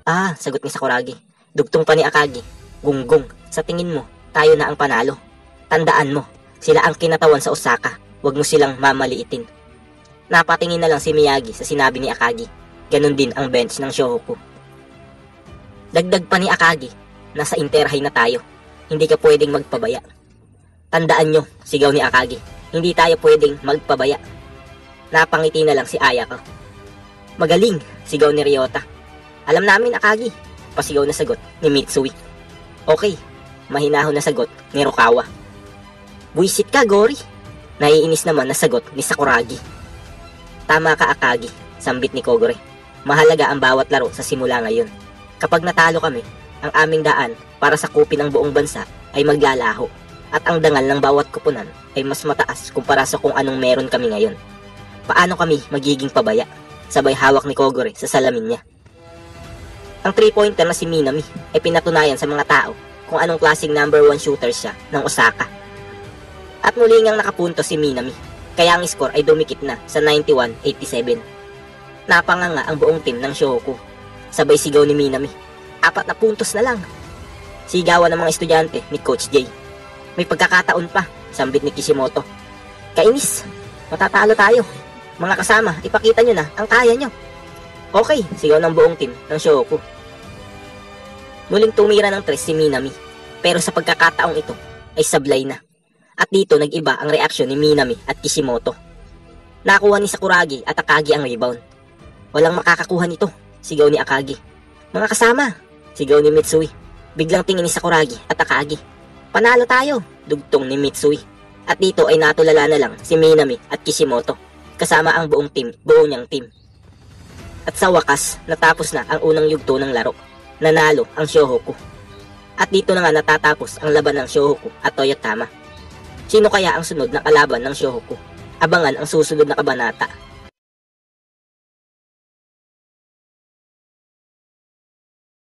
Ah, sagot ni Sakuragi. Dugtong pa ni Akagi. Gunggong, sa tingin mo, tayo na ang panalo. Tandaan mo, sila ang kinatawan sa Osaka. Huwag mo silang mamaliitin. Napatingin na lang si Miyagi sa sinabi ni Akagi. Ganon din ang bench ng Shohoku. Dagdag pa ni Akagi, nasa interhay na tayo. hindi ka pwedeng magpabaya. Tandaan nyo, sigaw ni Akagi. Hindi tayo pwedeng magpabaya. Napangiti na lang si Ayaka. Magaling, sigaw ni Ryota. Alam namin, Akagi, pasigaw na sagot ni Mitsui. Okay, mahinahon na sagot ni Rukawa. Buisit ka, Gori. Naiinis naman na sagot ni Sakuragi. Tama ka, Akagi, sambit ni Kogure. Mahalaga ang bawat laro sa simula ngayon. Kapag natalo kami, ang aming daan para sakupin ang buong bansa ay maglalaho. At ang dangal ng bawat kupunan ay mas mataas kumpara sa kung anong meron kami ngayon. Paano kami magiging pabaya? Sabay hawak ni Kogure sa salamin niya. Ang 3-pointer na si Minami ay pinatunayan sa mga tao kung anong klaseng number 1 shooter siya ng Osaka. At muli ngang nakapunto si Minami, kaya ang score ay dumikit na sa 91-87. Napanganga ang buong team ng Shohoku. Sabay sigaw ni Minami, 4 na puntos na lang. Sigawan ng mga estudyante ni Coach J. May pagkakataon pa, sambit ni Kishimoto. Kainis, matatalo tayo. Mga kasama, ipakita nyo na ang kaya nyo. Okay, sigaw ng buong team ng Shohoku. Muling tumira ng 3 si Minami, pero sa pagkakataong ito ay sablay na. At dito nag-iba ang reaksyon ni Minami at Kishimoto. Nakuha ni Sakuragi at Akagi ang rebound. Walang makakakuha nito, sigaw ni Akagi. Mga kasama, sigaw ni Mitsui. Biglang tingin ni Sakuragi at Akagi. Panalo tayo, dugtong ni Mitsui. At dito ay natulala na lang si Minami at Kishimoto, kasama ang buong niyang team. At sa wakas, natapos na ang unang yugto ng laro. Nanalo ang Shohoku. At dito na nga natatapos ang laban ng Shohoku at Toyotama. Sino kaya ang sunod na kalaban ng Shohoku? Abangan ang susunod na kabanata.